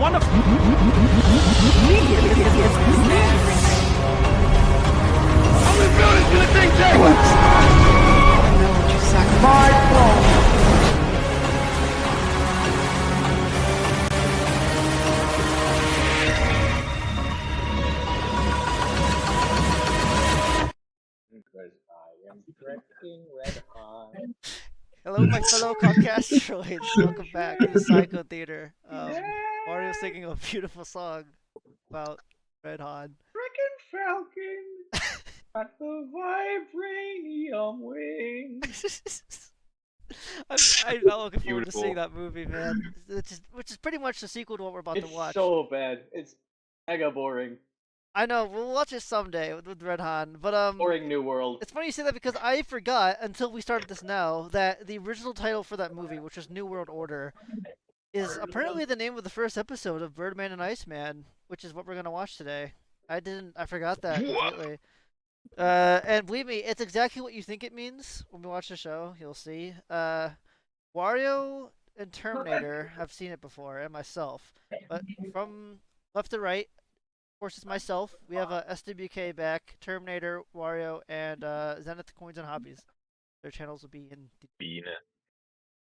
One of How many buildings can the thing take? My fault. Because I am directing Red Hot. Hello, my fellow podcast droids. Welcome back to the Cyclone Theater. Wario's singing a beautiful song about Red Han. Frickin' Falcon! Got the vibranium wings! I'm not looking forward to Beautiful. seeing that movie, man. Which is pretty much the sequel to what we're about to It's watch. so bad. It's mega boring. I know, we'll watch it someday with Red Han, but Boring New World. it's funny you say that because I forgot until we started this now that the original title for that movie, which was New World Order, is apparently the name of the first episode of Birdman and Iceman, which is what we're gonna watch today. I forgot that completely. And believe me, it's exactly what you think it means when we watch the show. You'll see. Wario and Terminator, I've seen it before, and myself. But from left to right, of course, it's myself. We have a SWK back, Terminator, Wario, and Zenith Coins and Hobbies. Their channels will be in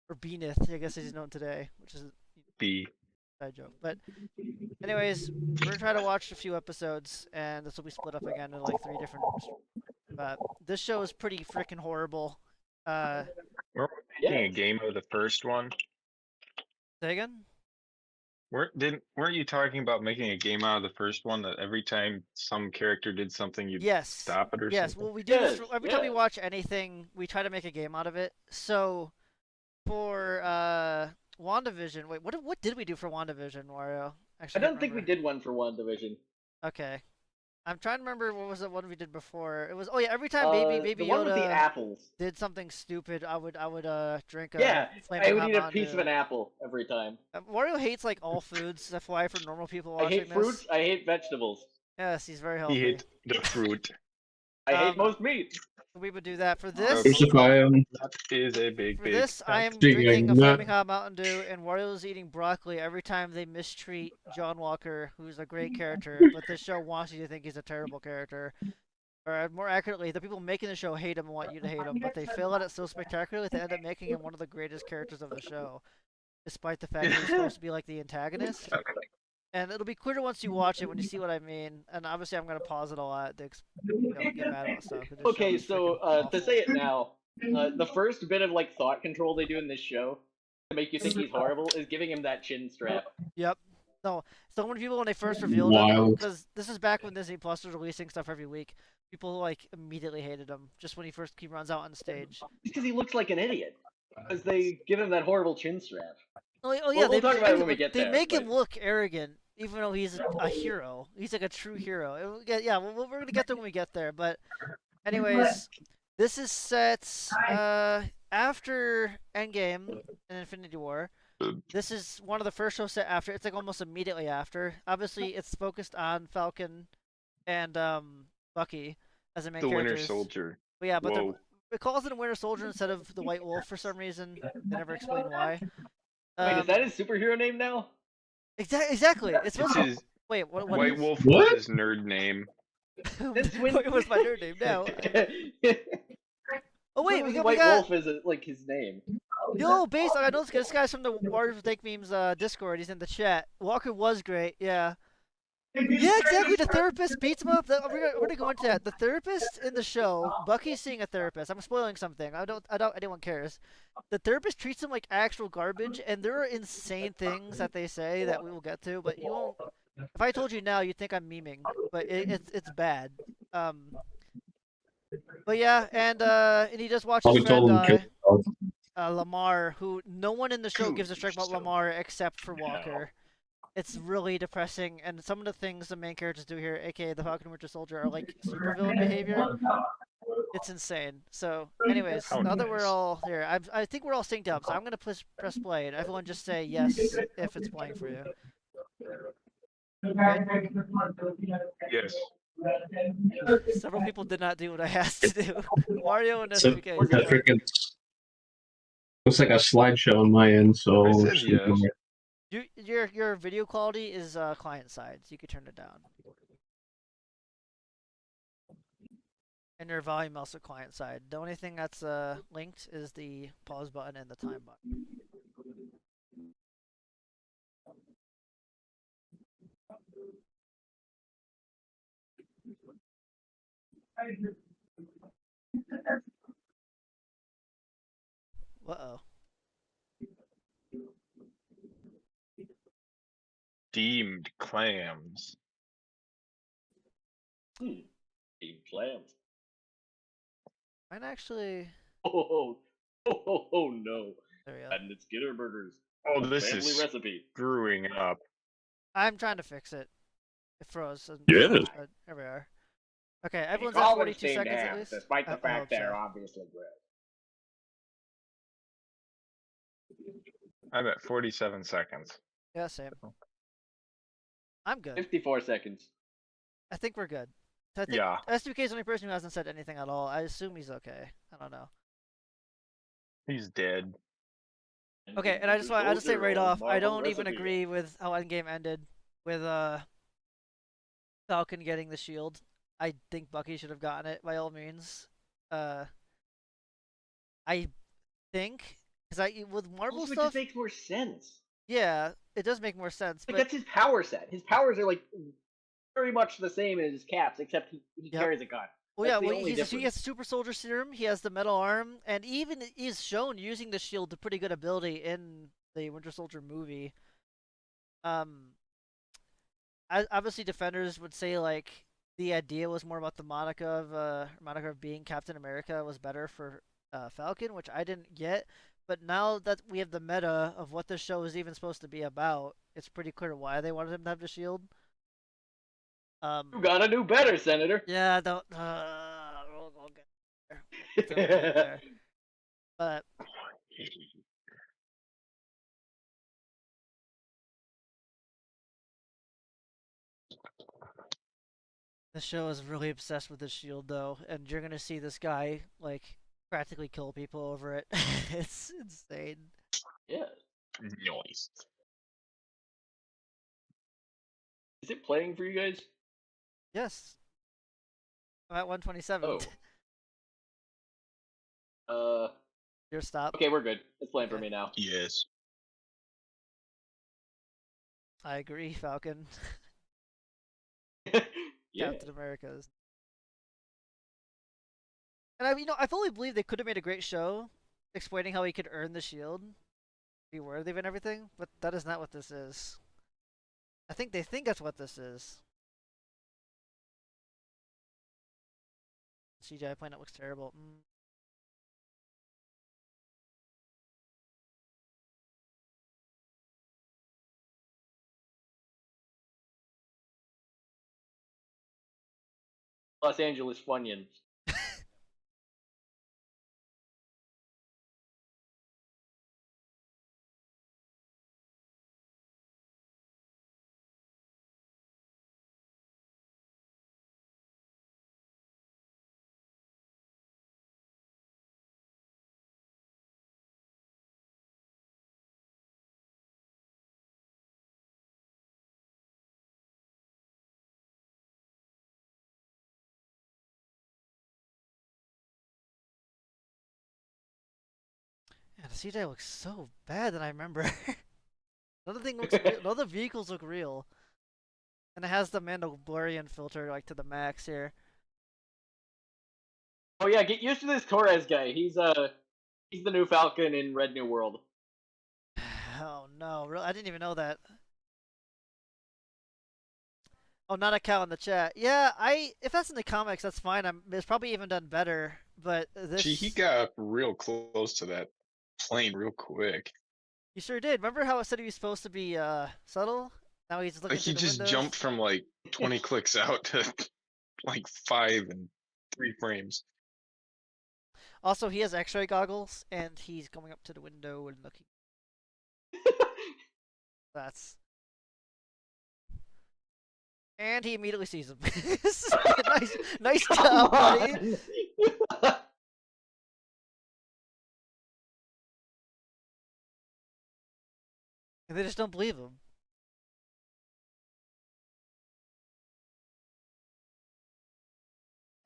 or Zenith, I guess he's known today, which is B. a side joke. But anyways, we're gonna try to watch a few episodes, and this will be split up again into like 3 different. This show is pretty freaking horrible. Weren't we making a game of the first one? Say again? Weren't you talking about making a game out of the first one that every time some character did something you'd Yes. stop it or Yes. something? Well, we do this Yes, every time we yeah. watch anything. We try to make a game out of it. So, for WandaVision, wait, what did we do for WandaVision, Wario? I Actually, don't think we did one for WandaVision. Okay. I'm trying to remember what was the one we did before. It was every time Baby the one with the Yoda apples. did something stupid, I would drink a Yeah, flaming I would hot eat a Mountain piece of Dew. an apple every time. Wario hates like all foods. That's why for normal people I watching hate fruit. this. I hate vegetables. Yes, he's very He healthy. hit the fruit. I hate Um, most meat. We would do that for this. Crucify him. That is a big, For big. this, I am Speaking drinking a of flaming hot Mountain Dew, and Wario's eating broccoli every time they mistreat John Walker, who's a great character, but this show wants you to think he's a terrible character. Or more accurately, the people making the show hate him and want you to hate him, but they fail at it so spectacularly they end up making him one of the greatest characters of the show, despite the fact that he's supposed to be like the antagonist. And it'll be clearer once you watch it when you see what I mean. And obviously, I'm gonna pause it a lot to get mad about stuff. 'Cause this Okay, show is so freaking awful. to say it now, the first bit of like thought control they do in this show to make you think he's horrible is giving him that chin strap. Yep. No, so many people when they first revealed him, Wild. because this is back when Disney Plus was releasing stuff every week, people like immediately hated him just when he runs out on stage. Because he looks like an idiot. Because they give him that horrible chin strap. Oh yeah, We'll they talk about it when we get they there, make him but- look arrogant, even though he's a hero. He's like a true hero. Yeah, we're gonna get there when we get there. But anyways, this is set after Endgame and Infinity War. This is one of the first shows set after. It's like almost immediately after. Obviously, it's focused on Falcon and Bucky as the main The Winter characters. Soldier. But yeah, but Whoa. it calls it a Winter Soldier instead of the White Wolf for some reason. They never explain why. Wait, is that his superhero name now? Exactly. It's It's supposed to. his Wait, what White is? Wolf What? was his nerd name. That's when- It was my nerd name now. Oh wait, we White got Wolf is like his name. yo base. I know this guy's from the Warriors with Fake Memes Discord. He's in the chat. Walker was great. Yeah. Yeah, exactly. The therapist beats him up. We're gonna go into that. The therapist in the show, Bucky's seeing a therapist. I'm spoiling something. I don't. Anyone cares. The therapist treats him like actual garbage, and there are insane things that they say that we will get to. But you won't. If I told you now, you'd think I'm memeing. But it's bad. But yeah, and he just watched his Probably told friend him to die. kill himself. Lamar, who no one in the show gives a shit about Lamar except for Walker. It's really depressing, and some of the things the main characters do here, aka the Falcon and Winter Soldier, are like supervillain behavior. It's insane. So, anyways, How now that we're nice. all here, I think we're all synced up, so I'm gonna press play, and everyone just say yes if it's playing for you. Yes. Several people did not do what I asked to do. Wario and So, SWK. that freaking looks like a slideshow on my end, so I said yes. Your video quality is client side, so you could turn it down. And your volume also client side. The only thing that's linked is the pause button and the time button. Uh-oh. Steamed clams. Steamed clams. Mine actually... Oh no. There we go. And it's Skitter Burgers. Oh, A this family is recipe. screwing up. I'm trying to fix it. It froze. Yes. Here we are. Okay, everyone's Call at them 42 steamed seconds at hams, least. despite the I fact hope they're so. obviously grilled. I'm at 47 seconds. Yeah, same. I'm good. 54 seconds. I think we're good. I think Yeah. SWK is the only person who hasn't said anything at all. I assume he's okay. I don't know. He's dead. Okay, and I just to say right off, I don't even agree with how Endgame ended with Falcon getting the shield. I think Bucky should have gotten it by all means. I think because with Marvel Also, it stuff, just makes more sense. yeah, it does make more sense. Like, But that's his power set. His powers are like very much the same as Cap's, except he Yep. carries a gun. well, That's yeah, the well, only he difference. has super soldier serum. He has the metal arm, and even is shown using the shield to pretty good ability in the Winter Soldier movie. Obviously, defenders would say like the idea was more about the moniker of being Captain America was better for Falcon, which I didn't get. But now that we have the meta of what this show is even supposed to be about, it's pretty clear why they wanted him to have the shield. You gotta do better, Senator. Yeah, don't. We'll get there. We'll get there. But the show is really obsessed with the shield, though, and you're gonna see this guy like practically kill people over it. It's insane. Yeah. Nice. Is it playing for you guys? Yes. I'm at 127. Oh. Your stop. Okay, we're good. It's playing for Okay. me now. Yes. I agree, Falcon. Yeah. Captain America's. And I fully believe they could have made a great show explaining how he could earn the shield, be worthy of it and everything, but that is not what this is. I think they think that's what this is. CGI Planet looks terrible. Los Angeles Funyuns. Yeah, the CGI looks so bad than I remember. None of the thing looks real. None of the vehicles look real. And it has the Mandalorian filter like to the max here. Oh yeah, get used to this Torres guy. He's the new Falcon in Red New World. Oh no, really? I didn't even know that. Oh, not a cow in the chat. Yeah, if that's in the comics, that's fine. It's probably even done better. But this, Gee, he got real close to that plane real quick. he sure did. Remember how it said he was supposed to be subtle? Now he's looking Like he through the just windows. jumped from like 20 clicks out to like 5 and 3 frames. Also, he has X-ray goggles, and he's going up to the window and looking. That's. And he immediately sees him. nice job, buddy. And they just don't believe him.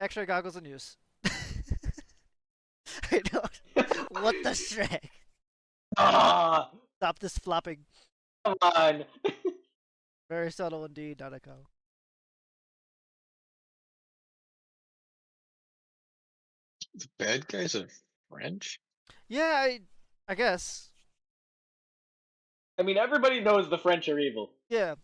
X-ray goggles in use. I don't. What the Shrek? Ah, Stop this flopping. come on. Very subtle indeed, Nanako. The bad guys are French? Yeah, I guess. I mean, everybody knows the French are evil. Yeah.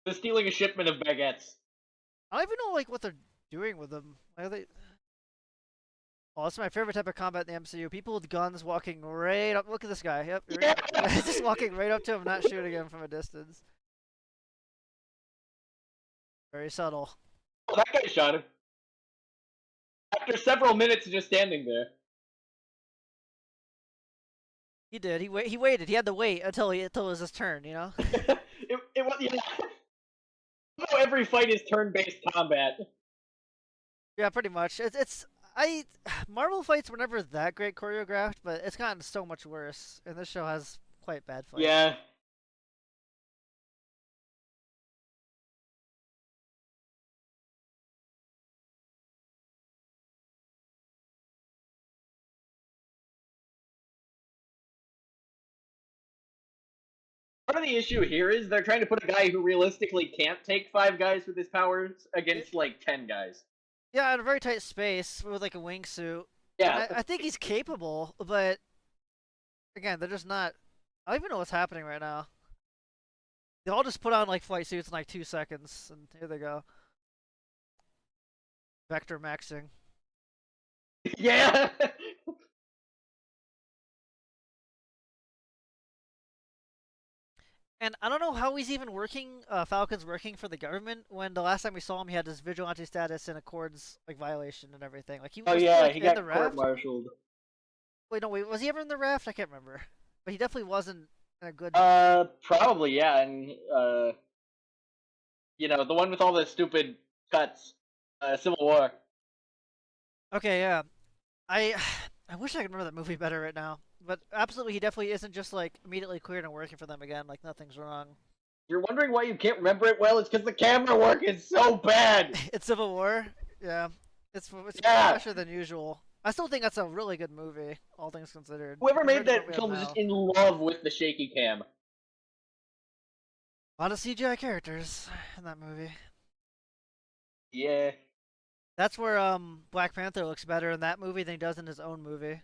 They're stealing a shipment of baguettes. I don't even know like what they're doing with them. Why are they? Oh, that's my favorite type of combat in the MCU. People with guns walking right up. Look at this guy. Yep. Just walking right up to him, not shooting him from a distance. Very subtle. Oh, that guy shot him. After several minutes of just standing there. He did. He waited. He had to wait until it was his turn. You know. it was, yeah. No, every fight is turn-based combat. Yeah, pretty much. Marvel fights were never that great choreographed, but it's gotten so much worse, and this show has quite bad fights. Yeah. Part of the issue here is they're trying to put a guy who realistically can't take 5 guys with his powers against like 10 guys. Yeah, in a very tight space with like a wingsuit. Yeah. I think he's capable, but again, they're just not. I don't even know what's happening right now. They all just put on like flight suits in like 2 seconds, and here they go. Vector maxing. Yeah. And I don't know how he's even working. Falcon's working for the government when the last time we saw him, he had his vigilante status and accords like violation and everything. Like he was Oh yeah, like, he in got the raft. court-martialed. Wait, no, wait, was he ever in the raft? I can't remember. But he definitely wasn't in a good. Probably yeah, and you know, the one with all the stupid cuts. Civil War. Okay, yeah. I I wish I could remember that movie better right now. But absolutely, he definitely isn't just like immediately cleared and working for them again. Like nothing's wrong. If you're wondering why you can't remember it well, it's because the camera work is so bad. It's Civil War. Yeah, it's Yeah. fresher than usual. I still think that's a really good movie, all things considered. Whoever made compared to what that we have film is now. just in love with the shaky cam. A lot of CGI characters in that movie. Yeah. That's where Black Panther looks better in that movie than he does in his own movie.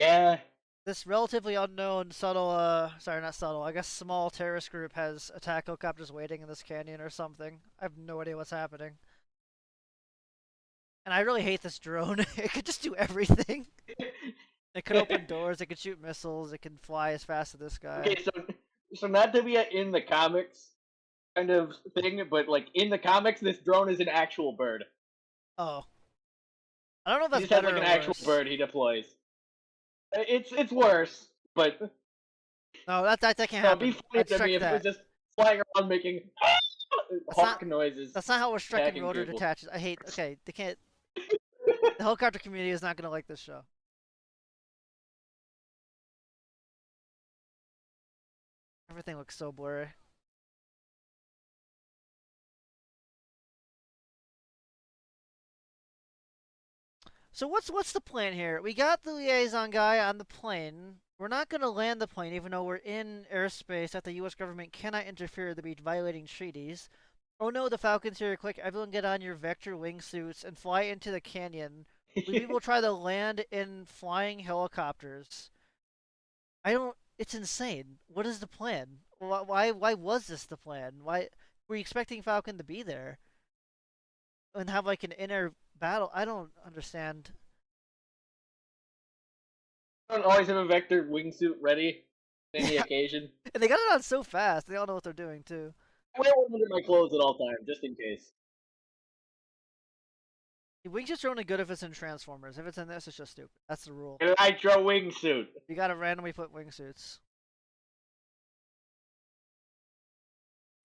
Yeah. This relatively unknown, subtle, sorry, not subtle, I guess small terrorist group has attack helicopters waiting in this canyon or something. I have no idea what's happening. And I really hate this drone. It could just do everything. It could open doors, it could shoot missiles, it can fly as fast as this guy. Okay, so not to be a in the comics kind of thing, but like in the comics, this drone is an actual bird. Oh. I don't know if He that's just has better like an or actual worse. bird he deploys. It's worse, but No, that can't it'd happen. be funny I'd to strike me if it that. was just flying around making hawk noises. That's not how a striking attacking rotor people. detaches. I hate. Okay, they can't. The helicopter community is not gonna like this show. Everything looks so blurry. So what's the plan here? We got the liaison guy on the plane. We're not gonna land the plane, even though we're in airspace that the U.S. government cannot interfere to be violating treaties. Oh no, the Falcon's here! Quick, everyone get on your vector wingsuits and fly into the canyon. We will try to land in flying helicopters. I don't. It's insane. What is the plan? Why was this the plan? Why were you expecting Falcon to be there and have like an inner battle? I don't understand. Don't always have a vector wingsuit ready on any Yeah. occasion. And they got it on so fast. They all know what they're doing too. I wear one under my clothes at all times, just in case. The wingsuits are only good if it's in Transformers. If it's in this, it's just stupid. That's the rule. A nitro wingsuit. You gotta randomly put wingsuits.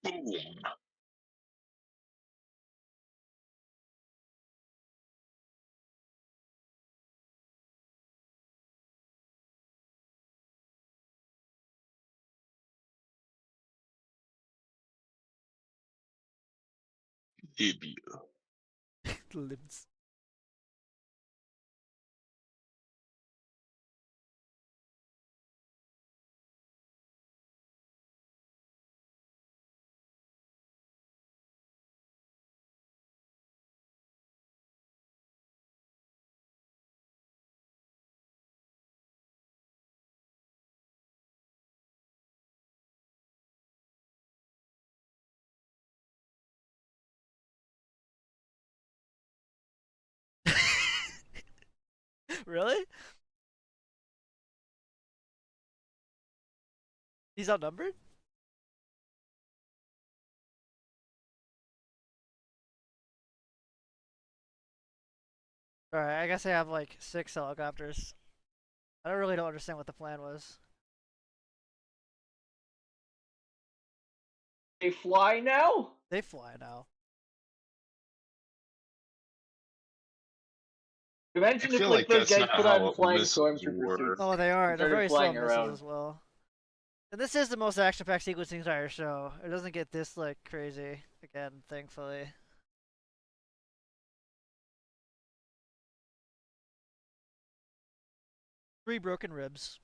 Boom. Libya. Limbs. Really? He's outnumbered? Alright, I guess I have like 6 helicopters. I really don't understand what the plan was. They fly now? They fly now. Imagine I if feel like like those that's guys not put how on flying missiles stormtrooper work. suits. Oh, they are. They're Started very slow flying missiles around. as well. And this is the most action-packed sequence in the entire show. It doesn't get this like crazy again, thankfully. Three broken ribs.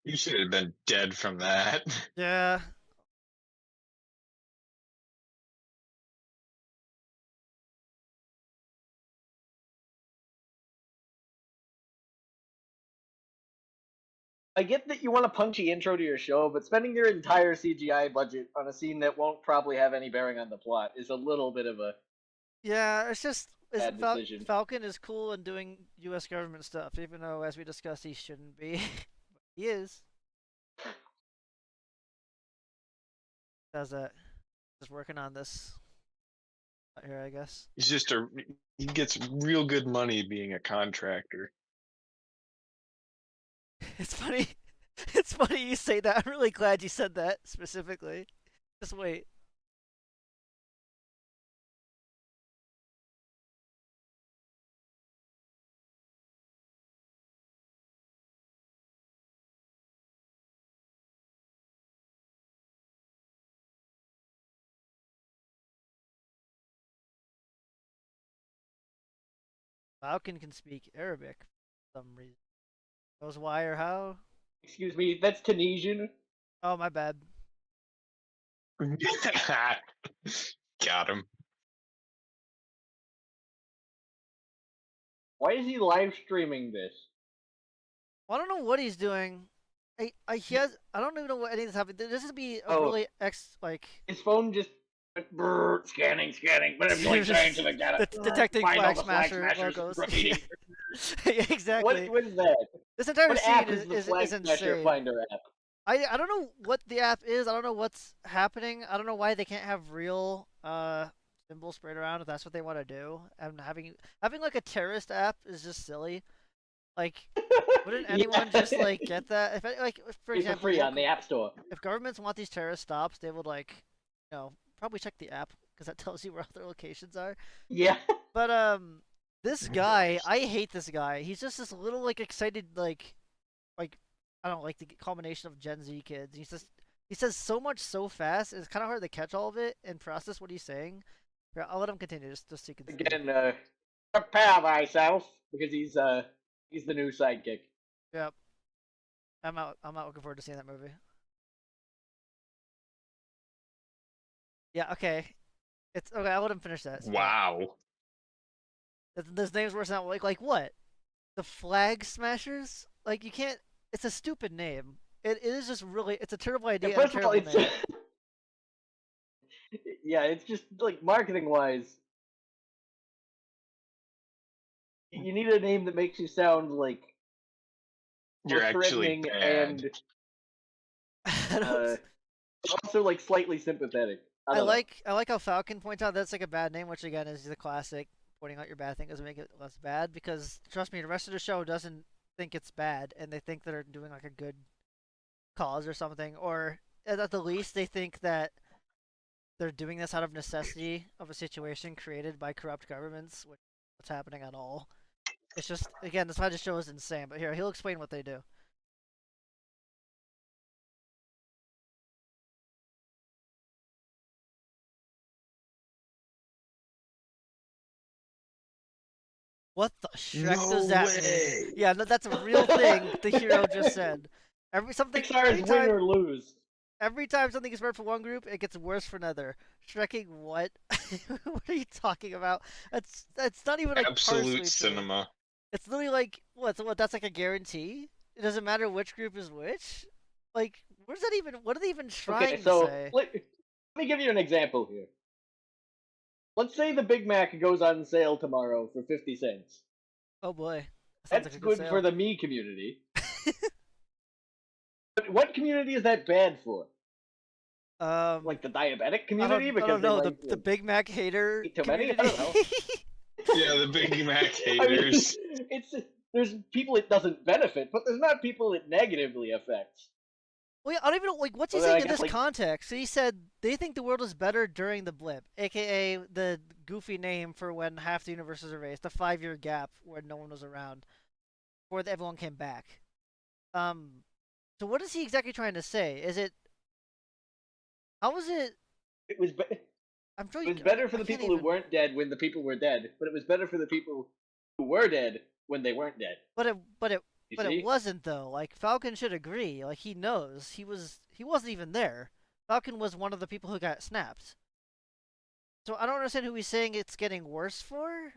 You should have been dead from that. Yeah. I get that you want a punchy intro to your show, but spending your entire CGI budget on a scene that won't probably have any bearing on the plot is a little bit of a Yeah, it's just bad decision. Falcon is cool and doing U.S. government stuff, even though, as we discussed, he shouldn't be. He is. Does that? Just working on this out here, I guess. He gets real good money being a contractor. It's funny. It's funny you say that. I'm really glad you said that specifically. Just wait. Falcon can speak Arabic for some reason. Knows why or how? Excuse me, that's Tunisian. Oh, my bad. Got him. Why is he live streaming this? Well, I don't know what he's doing. I don't even know what any of this happened. This would be a Oh. really His phone just went brrr, scanning, manipulating Just to the data. detecting Find all Flag the Flag Smasher Smashers, logos. graffiti. Yeah, exactly. What is that? This entire What scene app is the Flag is Smasher insane. Finder app? I don't know what the app is. I don't know what's happening. I don't know why they can't have real symbols sprayed around if that's what they want to do. And having like a terrorist app is just silly. Like, wouldn't anyone just like get that? If like for It's for example, free on the App Store. if governments want these terrorist stops, they would like, probably check the app because that tells you where all their locations are. Yeah. But this guy, I hate this guy. He's just this little like excited like I don't know, like the combination of Gen Z kids. He says so much so fast. It's kind of hard to catch all of it and process what he's saying. Here, I'll let him continue just so you can see. Again, prepare thyself because he's the new sidekick. Yep. I'm not looking forward to seeing that movie. Yeah. Okay. It's okay. I'll let him finish that. Wow. Those names worse than like what? The Flag Smashers? Like you can't. It's a stupid name. It is just really. It's a terrible idea. First and of a all, terrible it's name. yeah, it's just like marketing wise. You need a name that makes you sound like You're actually threatening bad. and also like slightly sympathetic. I like how Falcon points out that's like a bad name, which again is the classic pointing out your bad thing doesn't make it less bad because trust me, the rest of the show doesn't think it's bad and they think they're doing like a good cause or something, or at the least they think that they're doing this out of necessity of a situation created by corrupt governments, which is what's happening at all. It's just again that's why the show is insane. But here he'll explain what they do. What the Shrek No does that mean? way. Yeah, no, that's a real thing the hero just said. Pixar's win or lose. Every time something is bad for one group, it gets worse for another. Shrekking what? What are you talking about? That's not even like partially Absolute true. cinema. It's literally like what? So what? That's like a guarantee. It doesn't matter which group is which. Like, where's that even? What are they even trying Okay, to so say? let me give you an example here. Let's say the Big Mac goes on sale tomorrow for 50 cents. Oh boy, that sounds That's like a good good sale. for the me community. But what community is that bad for? Like the diabetic community? I don't know. They like The Big Mac hater eat too many? community. I don't know. Yeah, the Big Mac I mean, haters. there's people it doesn't benefit, but there's not people it negatively affects. Well, yeah, I don't even know, like, what's he Well, then saying I in guess, this like- context? He said they think the world is better during the blip, aka the goofy name for when half the universe was erased, the 5-year gap where no one was around, before everyone came back. So what is he exactly trying to say? Is it? How is it? It was I'm sure it you. was better for I the can't people who even- weren't dead when the people were dead, but it was better for the people who were dead when they weren't dead. But it You But see? it wasn't though. Like Falcon should agree. Like he knows he wasn't even there. Falcon was one of the people who got snapped. So I don't understand who he's saying it's getting worse for,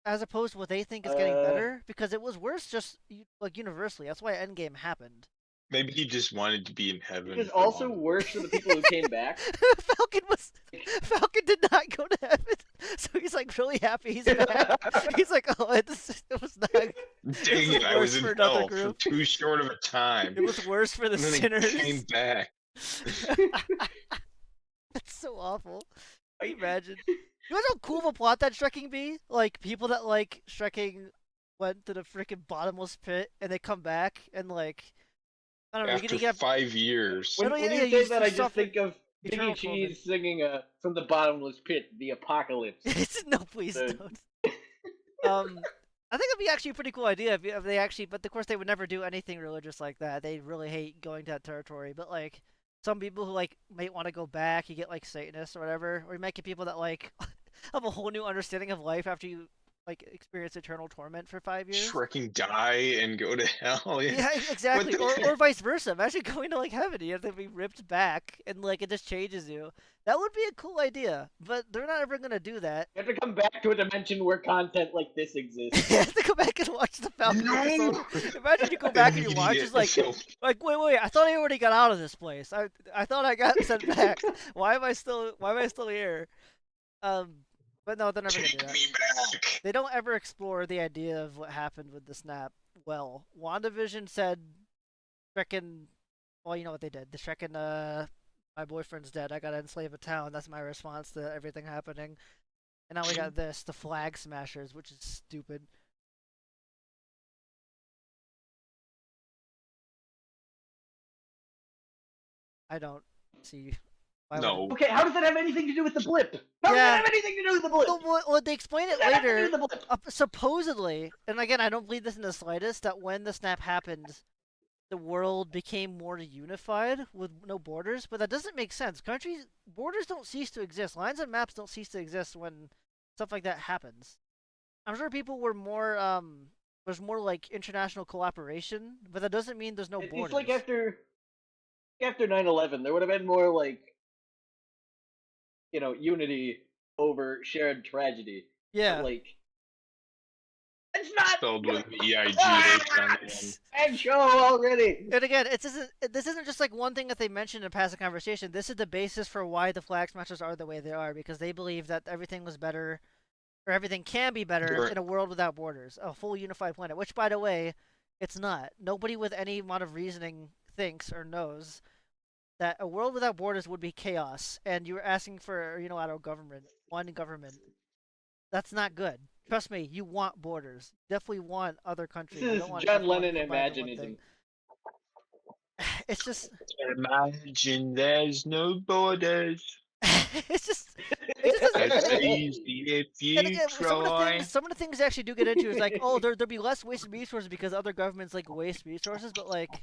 as opposed to what they think is getting better. Because it was worse just like universally. That's why Endgame happened. Maybe he just wanted to be in heaven. It was for also long. worse for the people who came back. Falcon did not go to heaven, so he's like really happy he's back. He's like, oh, it was not. Dang was it, I worse was for in another hell group. for too short of a time. It was worse for the and then sinners. he came back. That's so awful. Can you imagine? You know how cool of a plot that Shrekking be? Like, people that like Shrekking went to the freaking bottomless pit and they come back and like, I don't know, After you get 5 years. No, When yeah, you yeah, say you that, I just suffered think of eternal Biggie torment. Cheese singing "From the Bottomless Pit," the apocalypse. No, please The- don't. I think it'd be actually a pretty cool idea if they actually, but of course they would never do anything religious like that. They really hate going to that territory. But like some people who like might want to go back, you get like Satanists or whatever, or you might get people that like have a whole new understanding of life after you like experience eternal torment for 5 years. Shrekking die and go to hell. Yeah, exactly. What the- Or vice versa. Imagine going to like heaven. You have to be ripped back and like it just changes you. That would be a cool idea, but they're not ever gonna do that. You have to come back to a dimension where content like this exists. You have to go back and watch the Falcon with the No! Soldier. Imagine you go back and you watch, it's like, wait, I thought I already got out of this place. I thought I got sent back. Why am I still here? But no, they're never gonna do Take that. me back. They don't ever explore the idea of what happened with the snap. Well, WandaVision said, "Frickin', well, you know what they did. The frickin', my boyfriend's dead. I gotta enslave a town." That's my response to everything happening. And now we got this, the Flag Smashers, which is stupid. I don't see why No. Okay, how does that have anything to do with the blip? How does Yeah. that have anything to do with the blip? Well, they explain it What does that have to do later. with the blip? Supposedly, and again, I don't believe this in the slightest, that when the snap happened, the world became more unified with no borders, but that doesn't make sense. Borders don't cease to exist. Lines and maps don't cease to exist when stuff like that happens. I'm sure people were more, there's more like international cooperation, but that doesn't mean there's no borders. It's like after 9/11, there would have been more like, unity over shared tragedy. Yeah. But, like, it's not Spelled with EIG. and show already. And again, this isn't just like one thing that they mentioned in passing conversation. This is the basis for why the Flag Smashers are the way they are, because they believe that everything was better, or everything can be better Right. in a world without borders, a full unified planet. Which, by the way, it's not. Nobody with any amount of reasoning thinks or knows that a world without borders would be chaos, and you're asking for a unilateral government, one government. That's not good. Trust me, you want borders. Definitely want other countries. You This is don't want John everyone Lennon combined into one imaginism. thing. It's just, Imagine there's no borders. it's just That's doesn't. easy if you And again, try. some of the things they actually do get into is like, oh, there'll be less wasted resources because other governments like waste resources, but like,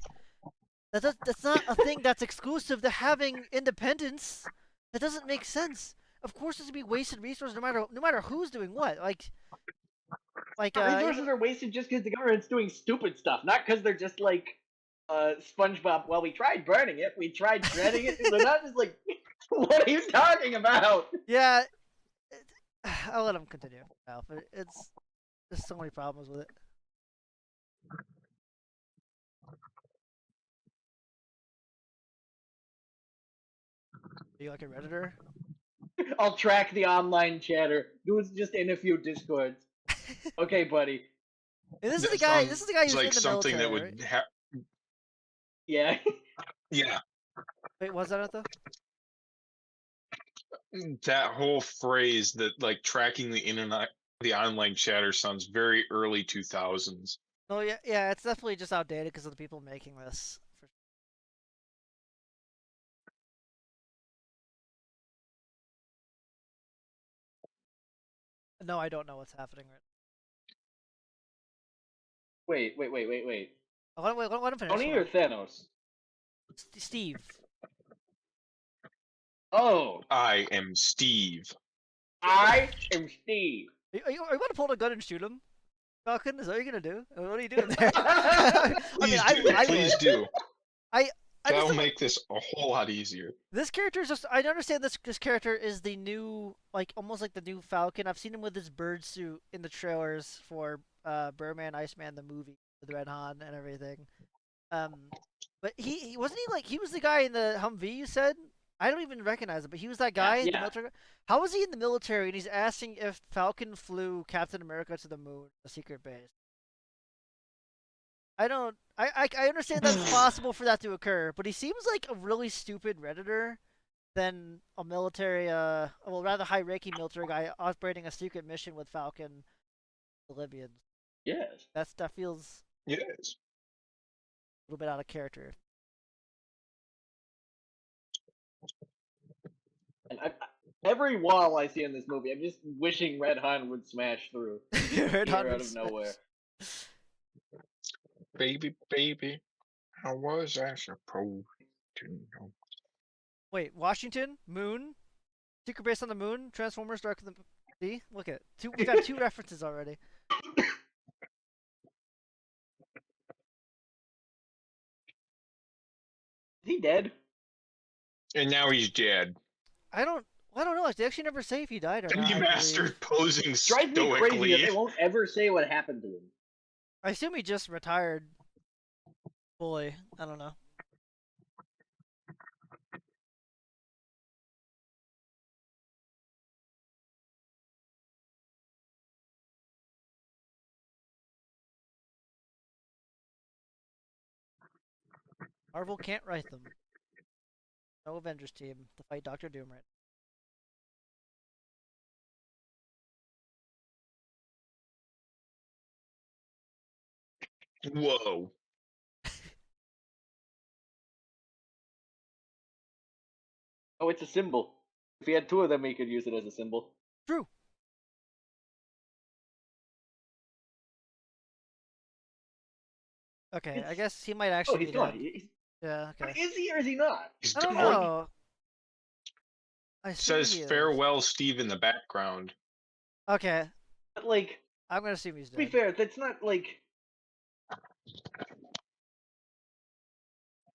that's not a thing that's exclusive to having independence. That doesn't make sense. Of course, there's gonna be wasted resources no matter who's doing what. Like, Like Resources are wasted just because the government's doing stupid stuff, not because they're just like SpongeBob. Well, we tried burning it, we tried shredding it. They're not just like, what are you talking about? yeah. I'll let him continue now, but it's there's so many problems with it. Are you like a redditor? I'll track the online chatter. Dude's just in a few discords. Okay, buddy. And this is the That guy. This is the guy sounds who's in like the something military, that right? would Yeah. yeah. Wait, was that it though? That whole phrase that like tracking the internet, the online chatter sounds very early 2000s. Oh yeah, yeah. It's definitely just outdated because of the people making this. No, I don't know what's happening right. Wait. Let him finish. Tony Hold or on. Thanos? Steve. Oh, I am Steve. I am Steve. Are you about to pull a gun and shoot him? Falcon, is that what you're gonna do? What are you doing there? I mean, Please would. do. I just That'll don't- make this a whole lot easier. This character is just. I understand this character is the new, like almost like the new Falcon. I've seen him with his bird suit in the trailers for Birdman, Iceman, the movie with Red Han and everything. But he wasn't he like he was the guy in the Humvee you said? I don't even recognize him, but he was that guy in the Yeah. military. How was he in the military? And he's asking if Falcon flew Captain America to the moon, a secret base. I don't. I understand that it's possible for that to occur, but he seems like a really stupid redditor than a military, well, rather high-ranking military guy operating a secret mission with Falcon, the Libyans. Yes. That feels Yes. a little bit out of character. And every wall I see in this movie, I'm just wishing Red Han would smash through. Red Here Han out would of nowhere. Baby, how was I supposed to know? Wait, Washington, Moon, secret base on the Moon, Transformers, Dark of the See, look at two. We got two references already. Is he dead? And now he's dead. I don't know. They actually never say if he died or And not. he I mastered posing Drives me crazy that stoically. they won't ever say what happened to him. I assume he just retired fully. I don't know. Marvel can't write them. No Avengers team to fight Doctor Doom right. Whoa. Oh, it's a symbol. If he had two of them, he could use it as a symbol. True. Okay, I guess he might Oh, actually he's be gone. dead. Yeah, But okay. is he or is he not? He's I don't gone. know. I assume Says he is. farewell, Steve, in the background. Okay, But like, I'm gonna assume he's to be dead. fair, that's not like.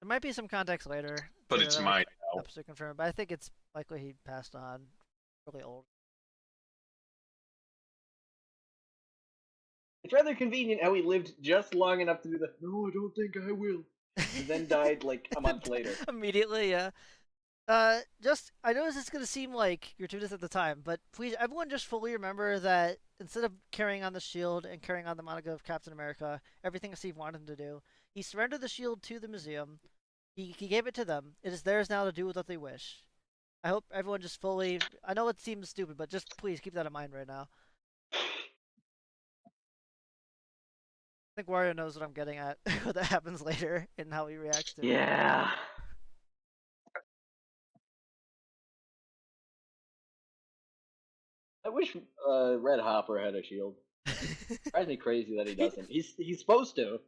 There might be some context later. But to, it's like, mine now. Absolutely confirmed, but I think it's likely he passed on. Really old. It's rather convenient how he lived just long enough to do the "No, I don't think I will," and then died like a month later. Immediately, yeah. Just I know this is gonna seem like gratuitous at the time, but please, everyone, just fully remember that instead of carrying on the shield and carrying on the moniker of Captain America, everything Steve wanted him to do, he surrendered the shield to the museum. He gave it to them. It is theirs now to do with what they wish. I hope everyone just fully. I know it seems stupid, but just please keep that in mind right now. I think Wario knows what I'm getting at. What that happens later and how he reacts to it. Yeah. I wish Red Hopper had a shield. Drives me crazy that he doesn't. He's supposed to.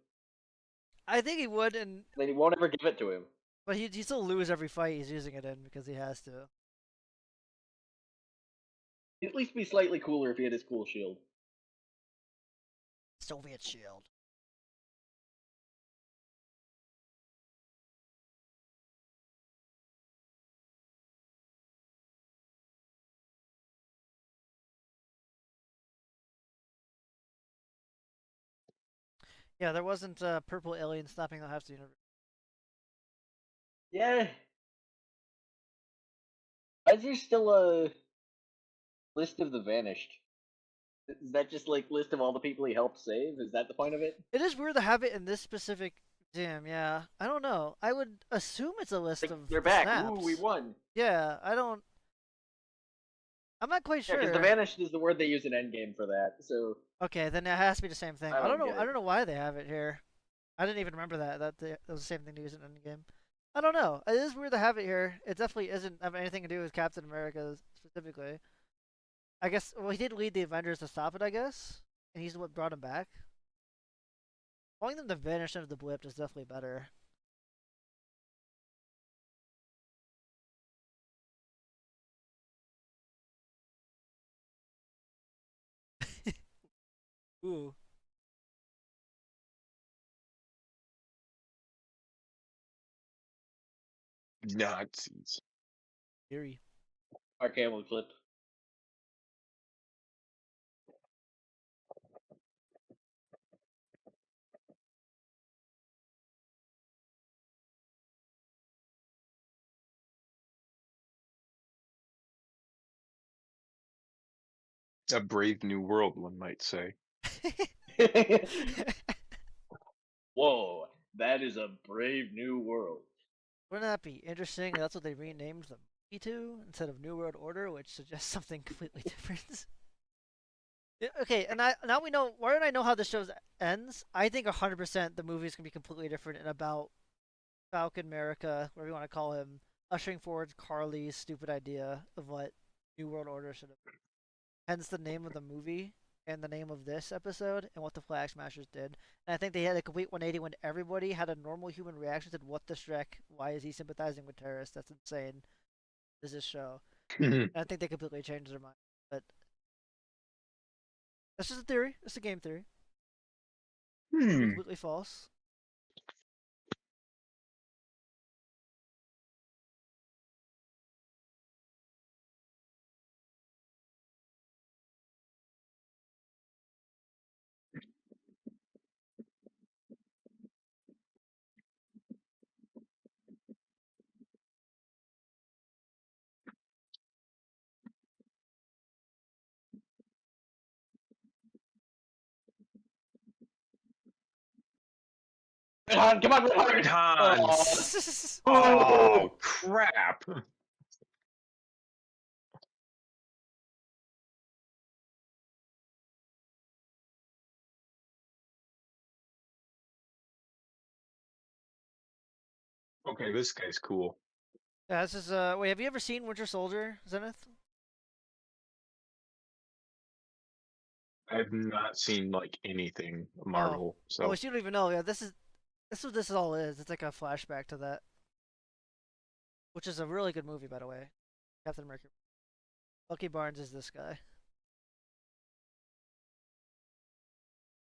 I think he would, and Then he won't ever give it to him. but he still lose every fight he's using it in because he has to. He'd at least be slightly cooler if he had his cool shield. Soviet shield. Yeah, there wasn't a purple alien stopping the half the universe. Yeah. Why is there still a list of the vanished? Is that just like list of all the people he helped save? Is that the point of it? It is weird to have it in this specific museum. Yeah, I don't know. I would assume it's a list Like of they're the back. snaps. Ooh, we won. Yeah, I don't. I'm not quite Yeah, because the sure. vanished is the word they use in Endgame for that. So Okay, then it has to be the same thing. I I don't don't know. get I it. don't know why they have it here. I didn't even remember that was the same thing to use in Endgame. I don't know. It is weird to have it here. It definitely isn't have anything to do with Captain America specifically. I guess. Well, he did lead the Avengers to stop it. I guess, and he's what brought him back. Wanting them to vanish into the blip is definitely better. Ooh, Nazis. eerie. our camel clip. A brave new world, one might say. Whoa, that is a brave new world. Wouldn't that be interesting? That's what they renamed the movie to instead of New World Order, which suggests something completely different. Yeah, okay, and now we know. Why don't I know how the show ends? I think 100% the movie is gonna be completely different and about Falcon America, whatever you want to call him, ushering forward Carly's stupid idea of what New World Order should have been. Hence the name of the movie and the name of this episode and what the Flag Smashers did. And I think they had a complete 180 when everybody had a normal human reaction to what the Shrek, why is he sympathizing with terrorists? That's insane. This is show. And I think they completely changed their mind. But that's just a theory. It's a game theory. Completely false. Red Han, come on, Red Han! Red Hans! Oh. Oh, crap! Okay, this guy's cool. Yeah, this is wait, have you ever seen Winter Soldier, Zenith? I have not seen like anything Oh. Marvel, Oh, so you don't even know. Yeah, this is what this all is. It's like a flashback to that. Which is a really good movie, by the way. Captain America. Bucky Barnes is this guy.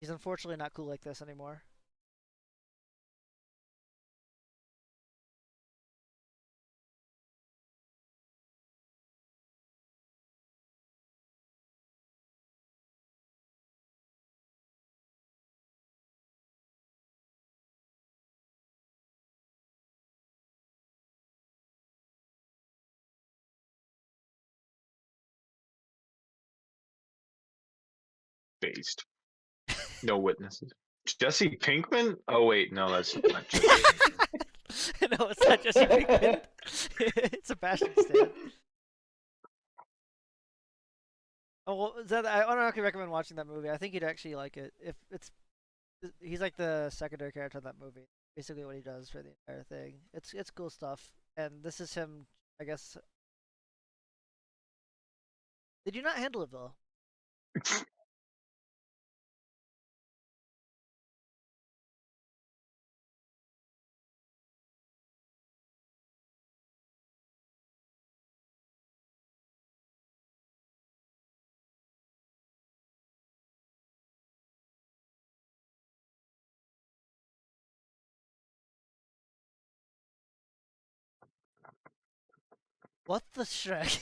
He's unfortunately not cool like this anymore. based. No witnesses. Jesse Pinkman? Oh wait, no, that's not Jesse Pinkman. No, it's not Jesse Pinkman. It's Sebastian Stan. Oh, well, I don't actually recommend watching that movie. I think you'd actually like it. If it's, he's like the secondary character in that movie. Basically, what he does for the entire thing. It's cool stuff. And this is him. I guess. Did you not handle it well? What the Shrek?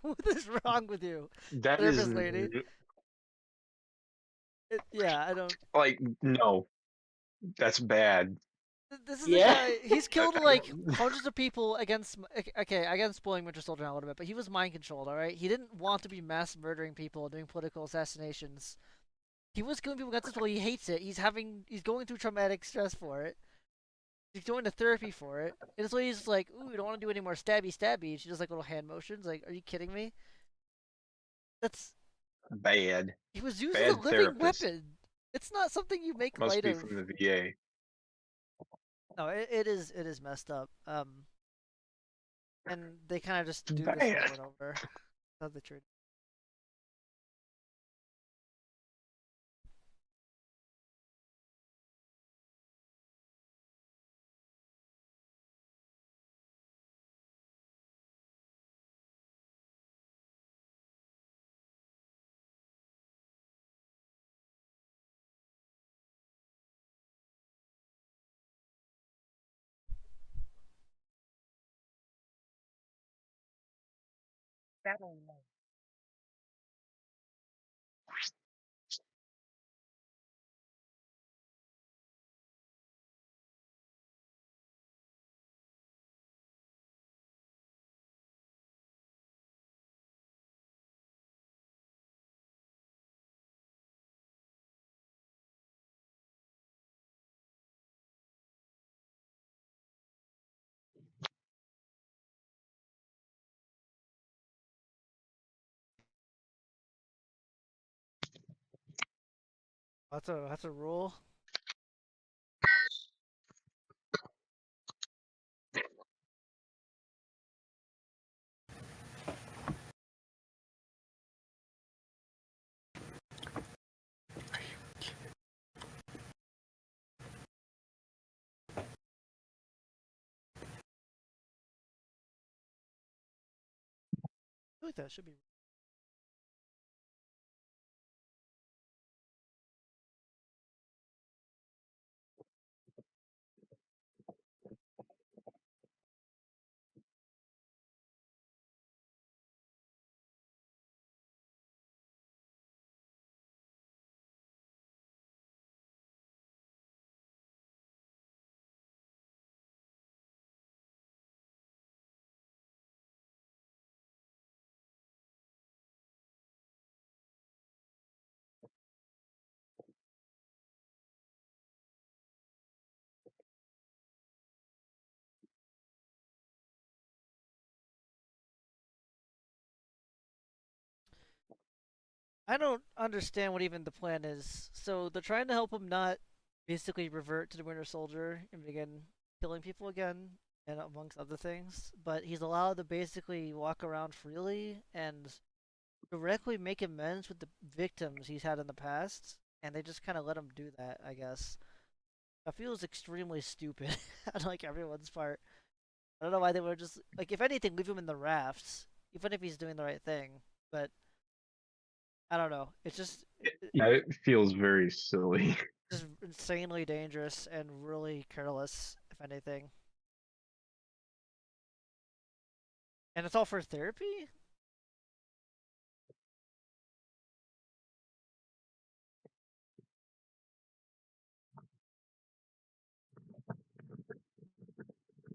What is wrong with you? That is Therapist lady. Yeah, I don't. like no. That's bad. This is the Yeah. guy. He's killed like hundreds of people against. Okay, against spoiling Winter Soldier now a little bit, but he was mind controlled. All right, he didn't want to be mass murdering people, doing political assassinations. He was killing people against his will. He hates it. He's going through traumatic stress for it. He's going to therapy for it. And so he's like, "Ooh, we don't want to do any more stabby." She does like little hand motions. Like, are you kidding me? That's Bad. he was using a Bad living therapist. weapon. It's not something you make Must light be of. from the VA. No, it is messed up. And they kind of just do this Bad. over and over. That's the truth. That's a rule. I feel like that should be. I don't understand what even the plan is. So they're trying to help him not basically revert to the Winter Soldier and begin killing people again, and amongst other things. But he's allowed to basically walk around freely and directly make amends with the victims he's had in the past, and they just kind of let him do that, I guess. That feels extremely stupid on like everyone's part. I don't know why they were just like, if anything, leave him in the rafts, even if he's doing the right thing. But I don't know. It's Yeah, it feels very silly. just insanely dangerous and really careless, if anything. And it's all for therapy?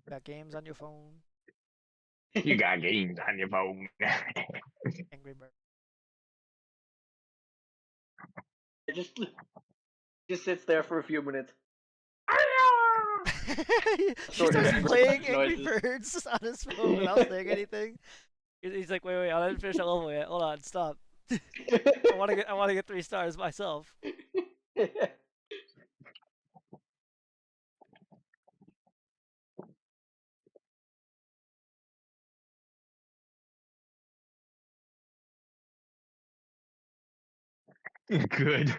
Got games on your phone. You got games on your phone. Angry Bird. It just sits there for a few minutes. He Sort of starts angry playing bird Angry noises. Birds on his phone without saying anything. He's like, wait, I didn't finish that level yet. Hold on, stop. I want to get 3 stars myself. Good.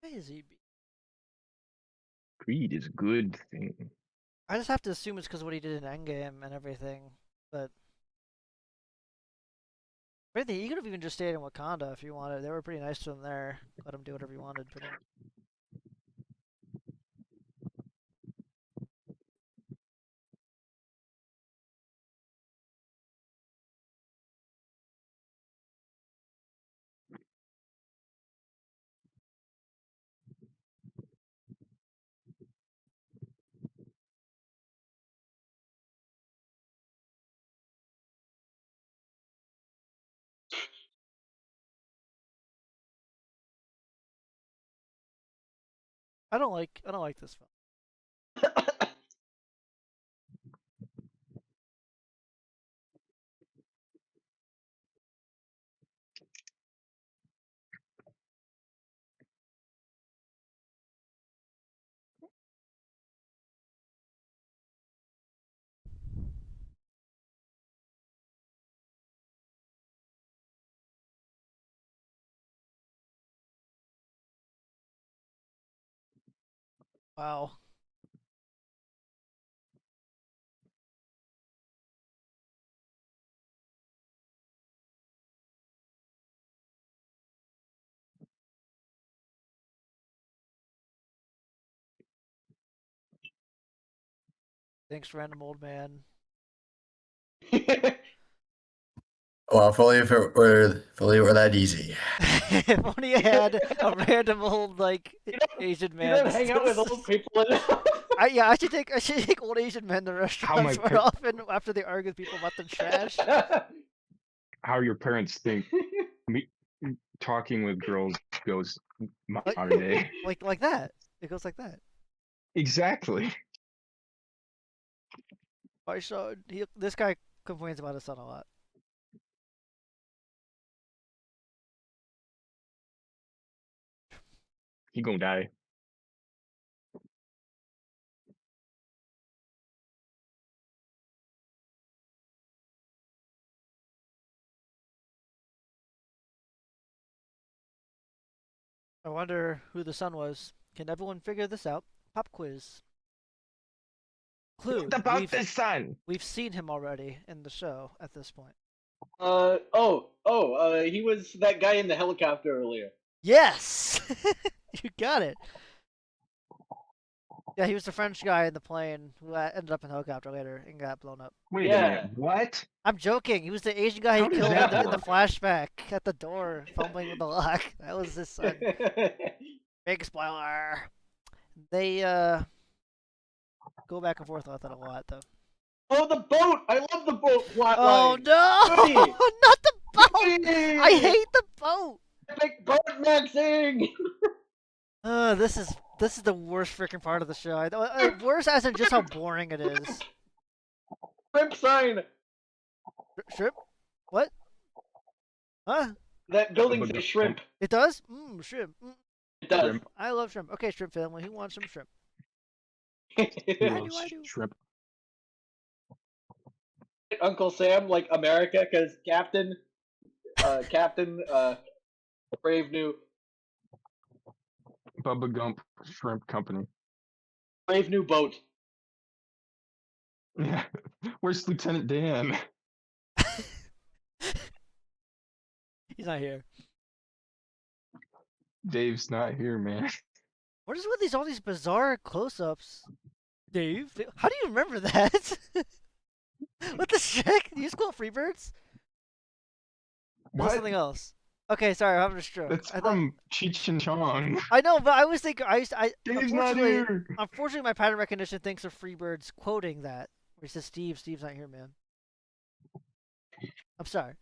Why is he? Greed is a good thing. I just have to assume it's because of what he did in Endgame and everything. But he could have even just stayed in Wakanda if he wanted. They were pretty nice to him there. Let him do whatever he wanted. Pretty much. I don't like this film. Wow. Thanks, random old man. Well, if it were that easy. If only I had a random old like Asian You man. don't hang out with old people enough. I should take old Asian men to restaurants my more often after they argue with people about the trash. How your parents think me talking with girls goes modern day. Like that. It goes like that. Exactly. My son, this guy complains about his son a lot. He gonna die. I wonder who the son was. Can everyone figure this out? Pop quiz. Clue. What about the sun? We've seen him already in the show at this point. He was that guy in the helicopter earlier. Yes! You got it. Yeah, he was the French guy in the plane who ended up in a helicopter later and got blown up. Wait a Yeah. minute. What? I'm joking. He was the Asian guy How he does killed that in the work? flashback at the door, fumbling with the lock. That was his son. Big spoiler. They go back and forth about that a lot, though. Oh, the boat! I love the boat plotline. Oh no! Goody! Not the boat! I hate the boat. Epic boat maxing. This is the worst freaking part of the show. Worse as in just how boring it is. Shrimp sign. Shrimp? What? Huh? That building's a shrimp. It does? Shrimp. It does. Shrimp. I love shrimp. Okay, shrimp family. Who wants some shrimp? He I loves do. shrimp. Uncle Sam, like America, because Captain, Brave New Bubba Gump Shrimp Company. Boat. Yeah. Where's Lieutenant Dan? He's not here. Dave's not here, man. What is with all these bizarre close-ups? Dave? How do you remember that? What the heck? Do you just call Freebirds? Or What? something else? Okay, sorry, I'm having a stroke. That's I thought... from Cheech and Chong. I know, but I was thinking... Dave's not here. Unfortunately, my pattern recognition thinks of Freebirds quoting that. Where he says, Steve's not here, man. I'm sorry.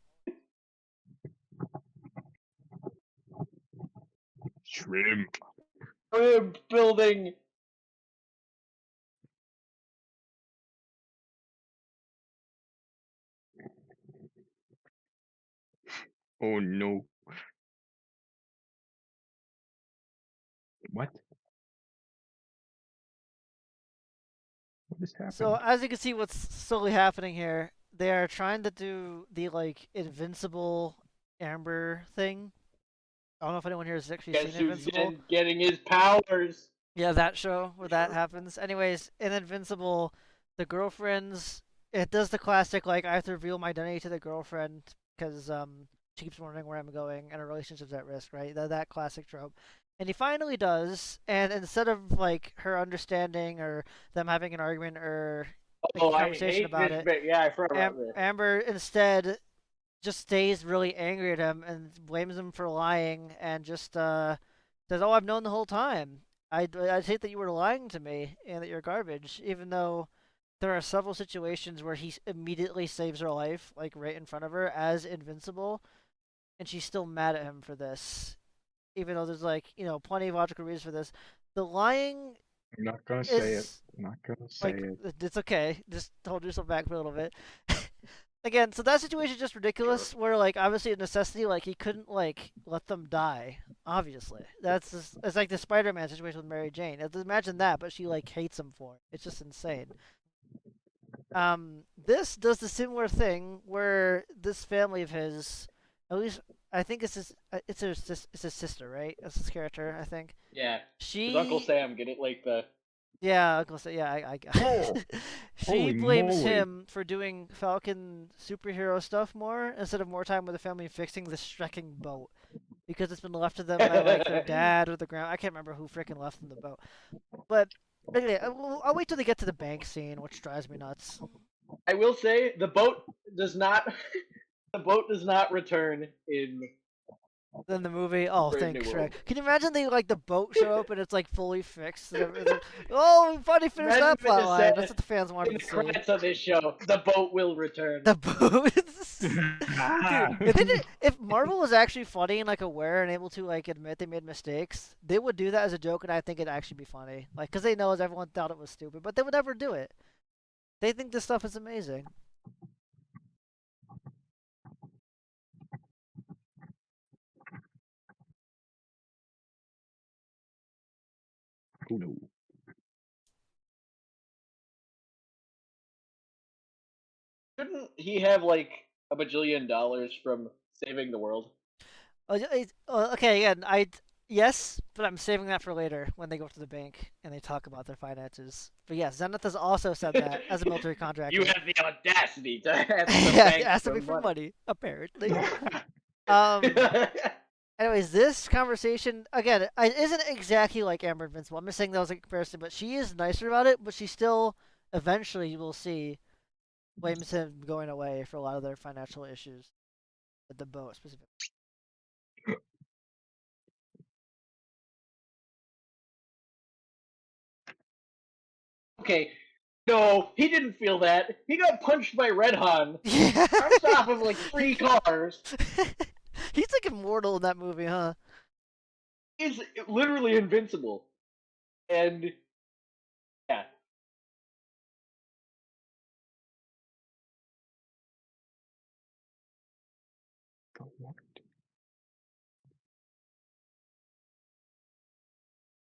Shrimp. Shrimp building. Oh no. What? What is happening? So, as you can see what's slowly happening here, they are trying to do the, like, invincible Amber thing. I don't know if anyone here has actually Guess seen who's Invincible. getting his powers? Yeah, that show where that happens. Anyways, in Invincible, the girlfriends, it does the classic like I have to reveal my identity to the girlfriend because she keeps wondering where I'm going and our relationship's at risk, right? That classic trope. And he finally does, and instead of like her understanding or them having an argument or Oh, making a I conversation hate about this it, bit. Yeah, I forgot about this. Amber instead just stays really angry at him and blames him for lying and just says, "Oh, I've known the whole time. I hate that you were lying to me and that you're garbage." Even though there are several situations where he immediately saves her life, like right in front of her, as Invincible, and she's still mad at him for this. Even though there's like plenty of logical reasons for this, the lying I'm not gonna say it. is I'm not gonna say like it. it's okay. Just hold yourself back for a little bit. Again, so that situation is just ridiculous. Where like obviously a necessity, like he couldn't like let them die. Obviously, that's just, it's like the Spider-Man situation with Mary Jane. Imagine that, but she like hates him for it. It's just insane. This does the similar thing where this family of his, at least I think it's his sister, right? That's his character, I think. Yeah, She, because Uncle Sam get it like the. yeah, Uncle Sam, yeah, I Oh, she holy blames moly. him for doing Falcon superhero stuff more instead of more time with the family fixing this wrecking boat because it's been left to them by like their dad or the grand. I can't remember who freaking left them the boat. But anyway, I'll wait till they get to the bank scene, which drives me nuts. I will say the boat does not. The boat does not return in Then the movie, oh, Brave thanks, New Shrek. World. Can you imagine they like the boat show up and it's like fully fixed? And everything? Oh, we finally finished Imagine that if it just plotline. said That's what the fans in wanted the to see. credits of this show, the boat will return. The boat. Ah. Dude, if Marvel was actually funny and like aware and able to like admit they made mistakes, they would do that as a joke, and I think it'd actually be funny. Like, cause they know as everyone thought it was stupid, but they would never do it. They think this stuff is amazing. Oh, no. Shouldn't he have like a bajillion dollars from saving the world? Okay, again, yes, but I'm saving that for later when they go to the bank and they talk about their finances. But yes, Zenith has also said that as a military contractor. You have the audacity to ask the Yeah, bank asked for me for money, apparently. money. Anyways, this conversation again isn't exactly like Amber Invincible. I'm just saying that was a comparison, but she is nicer about it. But she still, eventually, you will see, blames him going away for a lot of their financial issues with the boat specifically. Okay, no, he didn't feel that. He got punched by Red Han. Yeah. Bounced off of like 3 cars. He's like immortal in that movie, huh? He's literally invincible. And yeah.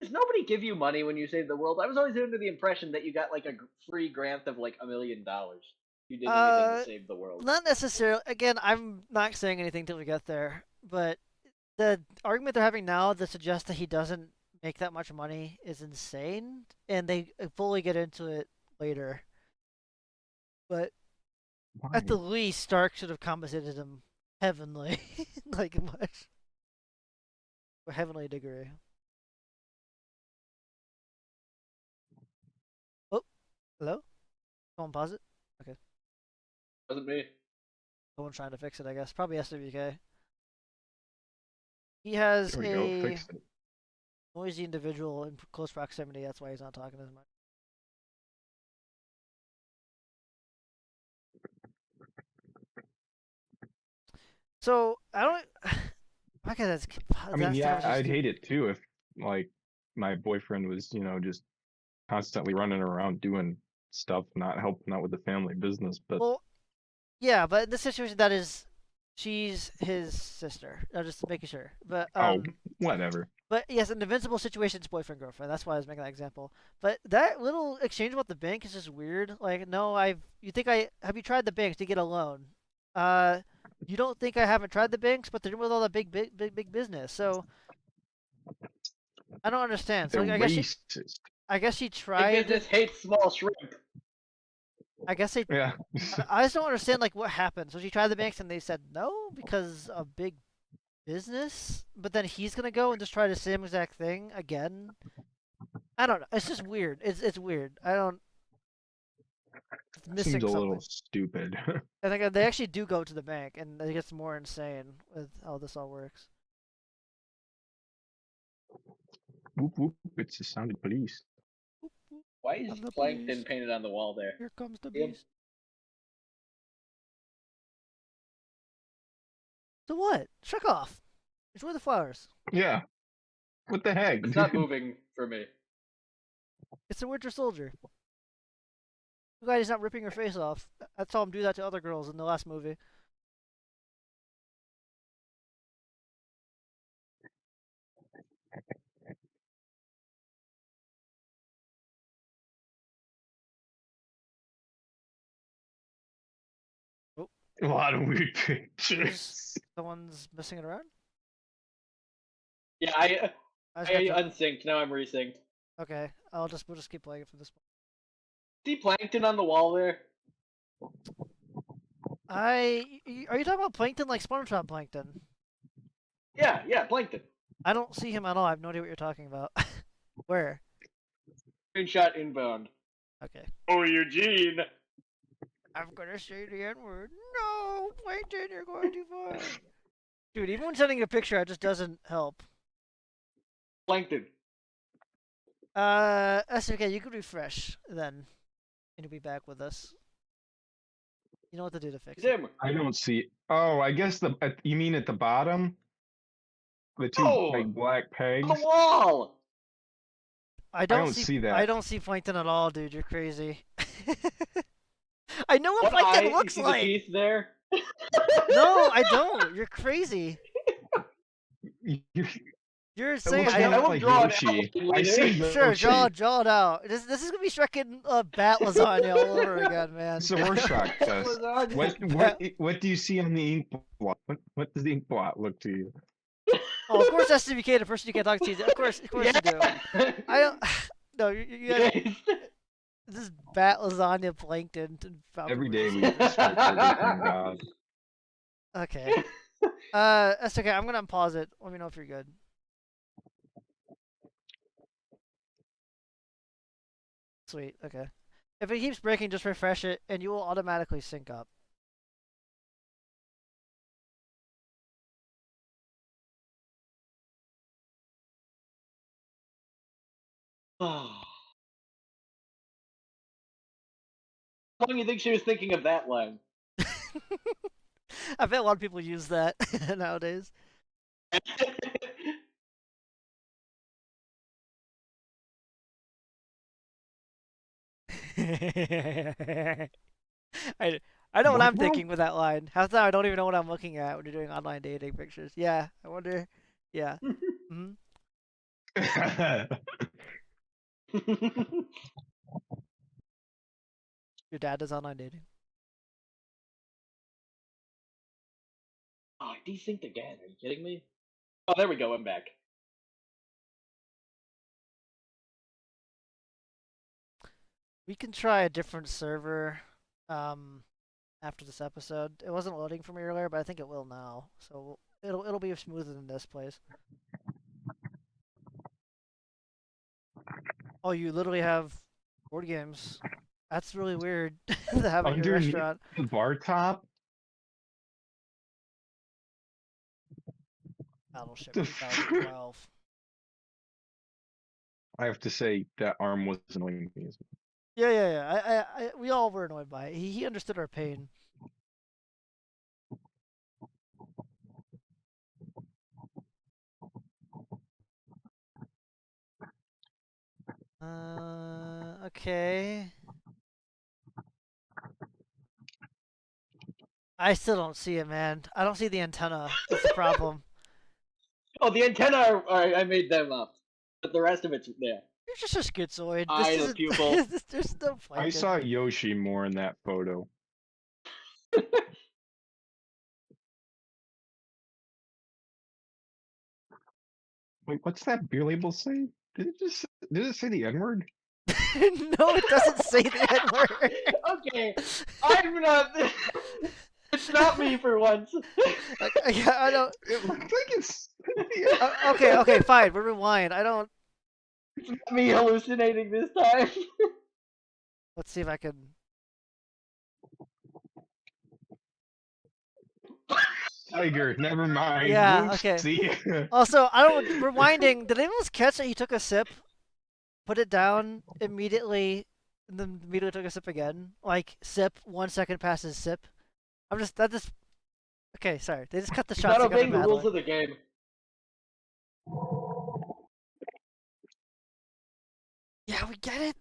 Does nobody give you money when you save the world? I was always under the impression that you got like a free grant of like $1 million. You did anything to save the world. Not necessarily. Again, I'm not saying anything till we get there, but the argument they're having now that suggests that he doesn't make that much money is insane, and they fully get into it later. But at the least, Stark should have compensated him heavenly, like much, a heavenly degree. Oh, hello? Someone pause it? Okay. Wasn't me. Someone trying to fix it, I guess. Probably SWK. He has There we go. a Fixed it. noisy individual in close proximity. That's why he's not talking as much. So I don't. Okay, that's. I mean, yeah, I'd hate it too if like my boyfriend was, just constantly running around doing stuff, not helping out with the family business. But Well, yeah, but in this situation, that is, she's his sister. I'm just making sure. But whatever. But yes, in the Invincible situation, it's boyfriend girlfriend. That's why I was making that example. But that little exchange about the bank is just weird. Like, no, have you tried the bank to get a loan? you don't think I haven't tried the banks, but they're with all the big business. So I don't understand. So They're racist. I guess she Big tried. business hates small shrimp. I guess they. Yeah. I just don't understand like what happened. So she tried the banks and they said no because of big business. But then he's gonna go and just try the same exact thing again. I don't know. It's just weird. It's weird. I don't. It's missing Seems a something. little stupid. I think they actually do go to the bank, and it gets more insane with how this all works. Whoop whoop! It's the sound of police. Why is I'm the Plankton police. painted on the wall there? Here comes the Yep. beast. So what? Shrek off. Enjoy the flowers. Yeah. What the heck? It's not moving for me. It's a Winter Soldier. The guy is not ripping her face off. I saw him do that to other girls in the last movie. Oh, A lot of weird there's pictures. someone's messing it around. Yeah, I I just have to- unsynced. Now I'm resynced. Okay, we'll just keep playing it from this point. See Plankton on the wall there? Are you talking about Plankton like SpongeBob Plankton? Yeah, Plankton. I don't see him at all. I have no idea what you're talking about. Where? Screenshot inbound. Okay. Oh, Eugene. I'm gonna say the N-word. No, Plankton, you're going too far. Dude, even when sending a picture, it just doesn't help. Plankton. SWK, you could refresh then, and you'll be back with us. You know what to do to fix It's it. him. I don't see. Oh, I guess you mean at the bottom? The two Oh! like black pegs. On the wall. I don't don't see that. I don't see Plankton at all, dude. You're crazy. I know what What Plankton eye? You looks see like. the teeth there? No, I don't. You're crazy. You- You're It saying looks I I more don't. will like draw it Yoshi. out I see later. Sure, Yoshi. draw it out. This is gonna be Shrek bat lasagna all over again, man. It's the Rorschach test. Lasagna. What do you see on the ink blot? What does the ink blot look to you? Oh, of course SWK, the person you can't talk to. Of course you do. I don't. No, you have, Yes. this is bat lasagna Plankton. And Falcon Every day we versus- start from God. Okay. That's okay. I'm gonna unpause it. Let me know if you're good. Sweet. Okay. If it keeps breaking, just refresh it, and you will automatically sync up. How long do you think she was thinking of that line? I bet a lot of people use that nowadays. I know what I'm thinking with that line. Half the time I don't even know what I'm looking at when you're doing online dating pictures. Yeah, I wonder. Yeah. Hmm. Your dad does online dating. Oh, I desynced again. Are you kidding me? Oh, there we go. I'm back. We can try a different server after this episode. It wasn't loading for me earlier, but I think it will now. So it'll be smoother than this place. Oh, you literally have board games. That's really weird to have at your Underneath restaurant. the bar top. Battleship The 2012. I have to say that arm was annoying me as well. Yeah. We all were annoyed by it. He understood our pain. Okay. I still don't see it, man. I don't see the antenna. That's the problem. Oh, the antenna. I made them up, but the rest of it's there. You're just a schizoid. Eye, This the isn't. pupil. There's no I Plankton. saw Yoshi more in that photo. Wait, what's that beer label say? Did it say the N-word? No, it doesn't say the N-word. Okay, I'm not. It's not me for once. I don't. It looks like it's. Okay, fine. We'll rewind. I don't. It's not me hallucinating this time. Let's see if I can. Tiger, never mind. Yeah, okay. Whoopsie. Also, I don't. Rewinding. Did anyone else catch that he took a sip, put it down immediately, and then immediately took a sip again? Like sip, 1 second past his sip. I'm just that just. Okay, sorry. They just cut the shots. Not They got obeying the rules badly. of the game. Yeah, we get it.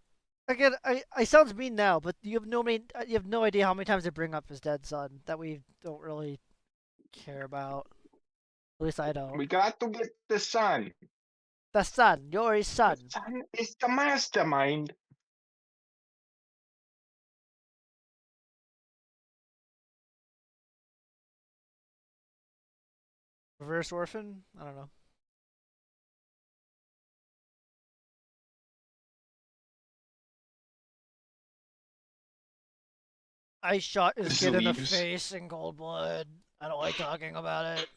Again, I sounds mean now, but you have no idea how many times they bring up his dead son that we don't really care about. At least I don't. We got to get the son. The son, you're his The son. son is the mastermind. Reverse orphan? I don't know. I shot his kid in the Sleeves. face in cold blood. I don't like talking about it.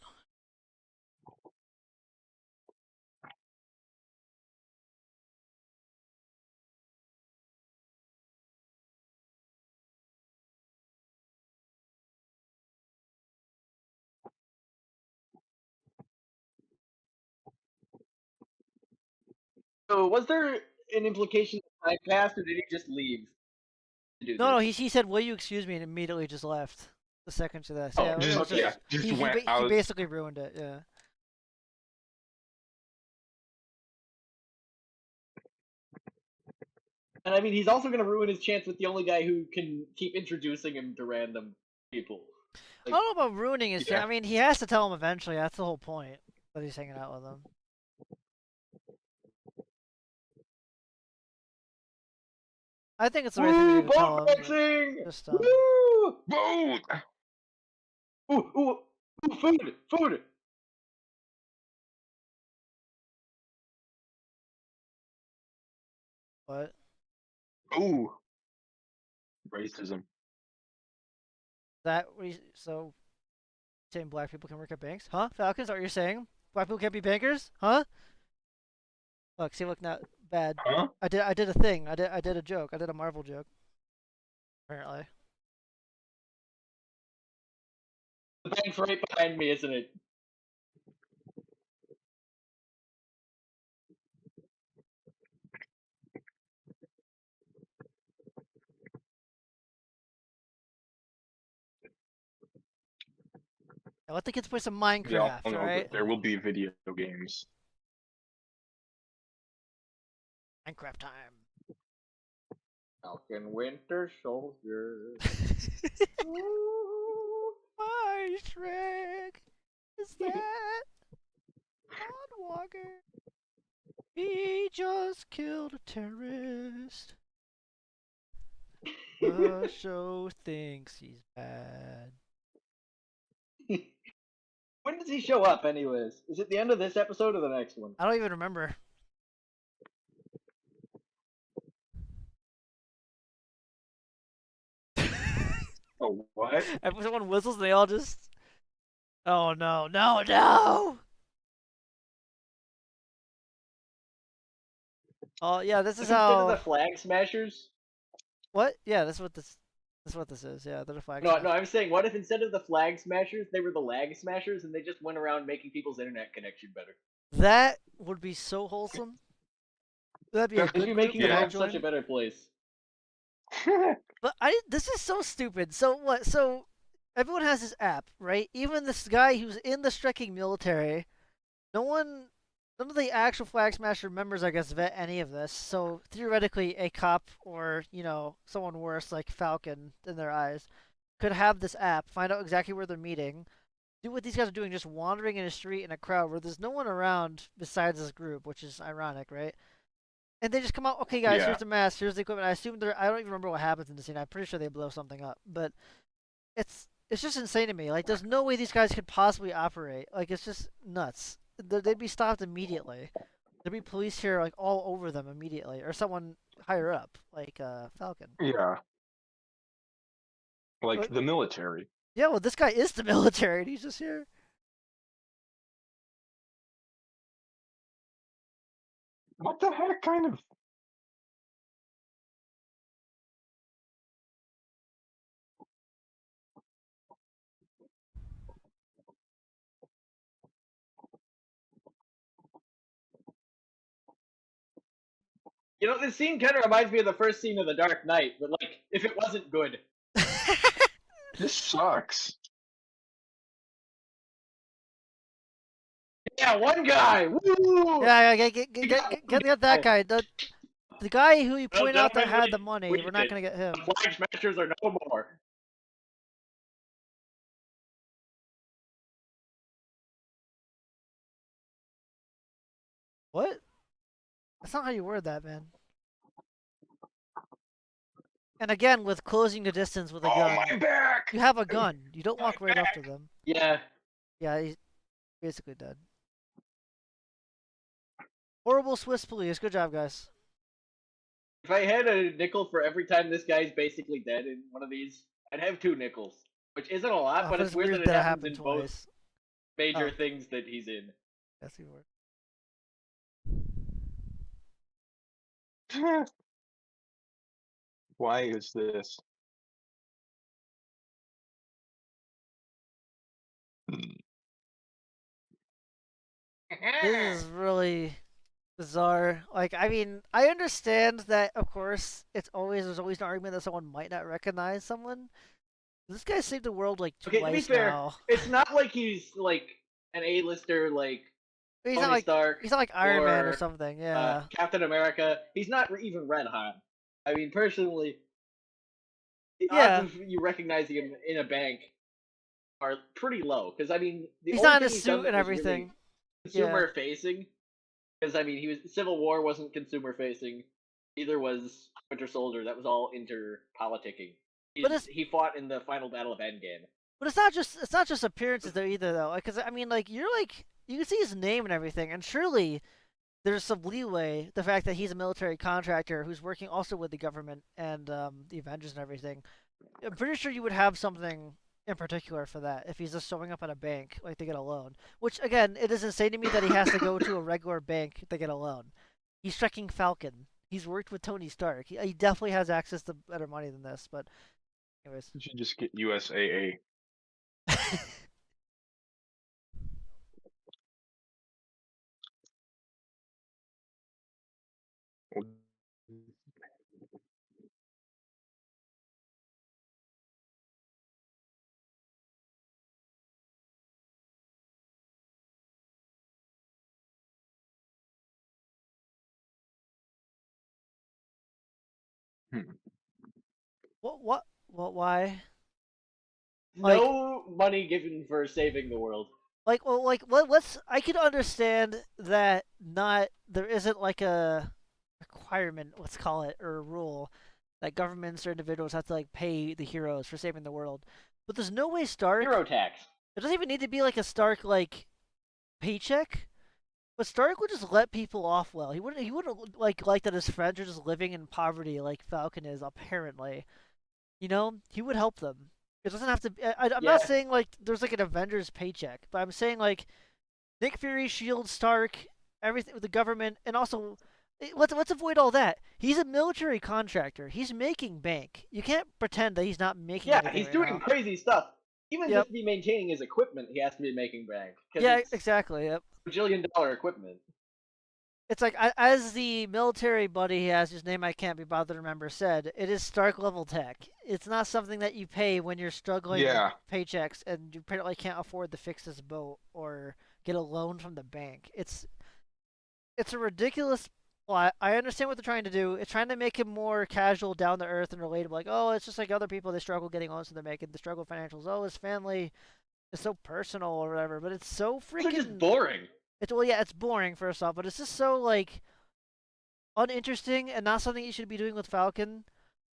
So, was there an implication that time passed, or did he just leave to do No, this? he said, "Will you excuse me?" and immediately just left. The second to that. Oh, Yeah, it was just he went he out. basically ruined it. Yeah. And I mean, he's also going to ruin his chance with the only guy who can keep introducing him to random people. I don't know about ruining his. Yeah. I mean, he has to tell him eventually. That's the whole point that he's hanging out with him. I think it's the right thing to Woo, do to tell boat him. racing! Just Woo! Boat. Ooh, ooh, ooh, food, food. what? Ooh. Racism. That we so saying black people can work at banks? Huh? Falcons, is that what you're saying? Black people can't be bankers? Huh? Look now bad. Huh? I did a thing. I did a joke. I did a Marvel joke. Apparently. The bank's right behind me, isn't it? Now let the kids play some We all Minecraft, know alright? that there will be video games. Minecraft time. Falcon Winter Soldier. My Shrek! Is that Walker? He just killed a terrorist. The show thinks he's bad. When does he show up, anyways? Is it the end of this episode or the next one? I don't even remember. Oh, what? Everyone whistles and they all just. Oh no, no, no! Oh yeah, this is Instead of the how. Flag Smashers? What? Yeah, this is what this. This is what this is. Yeah, they're the flag. No, smash. no, I'm saying, what if instead of the Flag Smashers, they were the Lag Smashers, and they just went around making people's internet connection better? That would be so wholesome. That'd be a That'd good You're group making that the I'd world such a join. better place. But this is so stupid. So what? So everyone has this app, right? Even this guy who's in the striking military. None of the actual Flag Smasher members, I guess, vet any of this. So theoretically, a cop or someone worse like Falcon in their eyes could have this app, find out exactly where they're meeting, do what these guys are doing, just wandering in a street in a crowd where there's no one around besides this group, which is ironic, right? And they just come out, okay, guys, Yeah. here's the mask, here's the equipment. I don't even remember what happens in the scene. I'm pretty sure they blow something up, but it's just insane to me. Like, there's no way these guys could possibly operate. Like, it's just nuts. they'd be stopped immediately. There'd be police here like all over them immediately, or someone higher up, like Falcon. Yeah, like But, the military. yeah, well, this guy is the military, and he's just here. What the heck kind of? You know, this scene kind of reminds me of the first scene of The Dark Knight, but like, if it wasn't good. This sucks. Yeah, one guy. Woo! Yeah, get that guy. The guy who you Well, point out that gentlemen, had the money. We're not gonna get him. The Flag Smashers are no more. What? That's not how you word that, man. And again, with closing the distance with a Oh, gun, my back! you have a gun. You don't walk right up to them. Yeah. Yeah, he's basically dead. Horrible Swiss police. Good job, guys. If I had a nickel for every time this guy's basically dead in one of these, I'd have 2 nickels. Which isn't a lot, but it's weird that it happens in both twice. major Oh. things that he's in. That's even worse. Why is this? This is really bizarre. Like, I mean, I understand that, of course, there's always an argument that someone might not recognize someone. This guy saved the world like Okay, to be twice fair, now. it's not like he's like an A-lister like He's Tony not like Stark. he's not like Iron Man or or, something. Yeah. Captain America. He's not even Red Hot. I mean, personally, the Yeah. odds of you recognizing him in a bank are pretty low. Because I mean, the He's only not in a thing he's done suit that and was really everything. consumer facing. Because I mean, Civil War wasn't consumer facing. Neither was Winter Soldier. That was all inter-politicking. He fought in the final battle of Endgame. But it's not just appearances though either though. Because I mean, like you can see his name and everything, and surely there's some leeway. The fact that he's a military contractor who's working also with the government and the Avengers and everything. I'm pretty sure you would have something in particular for that if he's just showing up at a bank like to get a loan. Which again, it is insane to me that he has to go to a regular bank to get a loan. He's trekking Falcon. He's worked with Tony Stark. He definitely has access to better money than this. But anyways, You should just get USAA. what why? Like, No money given for saving the world. let's. I could understand that there isn't like a requirement, let's call it, or a rule that governments or individuals have to like pay the heroes for saving the world. But there's no way Stark. Hero tax. It doesn't even need to be like a Stark like paycheck. But Stark would just let people off well. He wouldn't like that his friends are just living in poverty like Falcon is apparently. You know, he would help them. It doesn't have to. I'm not saying like there's like an Avengers paycheck, but I'm saying like Nick Fury, Shield, Stark, everything with the government, and also let's avoid all that. He's a military contractor. He's making bank. You can't pretend that he's not making. Yeah, he's right doing now. crazy stuff. Even just to be maintaining his equipment, he has to be making bank. Yeah, exactly. Yep. $1 equipment. It's like, as the military buddy he has, whose name I can't be bothered to remember, said, it is Stark level tech. It's not something that you pay when you're struggling with paychecks and you apparently can't afford to fix this boat or get a loan from the bank. It's a ridiculous plot. I understand what they're trying to do. It's trying to make him more casual, down to earth, and relatable. Like, oh, it's just like other people. They struggle getting loans, so they're making the struggle financials. Oh, his family is so personal or whatever. But it's so freaking. It's just boring. It's boring first off, but it's just so like uninteresting and not something you should be doing with Falcon.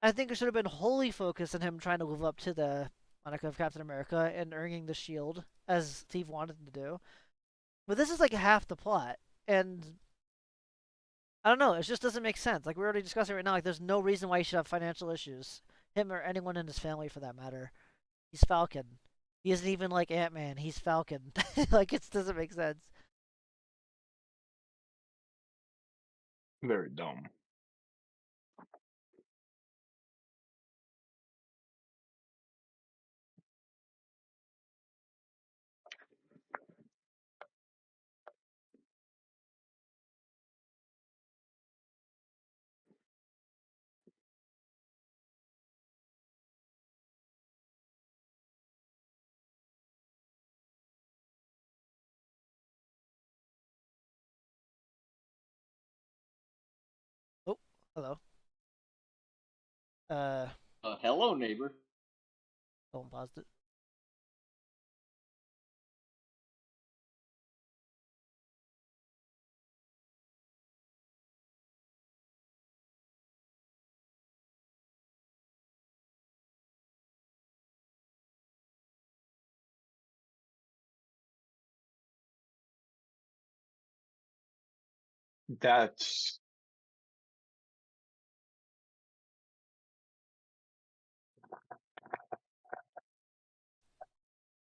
I think it should have been wholly focused on him trying to live up to the moniker of Captain America and earning the shield as Steve wanted him to do. But this is like half the plot, and I don't know. It just doesn't make sense. Like we're already discussing right now. Like there's no reason why he should have financial issues. Him or anyone in his family for that matter. He's Falcon. He isn't even like Ant-Man. He's Falcon. Like it doesn't make sense. Very dumb. Oh, hello. Hello, neighbor. Someone paused it. That's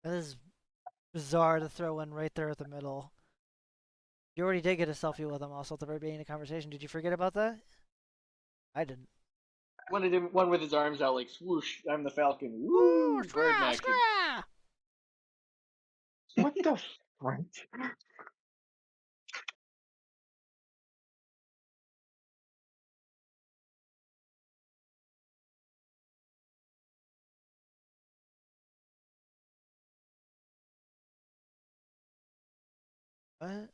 That is bizarre to throw in right there at the middle. You already did get a selfie with him also at the very beginning of the conversation. Did you forget about that? I didn't. One with his arms out like swoosh. I'm the Falcon. Woo! Woo! Bird Scrah! action. Scrah! what the French? What?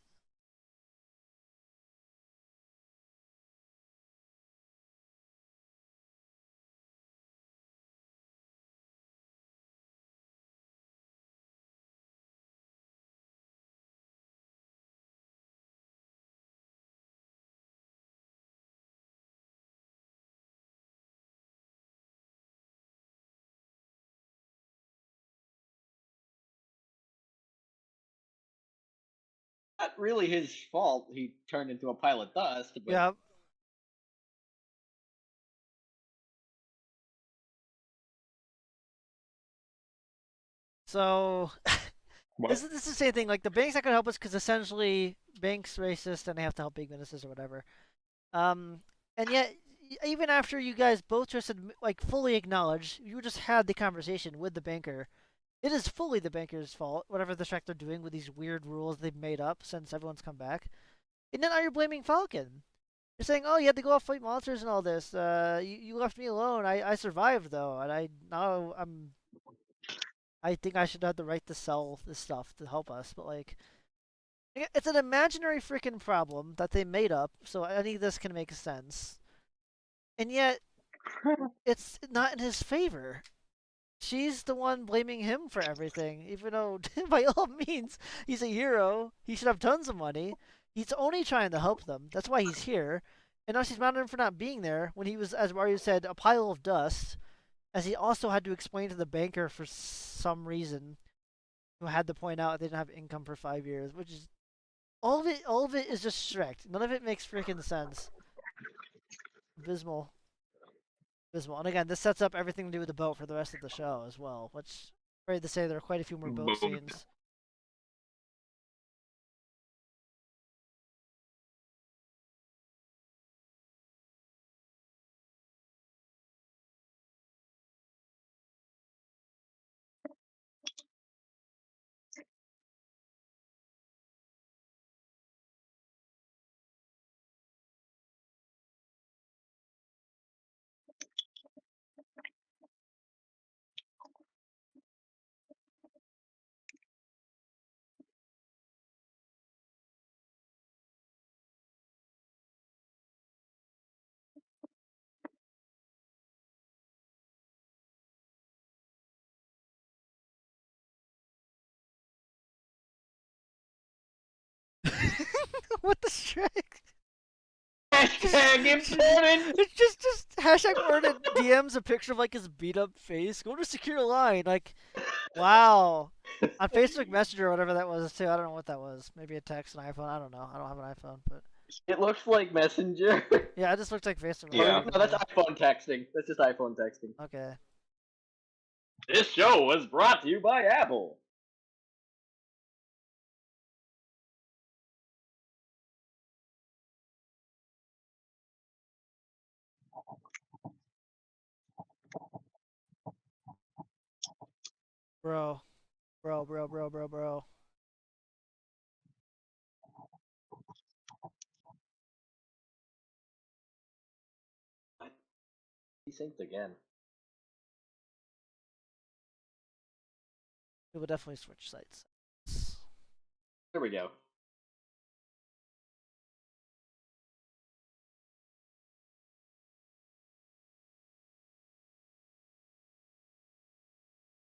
Not really his fault. He turned into a pile of dust. But Yeah. So What? this is the same thing. Like the bank's not gonna help us because essentially bank's racist and they have to help big businesses or whatever. And yet even after you guys both just like fully acknowledge, you just had the conversation with the banker. It is fully the banker's fault, whatever the heck they're doing with these weird rules they've made up since everyone's come back. And then now you're blaming Falcon. You're saying, "Oh, you had to go off fight monsters and all this. You left me alone. I survived though, and I think I should have the right to sell this stuff to help us." But like, it's an imaginary freaking problem that they made up, so any of this can make sense. And yet, it's not in his favor. She's the one blaming him for everything, even though, by all means, he's a hero. He should have tons of money. He's only trying to help them. That's why he's here. And now she's mad at him for not being there when he was, as Wario said, a pile of dust, as he also had to explain to the banker for some reason, who had to point out they didn't have income for 5 years, which is all of it is just strict. None of it makes freaking sense. Abysmal. Abysmal. And again, this sets up everything to do with the boat for the rest of the show as well, which I'm afraid to say there are quite a few more boat scenes. What the strike? hashtag important. It's just hashtag Vernon DMs a picture of like his beat up face. Go to secure line. Like, wow. On Facebook Messenger or whatever that was too. I don't know what that was. Maybe a text, an iPhone. I don't know. I don't have an iPhone, but It looks like Messenger. yeah, it just looks like Facebook. Yeah. Messenger. No, that's iPhone texting. That's just iPhone texting. Okay. This show was brought to you by Apple. Bro. Bro. He synced again. We will definitely switch sites. There we go.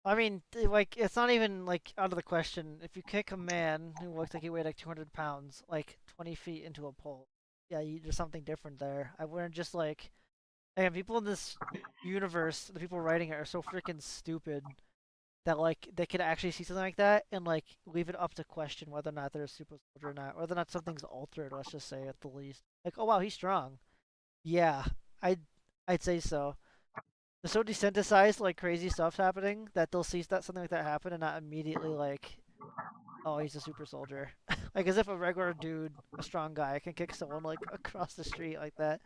I mean, like, it's not even, like, out of the question. If you kick a man who looks like he weighed, like, 200 pounds, like, 20 feet into a pole, yeah, there's something different there. I wouldn't just, like... Again, people in this universe, the people writing it, are so freaking stupid that, like, they could actually see something like that and, like, leave it up to question whether or not they're a super soldier or not. Whether or not something's altered, let's just say, at the least. Like, oh, wow, he's strong. Yeah, I'd say so. They're so desensitized, like crazy stuff's happening, that they'll see that something like that happen and not immediately like, oh, he's a super soldier. Like as if a regular dude, a strong guy, can kick someone like across the street like that.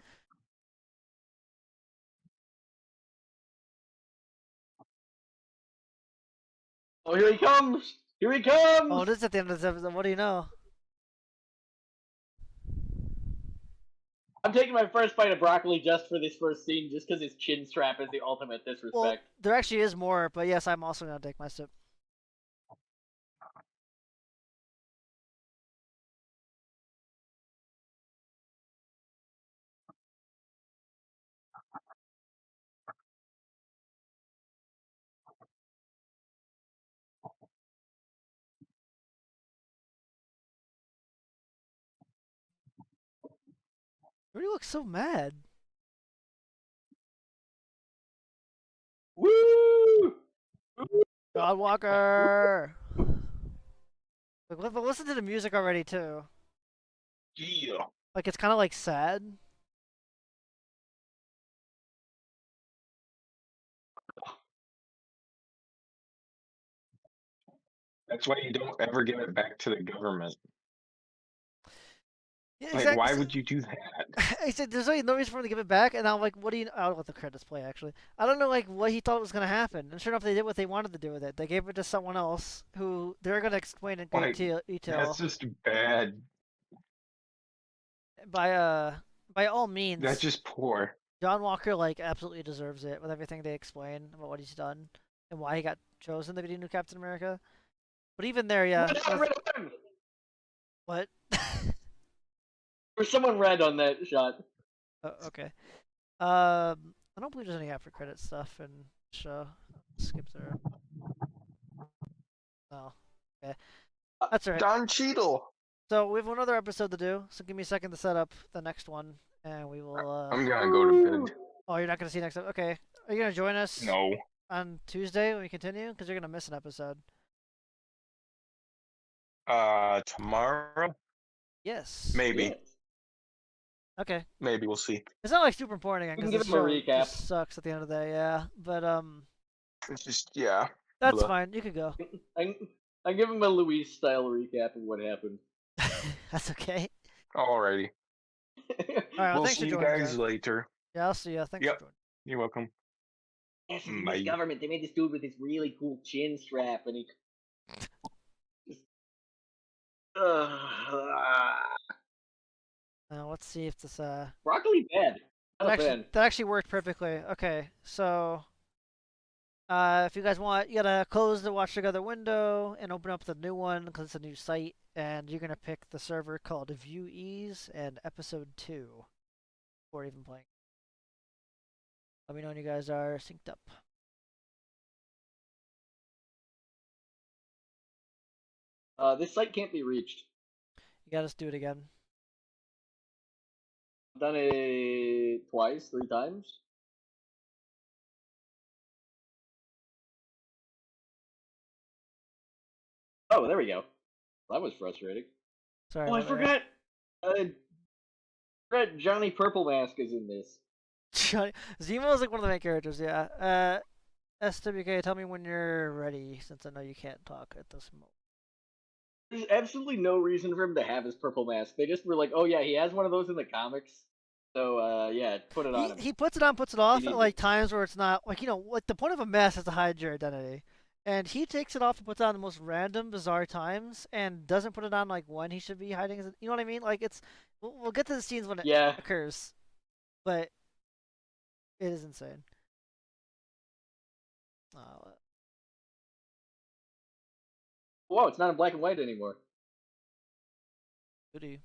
Oh, here he comes! Here he Oh, comes! it is at the end of this episode. What do you know? I'm taking my first bite of broccoli just for this first scene, just because his chin strap is the ultimate Well, disrespect. there actually is more, but yes, I'm also gonna take my sip. Rudy looks so mad. Woo! John Walker. Like, listen to the music already too. Yeah. Like it's kind of like sad. That's why you don't ever give it back to the government. Yeah, Like, exactly. why would you do that? I said there's really no reason for him to give it back, and I'm like, what do you? I don't let the credits play. Actually, I don't know like what he thought was gonna happen. And sure enough, they did what they wanted to do with it. They gave it to someone else who they're gonna explain in great Like, detail. that's just bad. By all That's means, just poor. John Walker like absolutely deserves it with everything they explain about what he's done and why he got chosen to be the new Captain America. But even there, yeah. Red on! What? There's someone red on that shot. Oh, okay. I don't believe there's any after credit stuff in the show. Skip through. Oh, okay. That's alright. Don Cheadle. So we have another episode to do. So give me a second to set up the next one, and we will. I'm gonna go to bed. Oh, you're not gonna see next time. Okay. Are you gonna join us No. on Tuesday when we continue? Because you're gonna miss an episode. Tomorrow? Yes. Maybe. Yes. Okay. Maybe we'll see. It's not like super important again We can because the give him a show recap. just sucks at the end of the day. Yeah, but It's just yeah. that's Blah. fine. You can go. I give him a Luis style recap of what happened. That's okay. Alrighty. All right. Well, We'll thanks see for you joining, guys Jeff. later. Yeah, I'll see you. Thanks Yep. for joining. You're welcome. Yes, in Bye. this government, they made this dude with this really cool chin strap, and he. Let's see if this Broccoli bad. Not a fan. that actually worked perfectly. Okay, so if you guys want, you gotta close the Watch Together window and open up the new one because it's a new site, and you're gonna pick the server called View Ease and Episode 2 before even playing. Let me know when you guys are synced up. This site can't be reached. You gotta just do it again. I've done it twice, 3 times. Oh, there we go. That was frustrating. Sorry Oh, I about that. forgot. Johnny Purple Mask is in this. Zemo is like one of the main characters, yeah. SWK, tell me when you're ready, since I know you can't talk at this moment. There's absolutely no reason for him to have his purple mask. They just were like, oh yeah, he has one of those in the comics. So yeah, put it on him. He puts it on, puts it off at needs like it. times where it's not like like the point of a mask is to hide your identity, and he takes it off and puts it on the most random, bizarre times, and doesn't put it on like when he should be hiding his. You know what I mean? Like it's we'll get to the scenes when it Yeah. occurs, but it is insane. Oh, Whoa, it's not in black and white anymore. goody.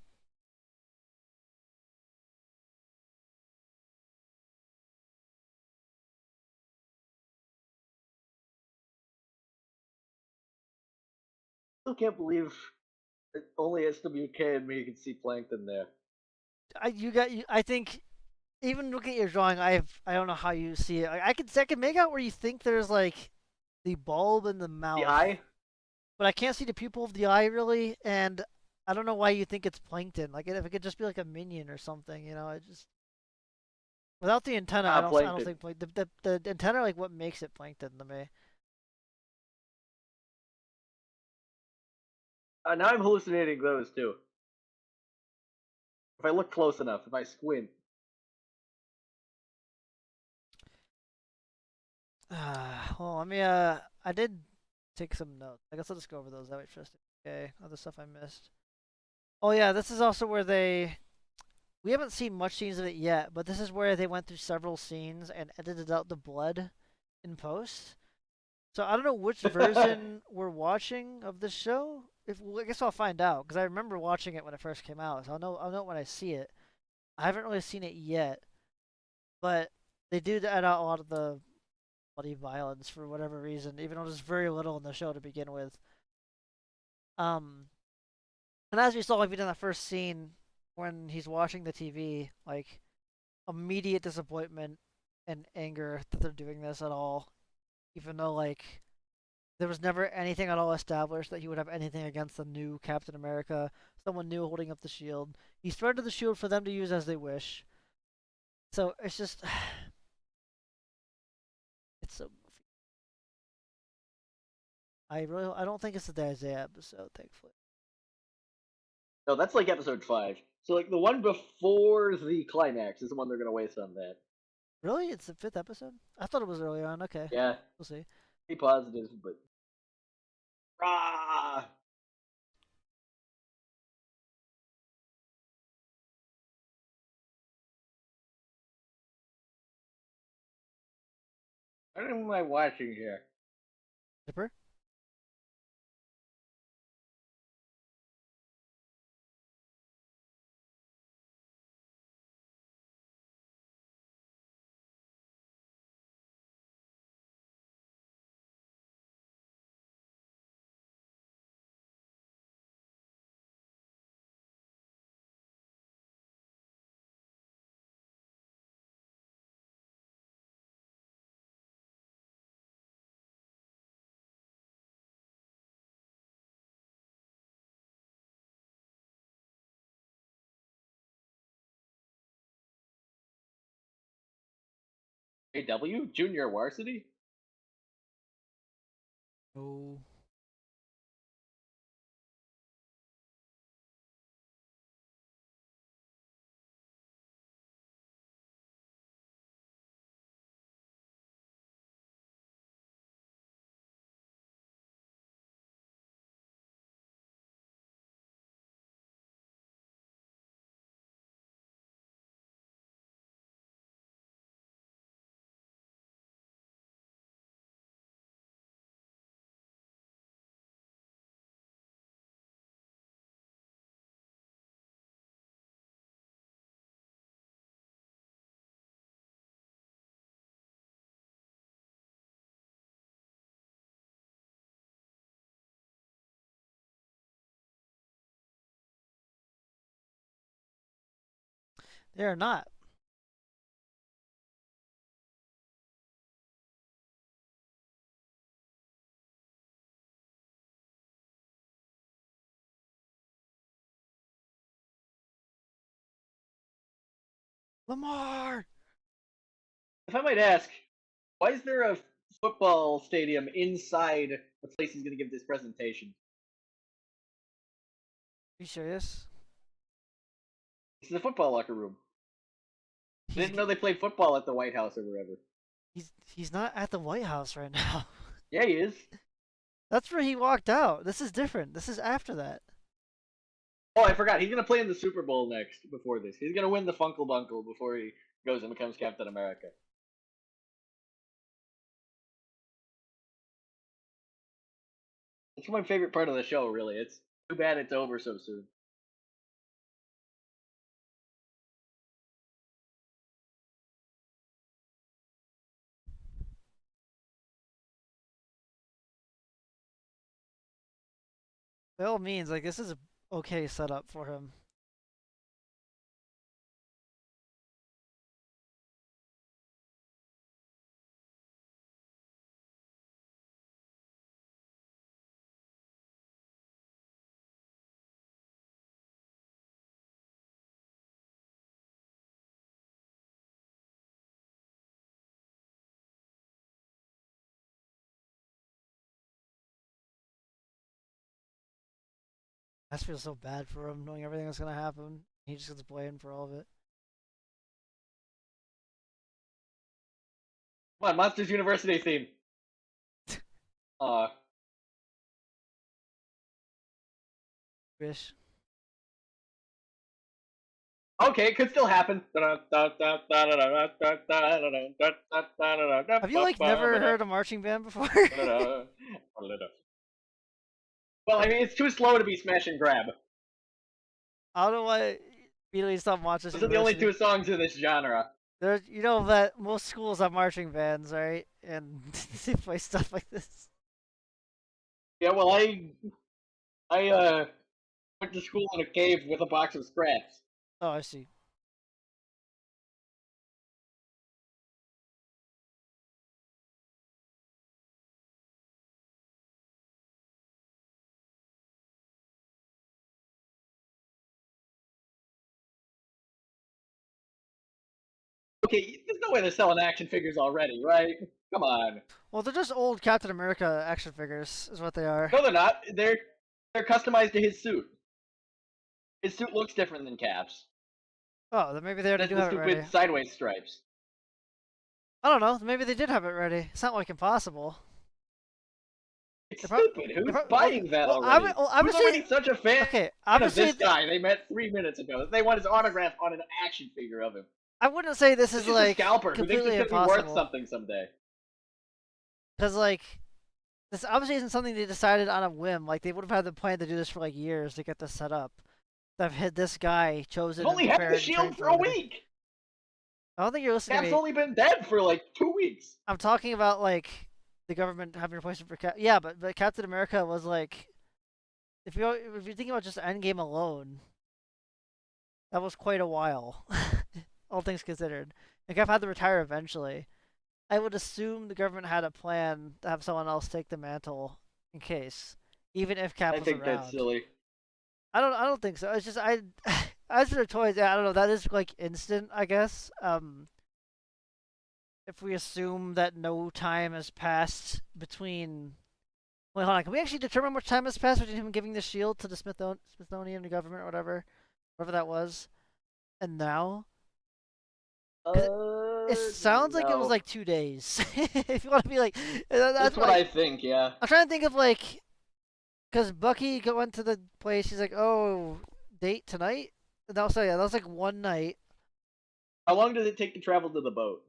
Still can't believe that only SWK and me can see Plankton there. I think even looking at your drawing, I don't know how you see it. I can make out where you think there's like the bulb in the mouth. The eye? But I can't see the pupil of the eye really, and I don't know why you think it's plankton. Like if it could just be like a minion or something, I just without the antenna, I don't Plankton. think the antenna are like what makes it plankton to me. Now I'm hallucinating those too. If I look close enough, if I squint. Well, let me I did take some notes. I guess I'll just go over those. That way, interesting. Okay, other stuff I missed. Oh yeah, this is also where we haven't seen much scenes of it yet, but this is where they went through several scenes and edited out the blood in post. So I don't know which version we're watching of this show. I guess I'll find out because I remember watching it when it first came out. So I'll know when I see it. I haven't really seen it yet, but they do add out a lot of the bloody violence for whatever reason, even though there's very little in the show to begin with. Um, and as we saw, like we did in that first scene when he's watching the TV, like immediate disappointment and anger that they're doing this at all, even though like there was never anything at all established that he would have anything against the new Captain America, someone new holding up the shield. He threaded the shield for them to use as they wish. So it's just, it's so goofy. I don't think it's the Isaiah episode, thankfully. No, that's like episode 5. So like the one before the climax is the one they're gonna waste on that. Really, it's the 5th episode? I thought it was early on. Okay, Yeah. we'll see. Be positive, but ah. What am I watching here? Zipper. AW? Junior Varsity? Oh. They are not. Lamar. If I might ask, why is there a football stadium inside the place he's going to give this presentation? You serious? This is a football locker room. I He's didn't know they played football at the White House or wherever. he's not at the White House right now. Yeah, he is. That's where he walked out. This is different. This is after that. Oh, I forgot. He's going to play in the Super Bowl next before this. He's going to win the Funkle Bunkle before he goes and becomes Captain America. It's my favorite part of the show, really. It's too bad it's over so soon. By all means, like this is a okay setup for him. I just feel so bad for him, knowing everything that's gonna happen. He just gets blamed for all of it. Come on, Monsters University theme. Wish. Okay, it could still happen. Have you like never heard a marching band before? Well, I mean, it's too slow to be smash and grab. I don't know why immediately stop watching. Those are the only two songs in this genre. There, you know that most schools have marching bands, right? And they play stuff like this. Yeah, well, I went to school in a cave with a box of scraps. Oh, I see. Okay, there's no way they're selling action figures already, right? Come on. Well, they're just old Captain America action figures, is what they are. No, they're not. They're customized to his suit. His suit looks different than Cap's. Oh, then maybe they already That's do the have it ready. stupid sideways stripes. I don't know. Maybe they did have it ready. It's not like impossible. It's They're prob- stupid. Who's they're prob- buying that well, already? Well, Who's obviously, already such a fan okay. of Obviously, this guy they met 3 minutes ago? They want his autograph on an action figure of him. I wouldn't say this It's is just like a scalper who thinks completely it's gonna be worth impossible. something someday. Because like, this obviously isn't something they decided on a whim. Like they would have had the plan to do this for like years to get this set up. They've had this guy chosen. They've only and had prepared the and shield trained for a everything. week. I don't think you're listening Cap's to me. only been dead for like 2 weeks. I'm talking about like the government having a replacement for Cap. Yeah, but Captain America was like, if you're thinking about just Endgame alone, that was quite a while, all things considered. And Cap had to retire eventually. I would assume the government had a plan to have someone else take the mantle in case, even if Cap I was think around. that's silly. I don't think so. It's just as for the toys, yeah, I don't know. That is like instant, I guess. If we assume that no time has passed between. Wait, hold on. Can we actually determine which time has passed between him giving the shield to the Smithsonian government or whatever that was, and now? It sounds like it was no. like 2 days. If you want to be like, That's what I think. Yeah. I'm trying to think of like, because Bucky went to the place. He's like, oh, date tonight. And that was like one night. How long did it take to travel to the boat?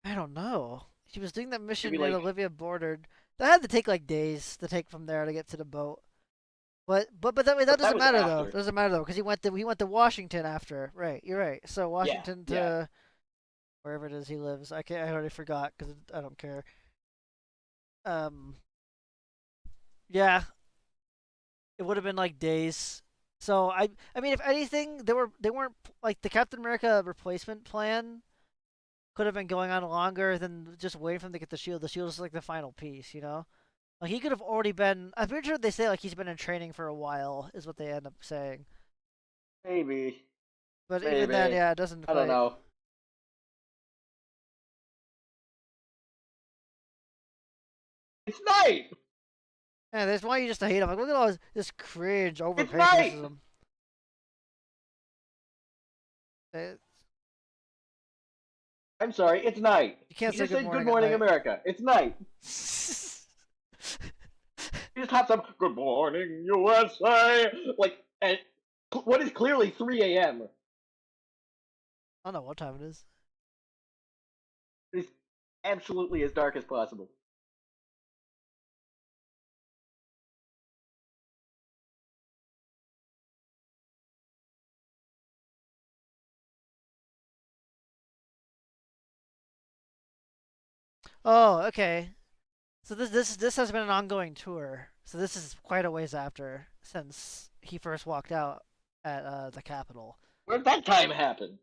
I don't know. She was doing that mission Maybe, near like- Olivia bordered. That had to take like days to take from there to get to the boat. But that that doesn't was matter though. after. Doesn't matter though because he went to Washington after. Right, you're right. So Washington to yeah. wherever it is he lives. I already forgot because I don't care. Yeah, it would have been like days. So I mean, if anything, they weren't like the Captain America replacement plan could have been going on longer than just waiting for him to get the shield. The shield is like the final piece, you know? Like he could have already been. I'm pretty sure they say like he's been in training for a while, is what they end up saying. Maybe. But even then, Maybe. yeah, it doesn't I don't quite. know. It's night. Yeah, that's why you just hate him. Like, look at all this cringe, It's overpaid night. racism. Uh, I'm sorry. It's night. You can't You say just good said "Good morning at morning, night. America." It's night. You just have some "Good morning, USA." Like, and what is clearly 3 a.m. I don't know what time it is. It's absolutely as dark as possible. Oh, okay. So this has been an ongoing tour. So this is quite a ways after since he first walked out at the Capitol. Where did that time happen?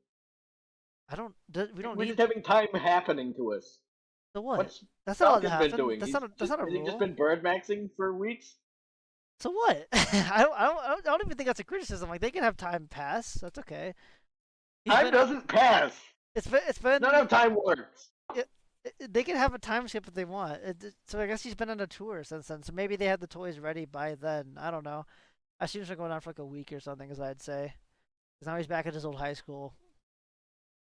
We don't We're need just having time happening to us. the what? What's That's not allowed to Falcon been happen. doing? That's not a Has he just rule. been bird maxing for weeks? So what? I don't even think that's a criticism. Like they can have time pass. That's okay. Time doesn't pass. It's It's been not how time works. they can have a time skip if they want. So I guess he's been on a tour since then. So maybe they had the toys ready by then. I don't know. I assume it's been going on for like a week or something, as I'd say. Because now he's back at his old high school.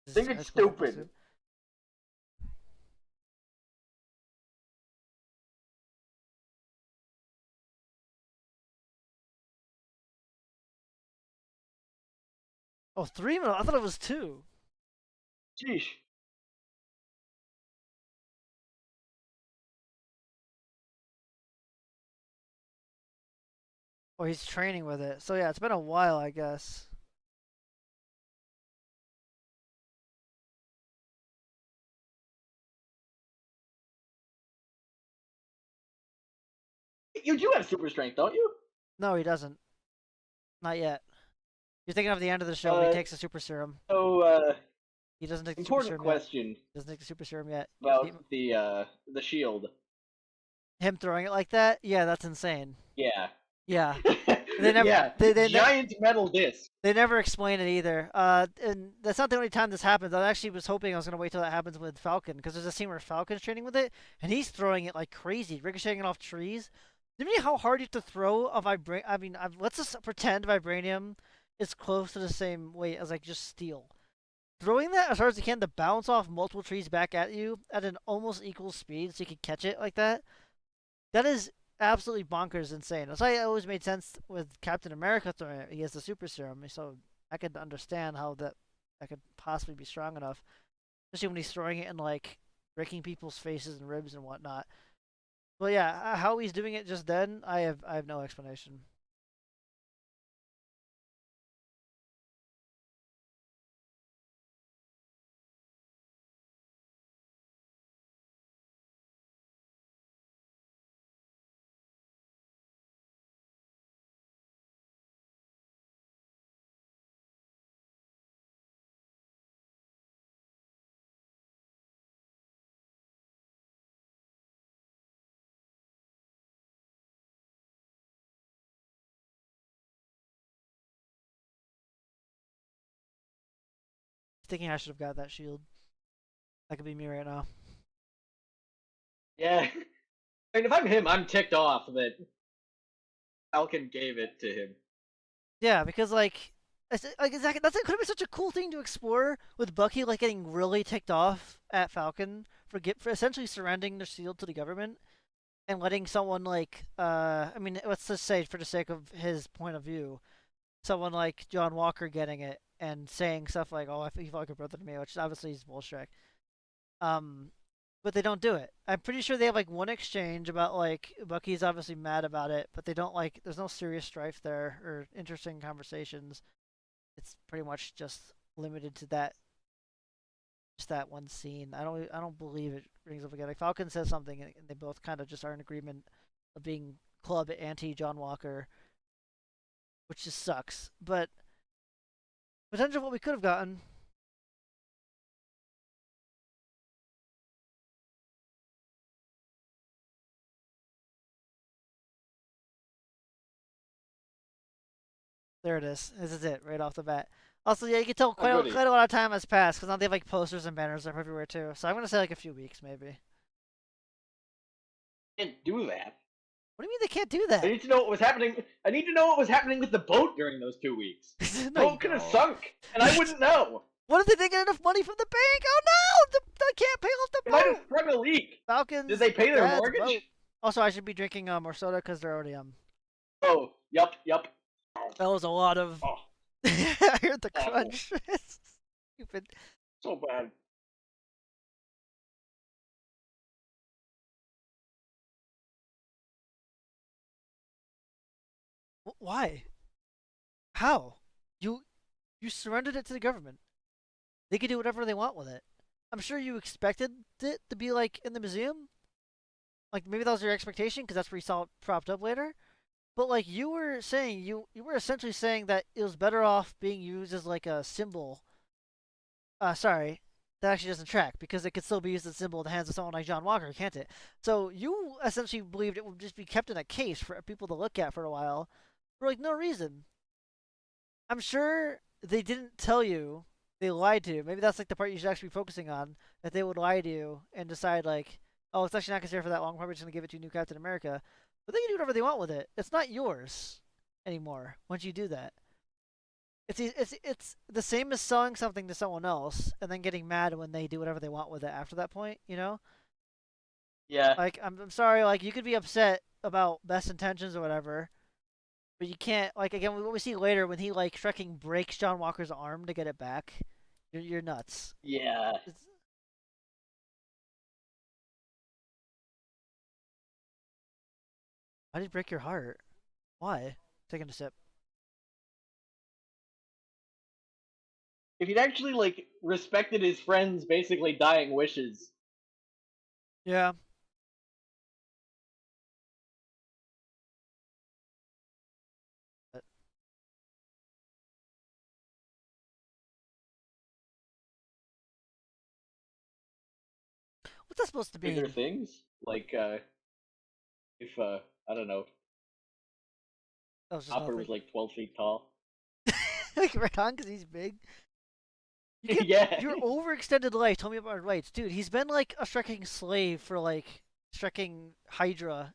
I think it's stupid. Oh, 3 minutes? I thought it was 2. Sheesh. Oh, he's training with it. So yeah, it's been a while, I guess. You do have super strength, don't you? No, he doesn't. Not yet. You're thinking of the end of the show when he takes the super serum. So, He doesn't take the super important serum question yet. He doesn't take the super serum yet. about the shield. Him throwing it like that? Yeah, that's insane. Yeah. Yeah. They never. Yeah. Giant metal disc. They never explain it either. And that's not the only time this happens. I actually was hoping I was gonna wait till that happens with Falcon, because there's a scene where Falcon's training with it, and he's throwing it like crazy, ricocheting it off trees. Do you know how hard you have to throw a vibranium? I mean, let's just pretend vibranium is close to the same weight as like just steel. Throwing that as hard as you can to bounce off multiple trees back at you at an almost equal speed, so you can catch it like that. That is absolutely bonkers insane. That's why it always made sense with Captain America throwing it. He has the super serum, so I could understand how that could possibly be strong enough, especially when he's throwing it and like breaking people's faces and ribs and whatnot. But yeah, how he's doing it just then, I have no explanation. Thinking I should have got that shield. That could be me right now. Yeah. I mean, if I'm him, I'm ticked off that Falcon gave it to him. Yeah, because exactly that could have been such a cool thing to explore with Bucky like getting really ticked off at Falcon for essentially surrendering their shield to the government and letting someone like I mean let's just say for the sake of his point of view, someone like John Walker getting it and saying stuff like, "Oh, I think he felt like a brother to me," which obviously is bullshit. Um, but they don't do it. I'm pretty sure they have like one exchange about like Bucky's obviously mad about it, but they don't like. There's no serious strife there or interesting conversations. It's pretty much just limited to just that one scene. I don't believe it brings up again. Like Falcon says something, and they both kind of just are in agreement of being club anti John Walker, which just sucks. But potential what we could have gotten. There it is. This is it right off the bat. Also, yeah, you can tell quite goody. a lot of time has passed because now they have like posters and banners up everywhere too. So I'm gonna say like a few weeks maybe. Can't do that. What do you mean they can't do I that? need to know what was happening. I need to know what was happening with the boat during those 2 weeks. The No, you boat could have don't. sunk, and I wouldn't know. What if they didn't get enough money from the bank? Oh no! They can't pay off the It might boat. have sprung a leak. Falcons. Did they pay their dad's mortgage? boat. Also, I should be drinking more soda because they're already Oh, yup. That was a lot of. Oh, I heard the awful. crunch. It's stupid. so bad. Why? How? You surrendered it to the government. They could do whatever they want with it. I'm sure you expected it to be like in the museum. Like maybe that was your expectation because that's where you saw it propped up later. But like you were saying, you were essentially saying that it was better off being used as like a symbol. Sorry, that actually doesn't track because it could still be used as a symbol in the hands of someone like John Walker, can't it? So you essentially believed it would just be kept in a case for people to look at for a while, for like no reason. I'm sure they didn't tell you. They lied to you. Maybe that's like the part you should actually be focusing on. That they would lie to you and decide like, oh, it's actually not considered for that long. We're probably just gonna give it to New Captain America. But they can do whatever they want with it. It's not yours anymore once you do that. It's the same as selling something to someone else and then getting mad when they do whatever they want with it after that point. You know, Yeah. like I'm sorry. Like you could be upset about best intentions or whatever, but you can't. Like again, what we see later when he like Shrekking breaks John Walker's arm to get it back. You're nuts. Yeah. Why did it break your heart? Why? Taking a sip. If he'd actually like respected his friend's basically dying wishes. Yeah. What's that supposed to Bigger mean? things like if I don't know, That was just Hopper nothing. was like 12 feet tall. Like right on because he's big. You get, Yeah. Your overextended life. Tell me about his rights, dude. He's been like a Shrekking slave for like Shrekking Hydra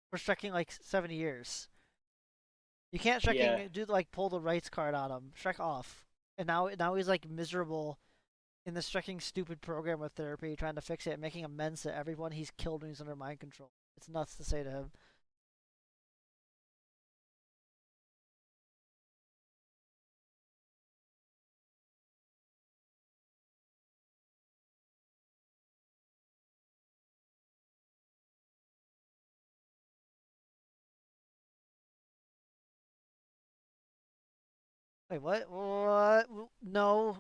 for Shrekking like 70 years. You can't Shrekking Yeah. do like pull the rights card on him. Shrek off. And now he's like miserable in this Shrekking stupid program of therapy, trying to fix it, making amends to everyone he's killed when he's under mind control. It's nuts to say to him. Wait, what? What? No.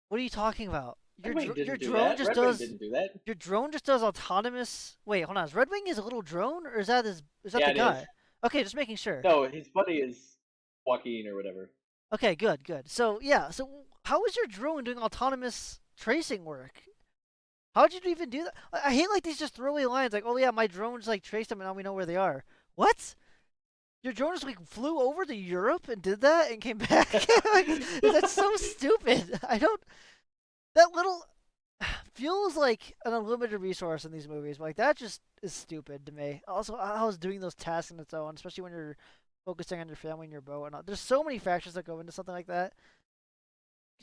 What are you talking about? Red Wing didn't Your do drone that. just Red Wing does didn't do that. your drone just does autonomous. Wait, hold on. Is Red Wing his little drone, or is that Yeah, the it guy? is. Okay, just making sure. No, his buddy is Joaquin or whatever. Okay, good. So yeah, so how is your drone doing autonomous tracing work? How did you even do that? I hate like these just throwaway lines like, oh yeah, my drones like traced them and now we know where they are. What? Your drone just like flew over to Europe and did that and came back? Like, that's so stupid. I don't. That little feels like an unlimited resource in these movies. But like that just is stupid to me. Also, how is doing those tasks on its own, especially when you're focusing on your family and your boat and all. There's so many factors that go into something like that.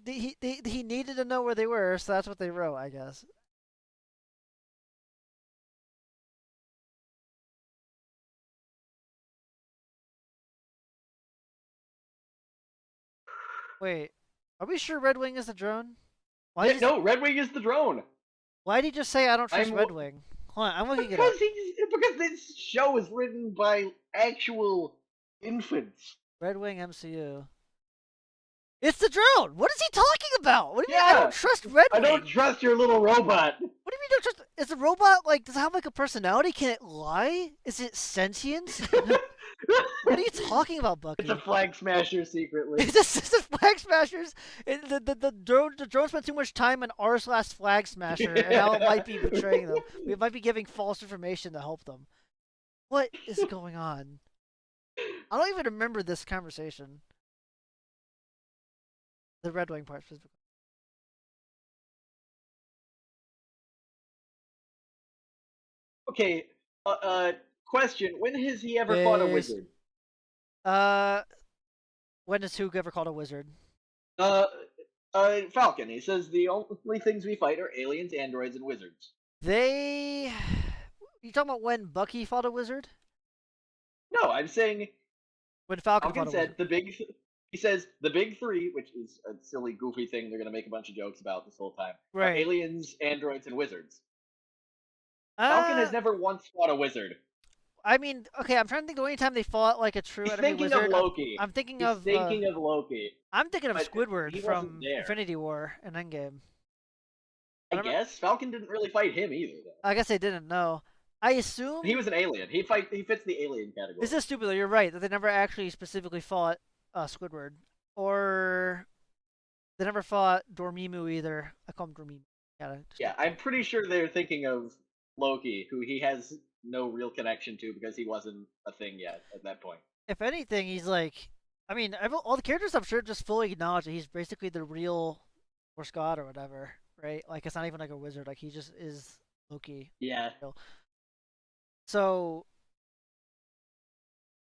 He needed to know where they were, so that's what they wrote, I guess. Wait, are we sure Red Wing is the drone? Yeah, no, Red Wing is the drone. Why did he just say I don't trust I'm- Red Wing? Hold on, I'm looking it up. Because this show is written by actual infants. Red Wing MCU. It's the drone. What is he talking about? What do you mean I Yeah. don't trust Red I Wing? don't trust your little robot. What do you mean don't trust? Is the robot like? Does it have like a personality? Can it lie? Is it sentient? What are you talking about, Bucky? It's a flag smasher secretly. It's just flag smashers. The drone spent too much time on r/flag smasher, and now it might be betraying them. We might be giving false information to help them. What is going on? I don't even remember this conversation. The Red Wing part specifically. Okay. Question: when has he ever fought a Yes. wizard? When has Hoog ever called a wizard? Uh, Falcon. He says the only things we fight are aliens, androids, and wizards. They. You talking about when Bucky fought a wizard? No, I'm saying When Falcon Falcon fought a said wizard. he says the big three, which is a silly, goofy thing they're gonna make a bunch of jokes about this whole time, are Right. aliens, androids, and wizards. Falcon has Uh, never once fought a wizard. I mean, okay, I'm trying to think of any time they fought like a true He's enemy thinking wizard. of Loki. I'm thinking He's of. thinking of Loki. I'm thinking of but Squidward he from wasn't there. Infinity War and Endgame. I guess Falcon didn't really fight him either, though. I guess they didn't know. I assume He was an alien. He fits the alien category. This is stupid though. You're right that they never actually specifically fought Squidward, or they never fought Dormammu either. I call him Dormammu. Yeah, I'm pretty sure they're thinking of Loki, who he has no real connection to because he wasn't a thing yet at that point. If anything, he's like, I mean, all the characters I'm sure just fully acknowledge that he's basically the real Norse god or whatever, right? Like it's not even like a wizard. Like he just is Loki. Yeah. So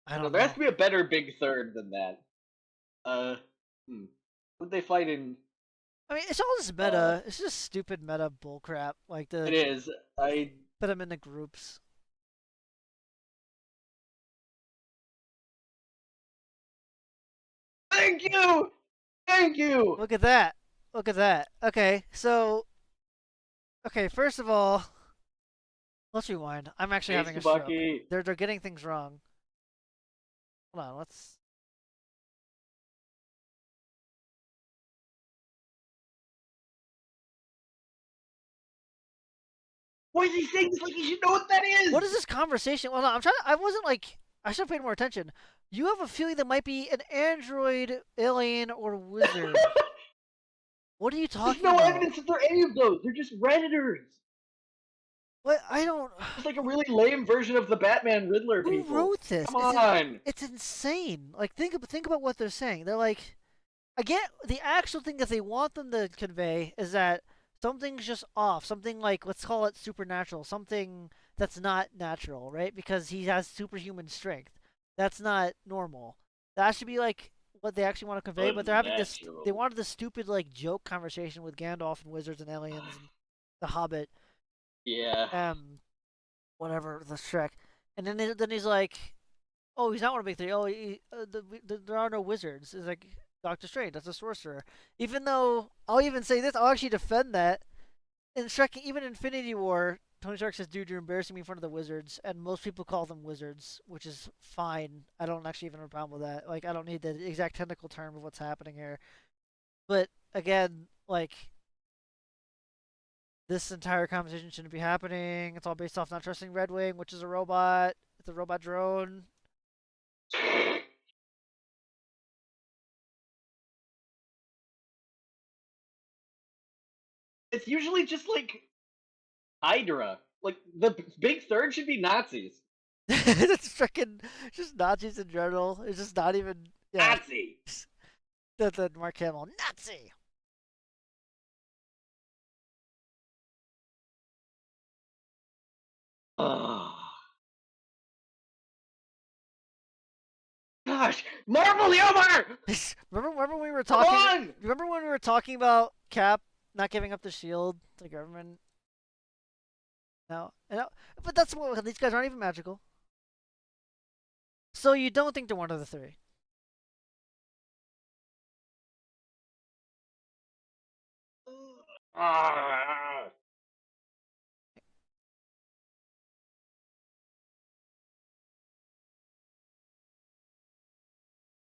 I don't know. There has to be a better big third than that. Would they fight in? I mean, it's all just meta. It's just stupid meta bullcrap. Like It is. I put them in the groups. Thank you! Thank you! Look at that. Look at that. Okay, so. Okay, first of all, let's rewind. I'm actually having a stroke. Bucky. They're getting things wrong. Hold on, let's. Why is he saying this like he should know what that is? What is this conversation? Well, no, I'm trying to. I wasn't like. I should have paid more attention. You have a feeling that might be an android, alien, or wizard. What are you talking There's no about? evidence that they're any of those. They're just Redditors. What? I don't. It's like a really lame version of the Batman Riddler Who people. wrote this? Come on. It's insane. Like think about what they're saying. They're like, again, the actual thing that they want them to convey is that something's just off. Something like, let's call it supernatural. Something that's not natural, right? Because he has superhuman strength. That's not normal. That should be like what they actually want to convey. But they're having this. They wanted this stupid like joke conversation with Gandalf and wizards and aliens and the Hobbit. Yeah. Whatever the Shrek, and then he's like, oh, he's not one of the big three. Oh, there are no wizards. It's like Doctor Strange. That's a sorcerer. Even though I'll even say this, I'll actually defend that. In Shrek, even Infinity War, Tony Stark says, "Dude, you're embarrassing me in front of the wizards," and most people call them wizards, which is fine. I don't actually even have a problem with that. Like, I don't need the exact technical term of what's happening here. But again, like, this entire conversation shouldn't be happening. It's all based off not trusting Red Wing, which is a robot. It's a robot drone. It's usually just like Hydra. Like the big third should be Nazis. It's freaking just Nazis in general. It's just not even Nazi. The Mark Hamill Nazi. Gosh, Marvel humor. remember when we were Come talking? on! Remember when we were talking about Cap not giving up the shield to the government? No, but that's what these guys aren't even magical. So you don't think they're one of the three?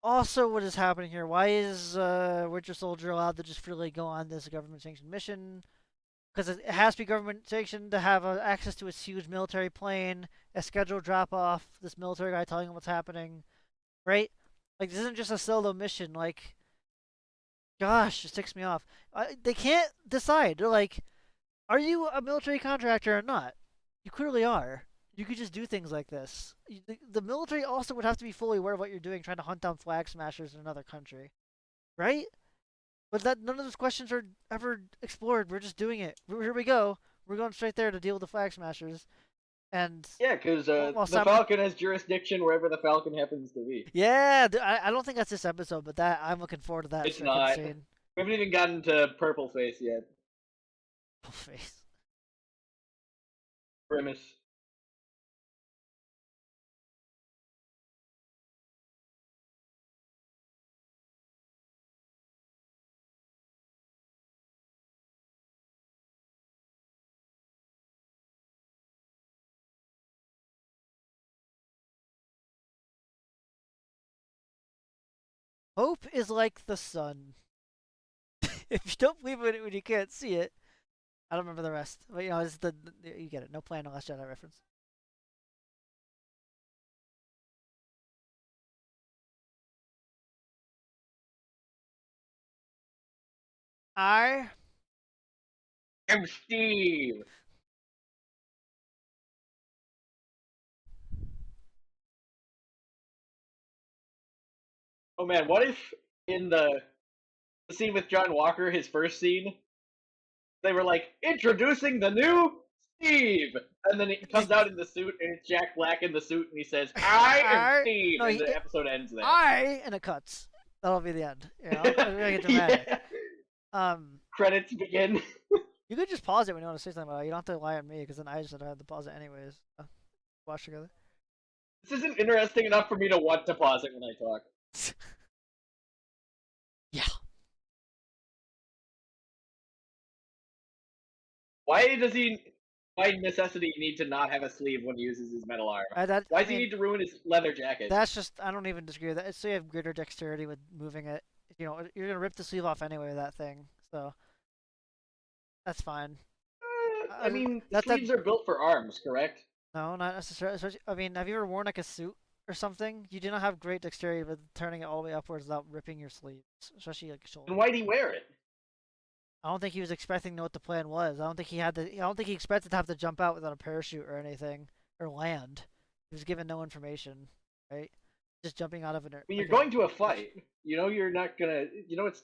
Also, what is happening here? Why is Winter Soldier allowed to just freely go on this government-sanctioned mission? Because it has to be government-sanctioned to have access to a huge military plane, a scheduled drop-off, this military guy telling him what's happening, right? Like, this isn't just a solo mission. Like, gosh, it ticks me off. They can't decide. They're like, are you a military contractor or not? You clearly are. You could just do things like this. The military also would have to be fully aware of what you're doing, trying to hunt down flag smashers in another country, right? But that none of those questions are ever explored. We're just doing it. Here we go. We're going straight there to deal with the Flag Smashers. And Yeah, because while the Falcon has jurisdiction wherever the Falcon happens to be. yeah, I don't think that's this episode, but that I'm looking forward to that It's freaking not. scene. We haven't even gotten to Purple Face yet. Face. Grimace. Hope is like the sun. If you don't believe it when you can't see it, I don't remember the rest. But you know, it's you get it. No Plan, no Last Jedi reference. I I'm Steve. Oh man, what if in the scene with John Walker, his first scene, they were like, introducing the new Steve! And then he comes out in the suit, and it's Jack Black in the suit, and he says, I am Steve! No, and the episode ends there. and it cuts. That'll be the end. You know, make it dramatic. Yeah. Credits begin. You could just pause it when you want to say something about it. You don't have to rely on me, because then I just had to pause it anyways. Watch together. This isn't interesting enough for me to want to pause it when I talk. Yeah. Why does he, by necessity, need to not have a sleeve when he uses his metal armor? Why does he need to ruin his leather jacket? That's just, I don't even disagree with that. So you have greater dexterity with moving it. You know, you're going to rip the sleeve off anyway with that thing. So, that's fine. I mean, sleeves are built for arms, correct? No, not necessarily. I mean, have you ever worn like a suit or something? You do not have great dexterity with turning it all the way upwards without ripping your sleeves, especially like shoulder. Then why'd he wear it? I don't think he was expecting to know what the plan was. I don't think he had to. I don't think he expected to have to jump out without a parachute or anything or land. He was given no information, right? Just jumping out of an. I mean, you're going to a fight. You know, you're not gonna. You know, it's.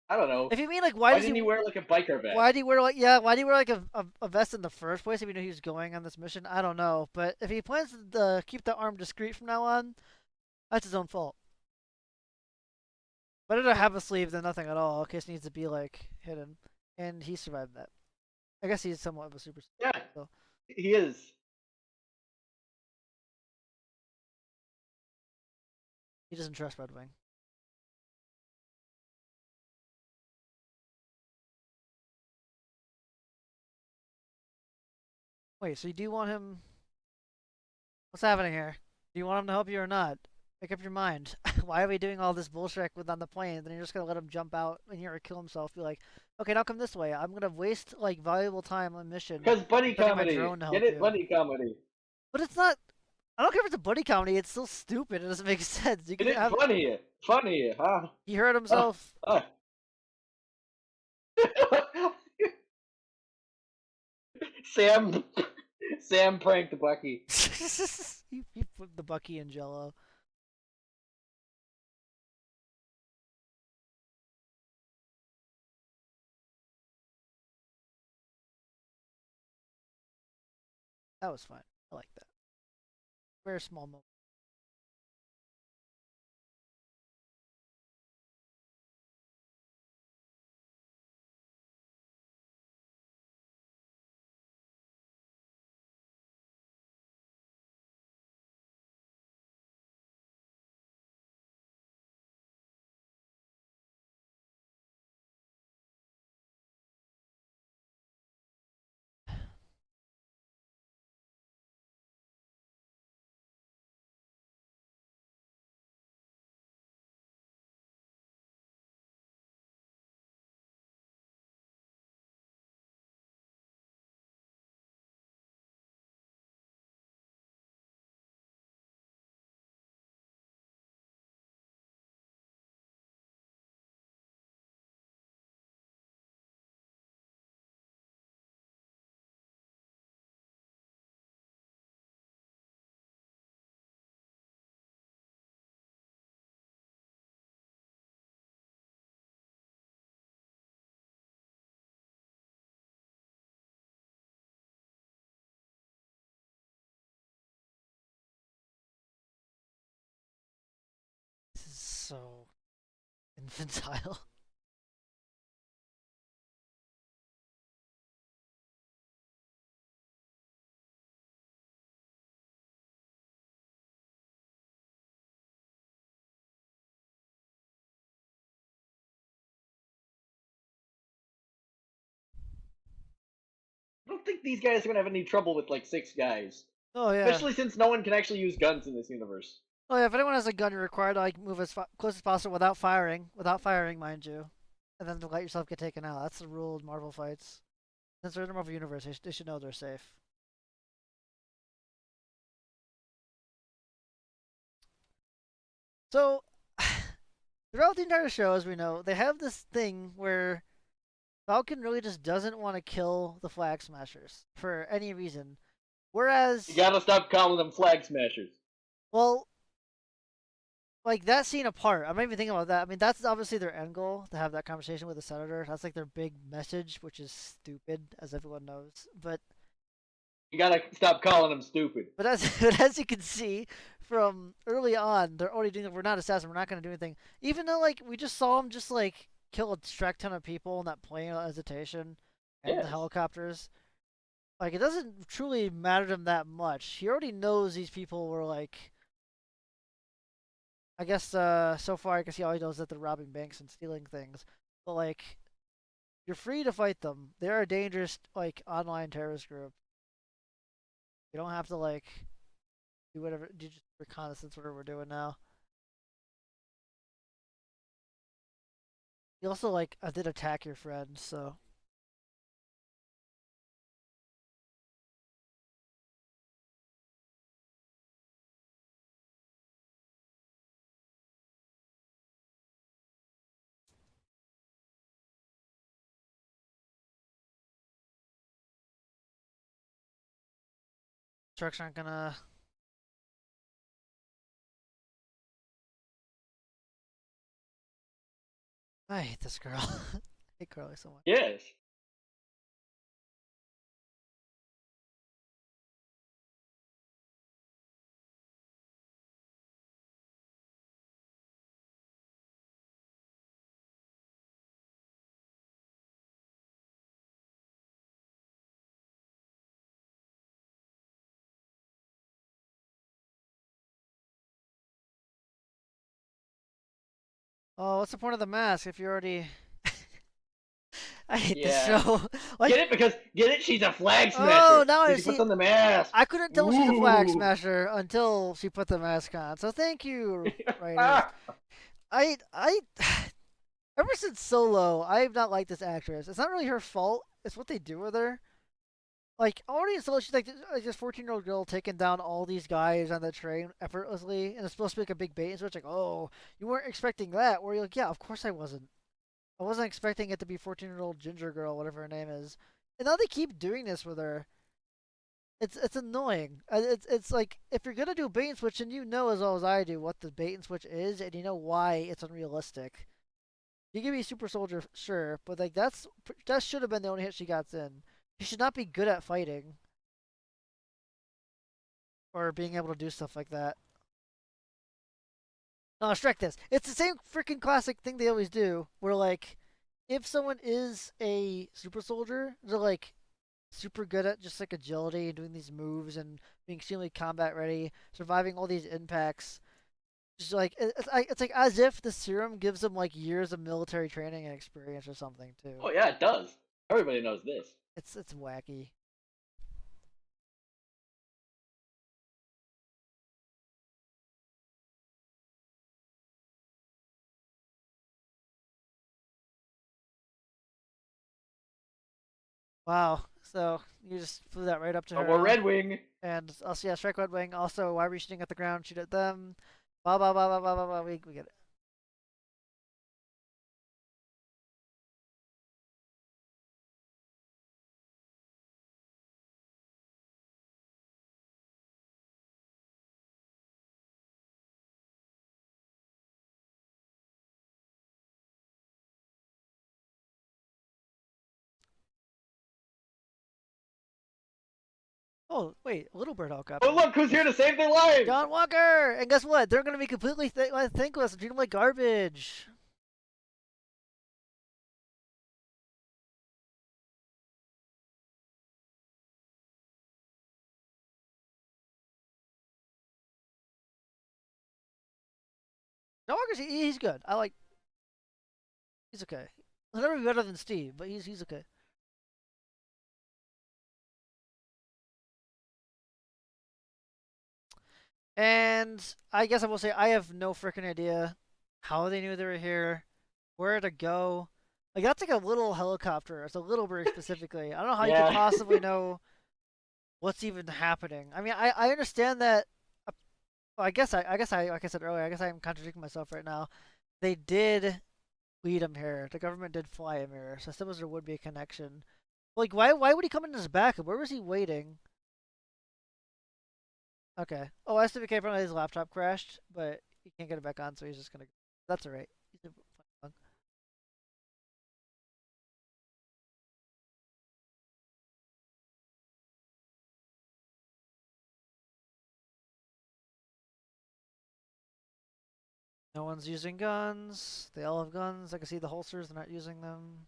I don't know. If you mean like, why didn't he wear like a biker vest? Why did he wear like Why did he wear like a vest in the first place if he knew he was going on this mission? I don't know. But if he plans to keep the arm discreet from now on, that's his own fault. Better to have a sleeve than nothing at all, in case it needs to be like hidden. And he survived that. I guess he's somewhat of a super. Yeah, so. He is. He doesn't trust Red Wing. Wait, so you do want him? What's happening here? Do you want him to help you or not? Make up your mind. Why are we doing all this bullshit with on the plane? Then you're just gonna let him jump out and here kill himself. Be like, okay, now come this way. I'm gonna waste like valuable time on mission. Because buddy comedy. Get it, buddy comedy. But it's not. I don't care if it's a buddy comedy. It's still stupid. It doesn't make sense. You can have funny, huh? He hurt himself. Sam pranked Bucky. He put the Bucky in Jello. That was fun. I like that. Very small moment. so infantile. I don't think these guys are gonna have any trouble with like 6 guys, Oh yeah. especially since no one can actually use guns in this universe. Oh yeah. If anyone has a gun, you're required to like move as close as possible without firing, mind you, and then to let yourself get taken out. That's the rule in Marvel fights. Since they're in the Marvel universe, they should know they're safe. So, throughout the entire show, as we know, they have this thing where Falcon really just doesn't want to kill the Flag Smashers for any reason. Whereas, You gotta stop calling them flag smashers. well, like that scene apart, I'm not even thinking about that. I mean, that's obviously their end goal to have that conversation with the senator. That's like their big message, which is stupid, as everyone knows. You gotta stop calling them stupid. But as you can see from early on, they're already doing. We're not assassins. We're not going to do anything. Even though like we just saw them just like kill a track ton of people in that plane without hesitation, and the Yes. helicopters. Like it doesn't truly matter to him that much. He already knows these people were like. I guess so far I guess he always knows that they're robbing banks and stealing things. But like you're free to fight them. They're a dangerous like online terrorist group. You don't have to like do whatever do just reconnaissance whatever we're doing now. You also like did attack your friend, so trucks aren't gonna. I hate this girl. I hate Carly so much. Yes. Oh, what's the point of the mask if you already? I hate this Yeah. show. Like, Get it? She's a flag oh, smasher. now I She see. puts on the mask. I couldn't tell she's a flag Ooh. smasher until she put the mask on. So thank you, writers. I ever since Solo, I have not liked this actress. It's not really her fault. It's what they do with her. Like already in Solo, she's like this 14-year-old girl taking down all these guys on the train effortlessly, and it's supposed to be like a big bait. So it's like, oh, you weren't expecting that. Where you're like, yeah, of course I wasn't. I wasn't expecting it to be 14-year-old ginger girl, whatever her name is. And now they keep doing this with her. It's annoying. It's like if you're gonna do bait and switch, and you know as well as I do what the bait and switch is, and you know why it's unrealistic. You give me super soldier, sure, but like that should have been the only hit she got in. She should not be good at fighting or being able to do stuff like that. No, strike this. It's the same freaking classic thing they always do, where like if someone is a super soldier, they're like super good at just like agility and doing these moves and being extremely combat ready, surviving all these impacts. Just like it's like as if the serum gives them like years of military training and experience or something too. Oh yeah, it does. Everybody knows this. It's wacky. Wow. So you just flew that right up to No her. more Red Wing. And also, yeah, strike Red Wing. Also, why were you shooting at the ground? Shoot at them. Blah, blah, blah, blah, blah, blah, blah. We get it. Oh, wait, Little Bird Hulk. Oh, look, who's here to save their lives? John Walker! And guess what? They're gonna be completely thankless and treat them like garbage. John Walker's he's good. He's okay. He'll never be better than Steve, but he's okay. And I guess I will say I have no freaking idea how they knew they were here, where to go. Like that's like a little helicopter. It's a little bird specifically. I don't know how you Yeah. could possibly know what's even happening. I mean, I understand that. Well, I guess like I said earlier, I guess I'm contradicting myself right now. They did lead him here. The government did fly him here, so I suppose there would be a connection. Like, why would he come in his backup? Where was he waiting? Okay. Oh, SWK apparently his laptop crashed, but he can't get it back on, so he's just gonna. That's alright. No one's using guns. They all have guns. I can see the holsters. They're not using them.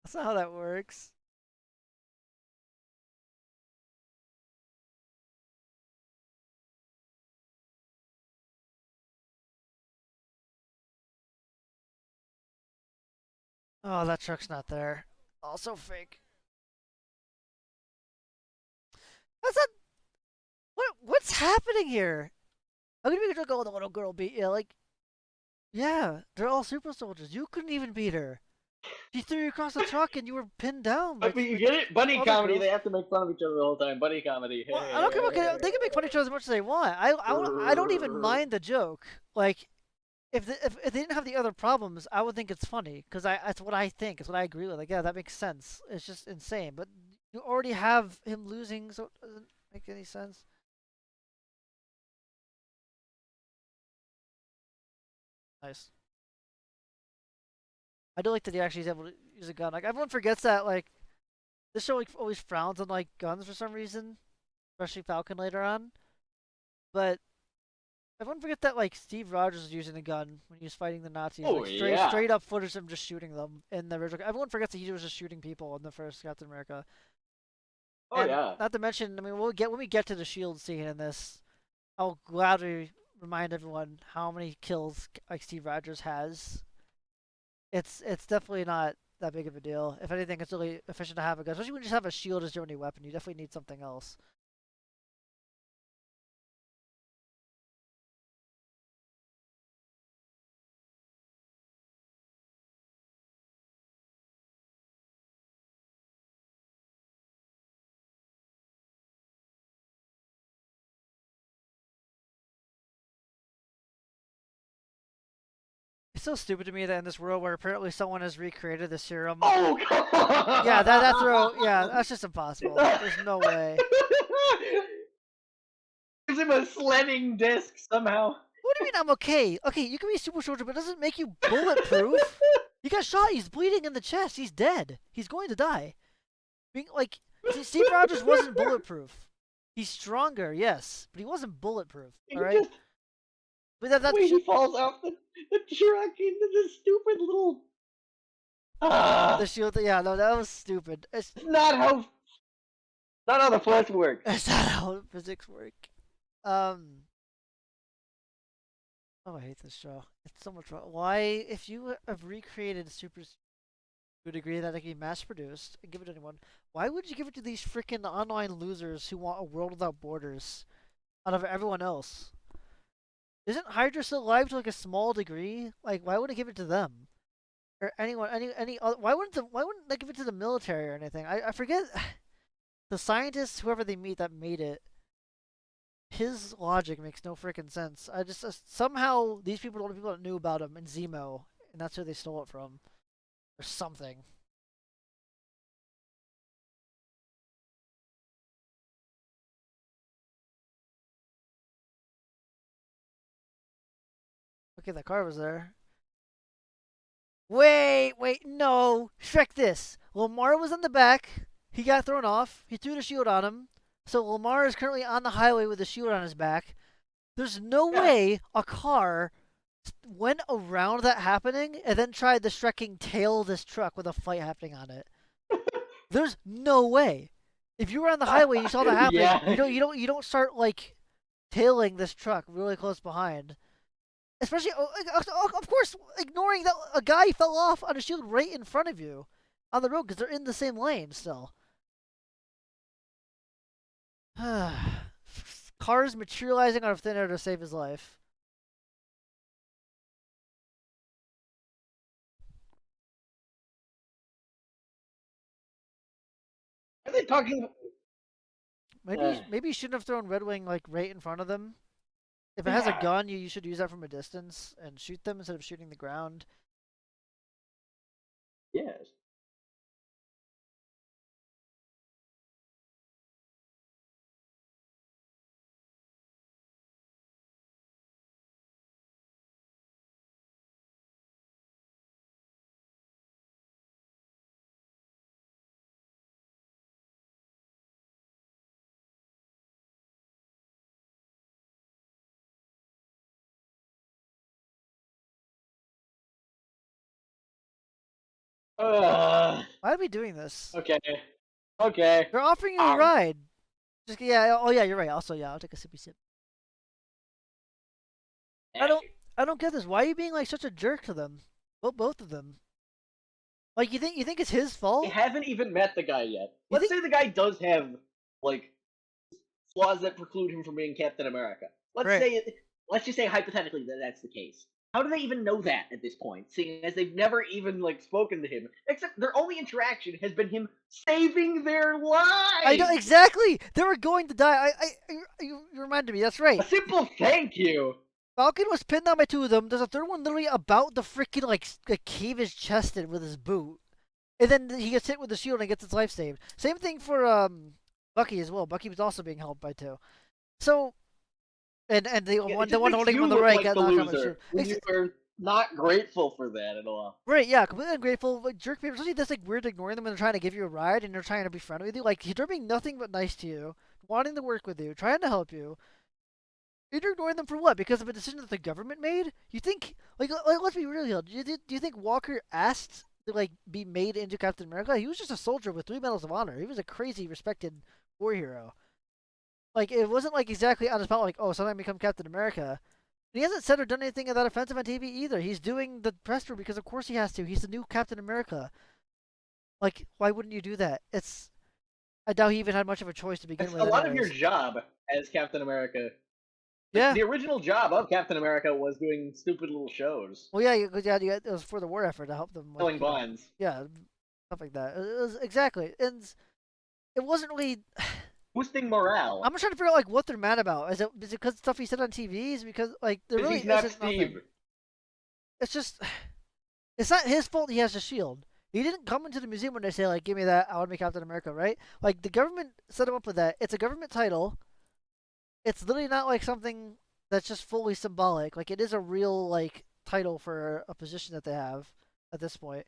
That's not how that works. Oh, that truck's not there. Also fake. That's not. What's happening here? How can we just go, the little girl beat you? Like, yeah, they're all super soldiers. You couldn't even beat her. She threw you across the truck and you were pinned down. I mean, you get it? Buddy other comedy. girls. They have to make fun of each other the whole time. Buddy comedy. Well, I don't care. They can make fun of each other as much as they want. I don't even mind the joke. Like, if they didn't have the other problems, I would think it's funny because that's what I think. It's what I agree with. Like, yeah, that makes sense. It's just insane. But you already have him losing, so it doesn't make any sense. Nice. I do like that he actually is able to use a gun. Like everyone forgets that like this show like always frowns on like guns for some reason, especially Falcon later on. But everyone forget that like Steve Rogers was using a gun when he was fighting the Nazis. Oh, Like yeah. straight up footage of him just shooting them in the original. Everyone forgets that he was just shooting people in the first Captain America. Oh, And yeah. not to mention, I mean, when we get to the Shield scene in this, I'll gladly remind everyone how many kills like Steve Rogers has. It's definitely not that big of a deal. If anything, it's really efficient to have a gun, especially when you just have a shield as your only weapon. You definitely need something else. It's so stupid to me that in this world where apparently someone has recreated the serum. Oh, come on! Yeah, that throw. Yeah, that's just impossible. There's no way. Gives him a sledding disc somehow. What do you mean I'm okay? Okay, you can be a super soldier, but it doesn't make you bulletproof. He got shot. He's bleeding in the chest. He's dead. He's going to die. Being like Steve Rogers wasn't bulletproof. He's stronger, yes, but he wasn't bulletproof. All right. But that He falls off the truck into this stupid little. the shield. Yeah, no, that was stupid. It's not how the flesh works. That's not how physics work. Oh, I hate this show. It's so much fun. Why, if you have recreated super to a degree that it can be mass produced and give it to anyone, why would you give it to these freaking online losers who want a world without borders out of everyone else? Isn't Hydra still alive to like a small degree? Like, why would I give it to them? Or anyone, any other, why wouldn't they give it to the military or anything? I forget the scientists, whoever they meet that made it. His logic makes no freaking sense. I just somehow these people are the only people that knew about him in Zemo, and that's who they stole it from, or something. lucky that car was there. Wait, no. Shrek this. Lamar was in the back. He got thrown off. He threw the shield on him. So Lamar is currently on the highway with the shield on his back. There's no way a car went around that happening and then tried to Shrekking tail this truck with a fight happening on it. There's no way. If you were on the highway and you saw that happening, Yeah. you don't start like tailing this truck really close behind. Especially, of course, ignoring that a guy fell off on a shield right in front of you on the road because they're in the same lane still. Cars materializing out of thin air to save his life. Are they talking? Maybe you shouldn't have thrown Red Wing like right in front of them. If it has a gun, you should use that from a distance and shoot them instead of shooting the ground. Yes. Why are we doing this? Okay. Okay. They're offering you a ride. Just yeah. Oh yeah, you're right. Also, yeah, I'll take a sippy sip. I don't get this. Why are you being like such a jerk to them? Both of them. Like you think it's his fault? They haven't even met the guy yet. Well, Let's say the guy does have like flaws that preclude him from being Captain America. Let's just say hypothetically that that's the case. How do they even know that at this point, seeing as they've never even like spoken to him? Except their only interaction has been him saving their lives. I know exactly. They were going to die. You reminded me. That's right. A simple thank you. Falcon was pinned down by two of them. There's a third one literally about to freaking like cave his chest in with his boot, and then he gets hit with the shield and gets his life saved. Same thing for Bucky as well. Bucky was also being helped by two. So, and the one holding him on the right like got the knocked out by the loser. shield. You are not grateful for that at all. Right, yeah, completely ungrateful. Like jerk people, especially this like weird ignoring them when they're trying to give you a ride and they're trying to be friendly with you. Like they're being nothing but nice to you, wanting to work with you, trying to help you. You're ignoring them for what? Because of a decision that the government made? You think like let's be real here. Do you think Walker asked to like be made into Captain America? He was just a soldier with 3 medals of honor. He was a crazy respected war hero. Like it wasn't like exactly on his spot like, oh, suddenly I become Captain America. He hasn't said or done anything of that offensive on TV either. He's doing the press tour because of course he has to. He's the new Captain America. Like, why wouldn't you do that? I doubt he even had much of a choice to begin It's with. a lot of anyways. your job as Captain America. Yeah. The original job of Captain America was doing stupid little shows. Well, yeah, it was for the war effort to help them. Selling bonds. Yeah, stuff like that. It was exactly, and it wasn't really boosting morale. I'm just trying to figure out like what they're mad about. Is it because stuff he said on TV? Is because like there really he's not isn't Steve. nothing. It's just, it's not his fault. He has a shield. He didn't come into the museum when they say like, "Give me that. I want to be Captain America." Right? Like the government set him up with that. It's a government title. It's literally not like something that's just fully symbolic. Like it is a real like title for a position that they have at this point.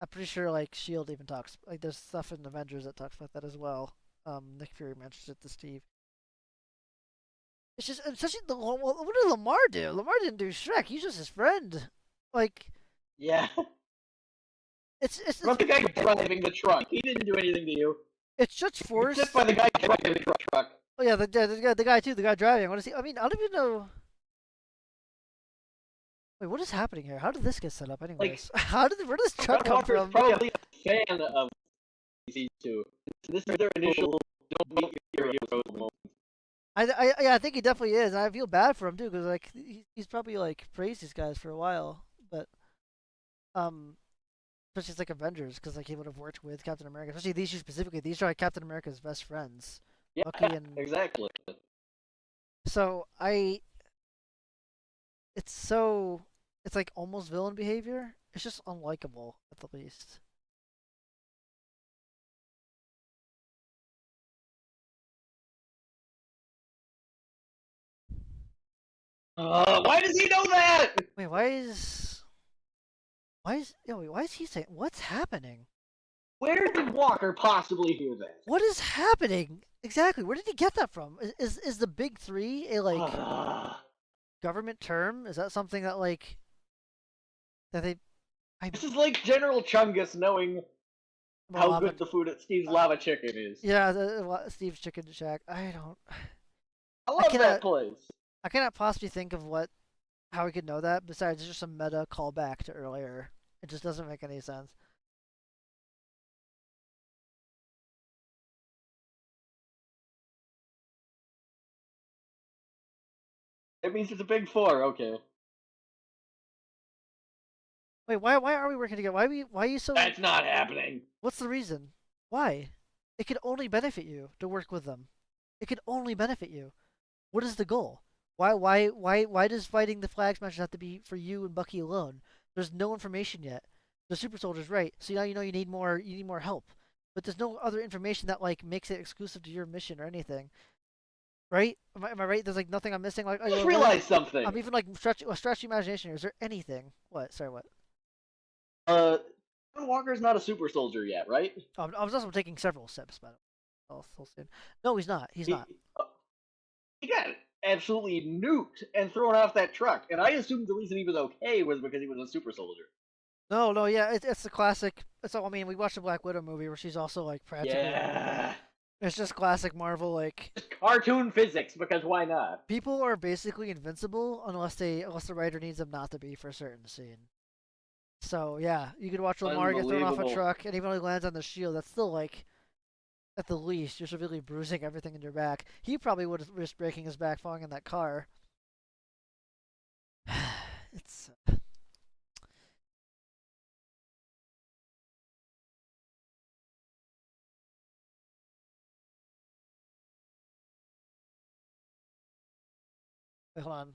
I'm pretty sure like Shield even talks like there's stuff in Avengers that talks about that as well. Nick Fury mentions it to Steve. It's just especially what did Lamar do? Lamar didn't do Shrek. He's just his friend. Like yeah, it's the guy driving the truck. He didn't do anything to you. It's just forced. Except by the guy driving the truck. Oh yeah, the guy too. The guy driving. What is he? I mean, I don't even know. Wait, what is happening here? How did this get set up, anyways? Like, where did this truck come Walker from? is probably a fan of DC2. This is their initial don't meet your heroes moment. I think he definitely is. And I feel bad for him too, because like he's probably like praised these guys for a while, but especially it's like Avengers, because like he would have worked with Captain America, especially these two specifically. These are like Captain America's best friends. Yeah, Bucky and exactly. So it's like almost villain behavior. It's just unlikable at the least. Why does he know that? Wait, why is he saying what's happening? Where did Walker possibly hear that? What is happening? Exactly. Where did he get that from? Is the big three a like government term? Is that something that like that they This is like General Chungus knowing how lava, good the food at Steve's Lava Chicken is. yeah, Steve's Chicken Shack. I love that place. I cannot possibly think of how we could know that besides just some meta callback to earlier. It just doesn't make any sense. It means it's a big four. Okay. Wait, why are we working together? Why are you so? That's not happening. What's the reason? Why? It could only benefit you to work with them. It could only benefit you. What is the goal? Why does fighting the flag smashers have to be for you and Bucky alone? There's no information yet. The super soldier's right, so now you know you need more help. But there's no other information that like makes it exclusive to your mission or anything. Right? Am I right? There's like nothing I'm missing. Like I just realized something. I'm even like stretch the imagination here. Is there anything? What? Sorry, what? John Walker's not a super soldier yet, right? I was also taking several sips, but I'll soon. No, he's not. He's not. He got absolutely nuked and thrown off that truck, and I assumed the reason he was okay was because he was a super soldier. No, yeah, it's the classic. It's all. I mean, we watched the Black Widow movie where she's also like practically. Yeah. It's just classic Marvel, like just cartoon physics, because why not? People are basically invincible unless the writer needs them not to be for a certain scene. So yeah, you could watch Lamar get thrown off a truck, and even though he lands on the shield, that's still like, at the least, you're severely bruising everything in your back. He probably would have risked breaking his back falling in that car. It's. Wait, hold on.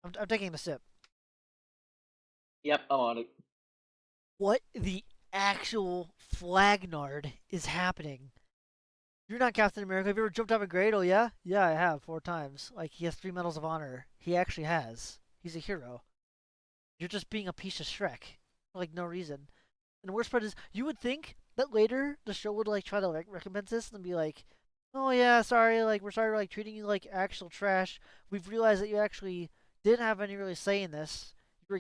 I'm taking a sip. Yep, I'm on it. What the actual flagnard is happening? You're not Captain America. Have you ever jumped out of a grade? Oh, yeah? Yeah, I have 4 times. Like, he has 3 Medals of Honor. He actually has. He's a hero. You're just being a piece of Shrek. For, like, no reason. And the worst part is, you would think that later the show would, like, try to recompense this and be like, oh, yeah, sorry, like, we're sorry, like, treating you like actual trash. We've realized that you actually didn't have any really say in this. You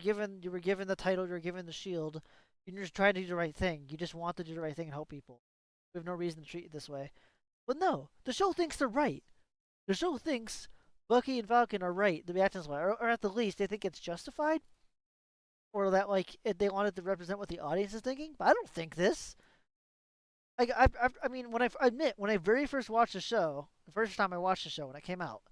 were given the title, you were given the shield, and you're just trying to do the right thing. You just want to do the right thing and help people. We have no reason to treat you this way. But no, the show thinks they're right. The show thinks Bucky and Falcon are right to be acting this way, or at the least they think it's justified, or that like they wanted to represent what the audience is thinking. But I don't think this. Like I mean, when I very first watched the show, the first time I watched the show when it came out,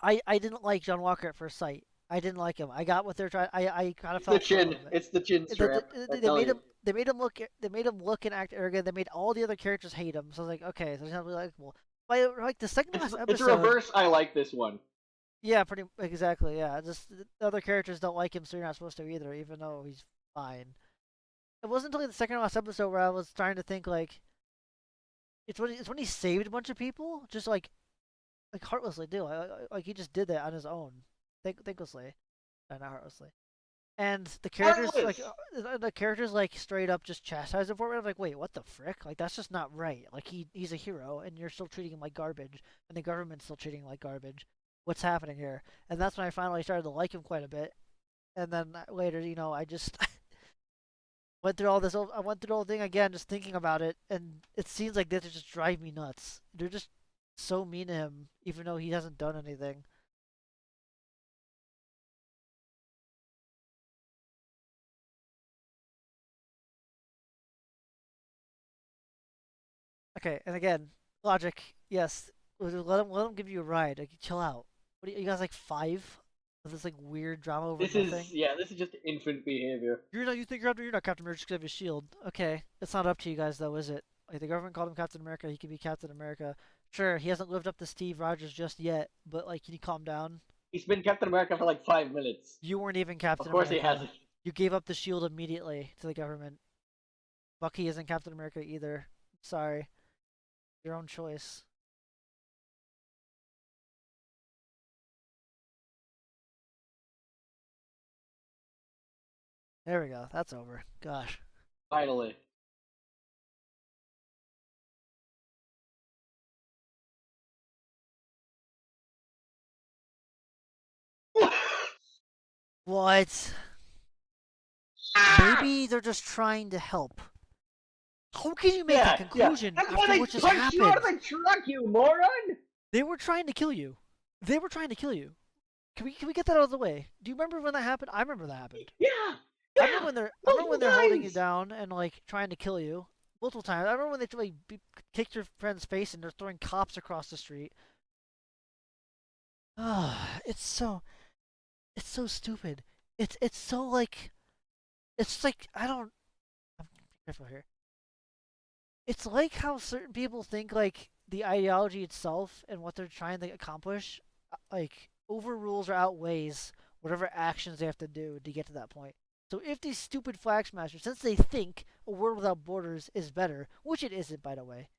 I didn't like John Walker at first sight. I didn't like him. I got what they're trying. I kind of felt the chin. It's the chin strap. They made him look and act arrogant. They made all the other characters hate him. So I was like, okay, so he's not really likable. But like the second last episode, it's reverse. I like this one. Yeah, pretty exactly. Yeah, just the other characters don't like him, so you're not supposed to either, even though he's fine. It wasn't until the second last episode where I was trying to think like, it's when he saved a bunch of people, just like heartlessly do. Like he just did that on his own, thanklessly, not heartlessly. And the characters like straight up just chastise him for it. I was like, wait, what the frick? Like that's just not right. Like he's a hero, and you're still treating him like garbage, and the government's still treating him like garbage. What's happening here? And that's when I finally started to like him quite a bit. And then later, I just went through all this. I went through the whole thing again, just thinking about it, and it seems like this just drive me nuts. They're just so mean to him, even though he hasn't done anything. Okay, and again, logic, yes. Let him give you a ride. Like, chill out. What are you guys like 5? Of this like weird drama over nothing? This is just infant behavior. You think you're not Captain America just because of his shield. Okay, it's not up to you guys though, is it? Like the government called him Captain America, he can be Captain America. Sure, he hasn't lived up to Steve Rogers just yet, but like, can you calm down? He's been Captain America for like 5 minutes. You weren't even Captain America. Of course America. he hasn't. You gave up the shield immediately to the government. Bucky isn't Captain America either. Sorry. Your own choice. There we go. That's over. Gosh. Finally. What? Maybe they're just trying to help. How can you make that conclusion That's why after they what just punched you out of happened? the truck, you moron! They were trying to kill you. They were trying to kill you. Can we get that out of the way? Do you remember when that happened? I remember that happened. Yeah! I remember when they're multiple holding you times! down and like trying to kill you multiple times. I remember when they like kicked your friend's face and they're throwing cops across the street. Ah, it's so stupid. It's so like I don't. I'm careful here. It's like how certain people think like the ideology itself and what they're trying to accomplish like overrules or outweighs whatever actions they have to do to get to that point. So if these stupid flag smashers, since they think a world without borders is better, which it isn't by the way,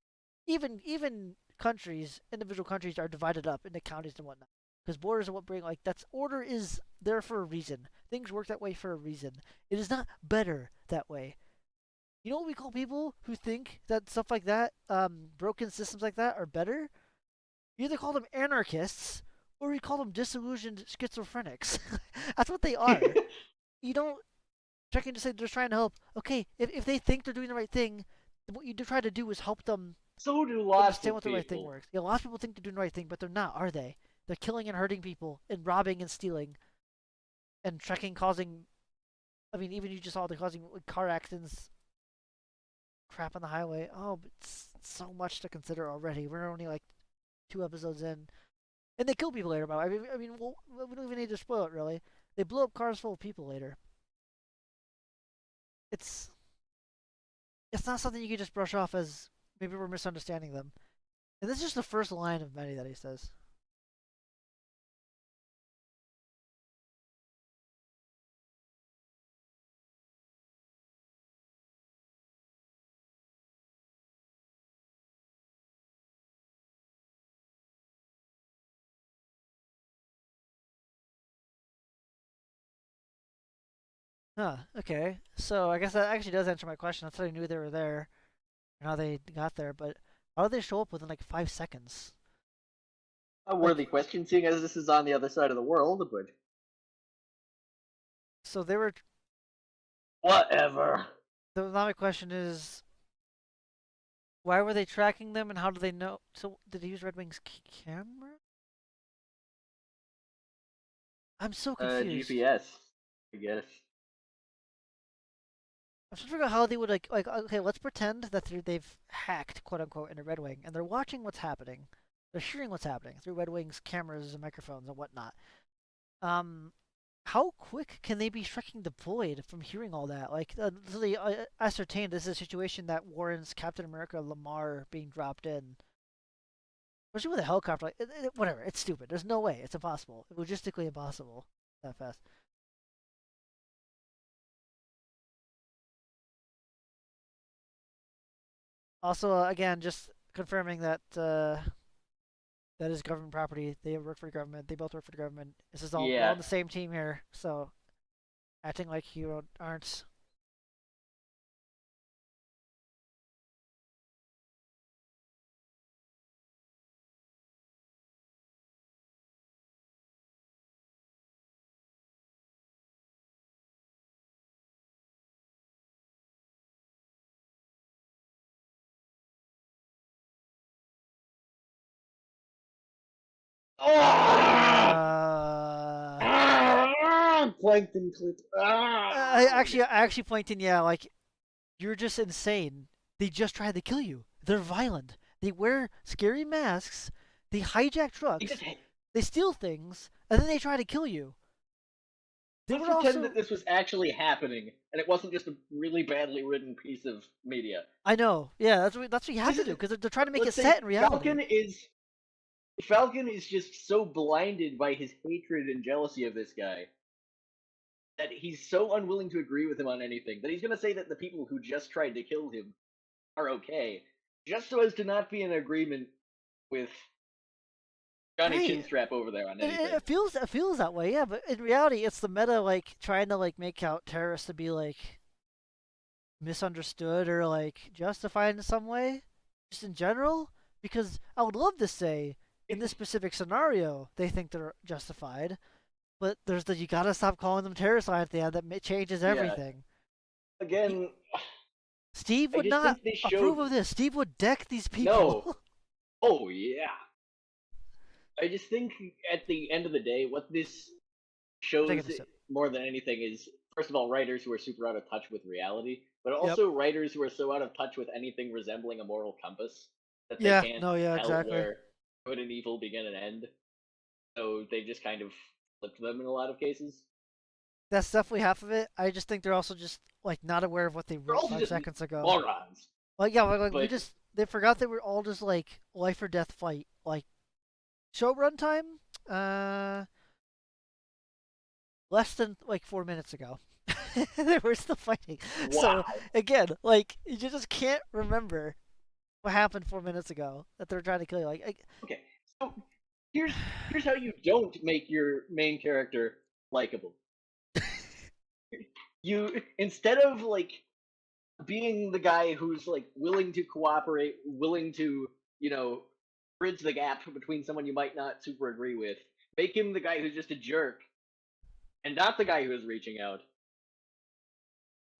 even countries, individual countries are divided up into counties and whatnot. Because borders are what bring like that's order is there for a reason. Things work that way for a reason. It is not better that way. You know what we call people who think that stuff like that, broken systems like that, are better? You either call them anarchists or you call them disillusioned schizophrenics. That's what they are. You don't checking to say they're trying to help. Okay, if they think they're doing the right thing, then what you try to do is help them So do lots understand of what the right thing people. works. Yeah, lots of people think they're doing the right thing, but they're not, are they? They're killing and hurting people and robbing and stealing and trekking, causing. I mean, even you just saw they're causing car accidents, crap on the highway. Oh, but it's so much to consider already. We're only like 2 episodes in, and they kill people later. But well, we don't even need to spoil it really. They blow up cars full of people later. It's not something you can just brush off as maybe we're misunderstanding them. And this is just the first line of many that he says. Huh, okay. So I guess that actually does answer my question. That's how I knew they were there and how they got there, but how did they show up within like 5 seconds? A worthy Like, question, seeing as this is on the other side of the world, but so they were. whatever. Now my question is, why were they tracking them and how do they know? So did they use Red Wing's camera? I'm so confused. GPS, I guess. I'm trying to figure out how they would like okay, let's pretend that they've hacked quote unquote into Red Wing and they're watching what's happening. They're hearing what's happening through Red Wing's cameras and microphones and whatnot. Um, how quick can they be striking deployed from hearing all that? Like, so they ascertained this is a situation that warrants Captain America Lamar being dropped in, especially with a helicopter. Like, whatever, it's stupid. There's no way. It's impossible. Logistically impossible that fast. Also, again, just confirming that that is government property. They work for the government. They both work for the government. This is all we're all Yeah. on the same team here. So acting like you aren't. Plankton clip. I actually pointed. Yeah, like you're just insane. They just tried to kill you. They're violent. They wear scary masks. They hijack He trucks. just They steal things, and then they try to kill you. They let's were pretend also. that this was actually happening, and it wasn't just a really badly written piece of media. I know. Yeah, that's what you have to do because they're trying to make it Let's say set in reality. Falcon is just so blinded by his hatred and jealousy of this guy that he's so unwilling to agree with him on anything that he's going to say that the people who just tried to kill him are okay, just so as to not be in agreement with Johnny Right. Chinstrap over there on anything. It feels that way, yeah. But in reality, it's the meta like trying to like make out terrorists to be like misunderstood or like justified in some way, just in general. Because I would love to say in this specific scenario they think they're justified, but there's the you gotta stop calling them terrorists line at the end that changes Yeah. everything. Again, Steve I would just not think they approve showed. of this. Steve would deck these people. No. Oh yeah. I just think at the end of the day, what this shows Taking a sip. more than anything is, first of all, writers who are super out of touch with reality, but Yep. also writers who are so out of touch with anything resembling a moral compass that they Yeah, can't no, yeah, tell exactly. where good and evil begin and end. So they just kind of flipped them in a lot of cases. That's definitely half of it. I just think they're also just like not aware of what they They're wrote also 5 just seconds ago. morons. Like yeah, like we But just they forgot that we're all just like life or death fight. Like show runtime, less than like 4 minutes ago. They were still fighting. So wow. again, like you just can't remember what happened 4 minutes ago that they're trying to kill you. Like Okay, so here's how you don't make your main character likable. You, instead of like being the guy who's like willing to cooperate, willing to, bridge the gap between someone you might not super agree with, make him the guy who's just a jerk and not the guy who is reaching out.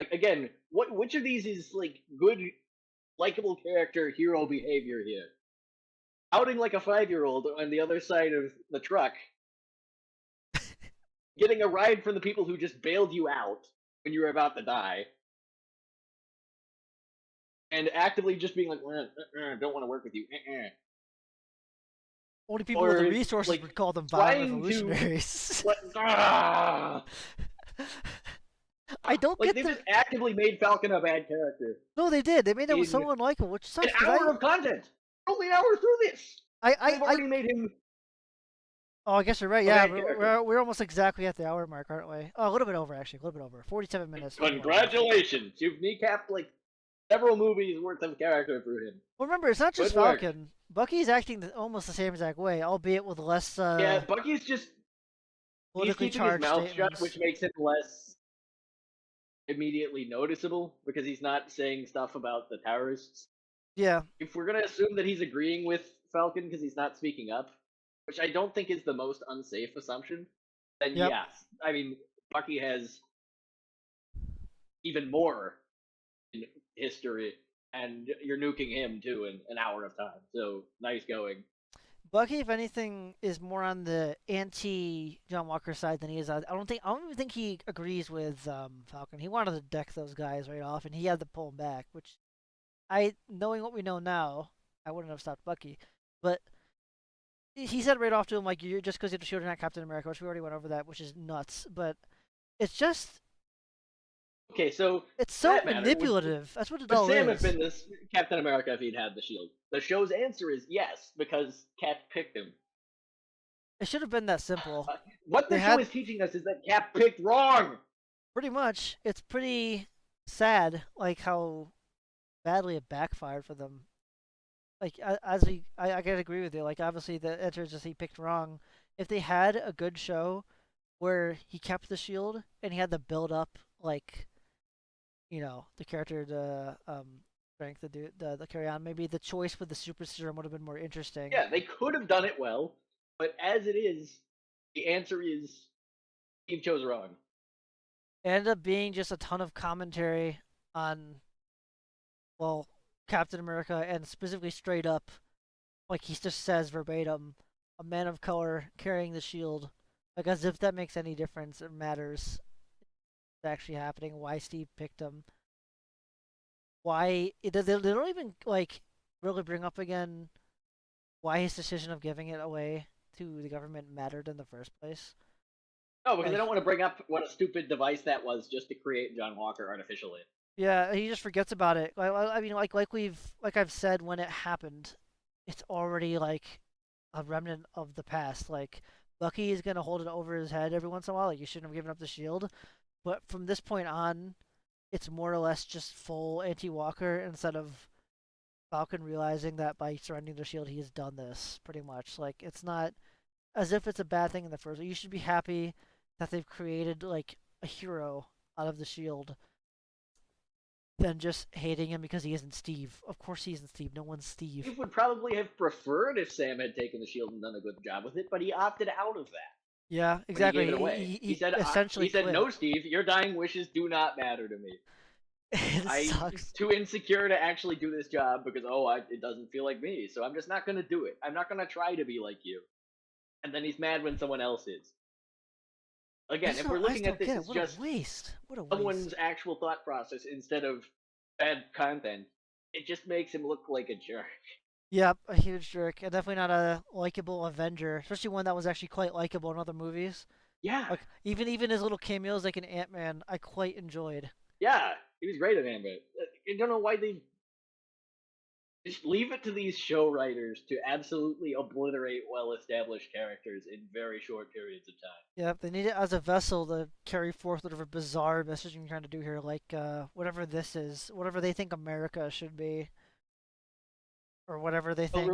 Like, again, which of these is like good, likable character hero behavior here? Outing like a 5-year-old on the other side of the truck, getting a ride from the people who just bailed you out when you were about to die, and actively just being like, don't want to work with you. only people with the Or, resources like, would call them violent trying to- revolutionaries. I don't Like, get they the. just actively made Falcon a bad character. No, they did. They made him in so unlikable, which An sucks. 'Cause hour of content! Only an hour through this! They've already made him Oh, I guess you're right. a Yeah, bad we're, character. we're almost exactly at the hour mark, aren't we? Oh, a little bit over, actually. A little bit over. 47 minutes. Congratulations! You've kneecapped, like, several movies worth of character through him. Well, remember, it's not just Good work. Falcon. Bucky's acting almost the same exact way, albeit with less Yeah, Bucky's just... He's politically keeping his charged mouth statements. shut, which makes him less immediately noticeable, because he's not saying stuff about the terrorists. Yeah. If we're gonna assume that he's agreeing with Falcon because he's not speaking up, which I don't think is the most unsafe assumption, then Yep. yes. I mean, Bucky has even more in history, and you're nuking him too in an hour of time. So nice going. Bucky, if anything, is more on the anti-John Walker side than he is. I don't even think he agrees with Falcon. He wanted to deck those guys right off, and he had to pull them back. Which, knowing what we know now, I wouldn't have stopped Bucky. But he said right off to him like, "You're just because you have to shield, you're not Captain America," which we already went over that, which is nuts. But it's just Okay, so it's so that matter, manipulative. That's what it would all Sam is. have been this Captain America if he'd had the shield? The show's answer is yes, because Cap picked him. It should have been that simple. What the They show had- is teaching us is that Cap picked wrong. Pretty much, it's pretty sad, like how badly it backfired for them. Like I gotta agree with you. Like obviously the answer is just he picked wrong. If they had a good show where he kept the shield and he had the build up, like the character to strength to do the carry on, maybe the choice with the super serum would have been more interesting. Yeah, they could have done it well, but as it is, the answer is Steve chose wrong. It ended up being just a ton of commentary on, well, Captain America, and specifically straight up, like he just says verbatim, a man of color carrying the shield, like as if that makes any difference or matters. It's actually happening. Why Steve picked him? Why they don't even like really bring up again why his decision of giving it away to the government mattered in the first place. No, because they don't want to bring up what a stupid device that was just to create John Walker artificially. Yeah, he just forgets about it. I mean, like I've said, when it happened, it's already like a remnant of the past. Like Bucky is gonna hold it over his head every once in a while. Like you shouldn't have given up the shield, but from this point on, it's more or less just full anti-Walker instead of Falcon realizing that by surrendering the shield, he has done this pretty much. Like it's not as if it's a bad thing in the first. You should be happy that they've created like a hero out of the shield than just hating him because he isn't Steve. Of course he isn't Steve. No one's Steve. Steve would probably have preferred if Sam had taken the shield and done a good job with it, but he opted out of that. Yeah, exactly. He gave it away. He said, essentially quit. "No, Steve, your dying wishes do not matter to me. It I'm sucks. too insecure to actually do this job because it doesn't feel like me. So I'm just not gonna do it. I'm not gonna try to be like you." And then he's mad when someone else is. Again, if we're looking at this as just a waste. What a someone's waste. actual thought process instead of bad content, it just makes him look like a jerk. Yep, a huge jerk, and definitely not a likable Avenger, especially one that was actually quite likable in other movies. Yeah. Like even his little cameos, like in Ant-Man, I quite enjoyed. Yeah, he was great at Ant-Man. I don't know why they just leave it to these show writers to absolutely obliterate well-established characters in very short periods of time. Yep, they need it as a vessel to carry forth whatever bizarre messaging you're trying to do here, like whatever this is, whatever they think America should be, or whatever they think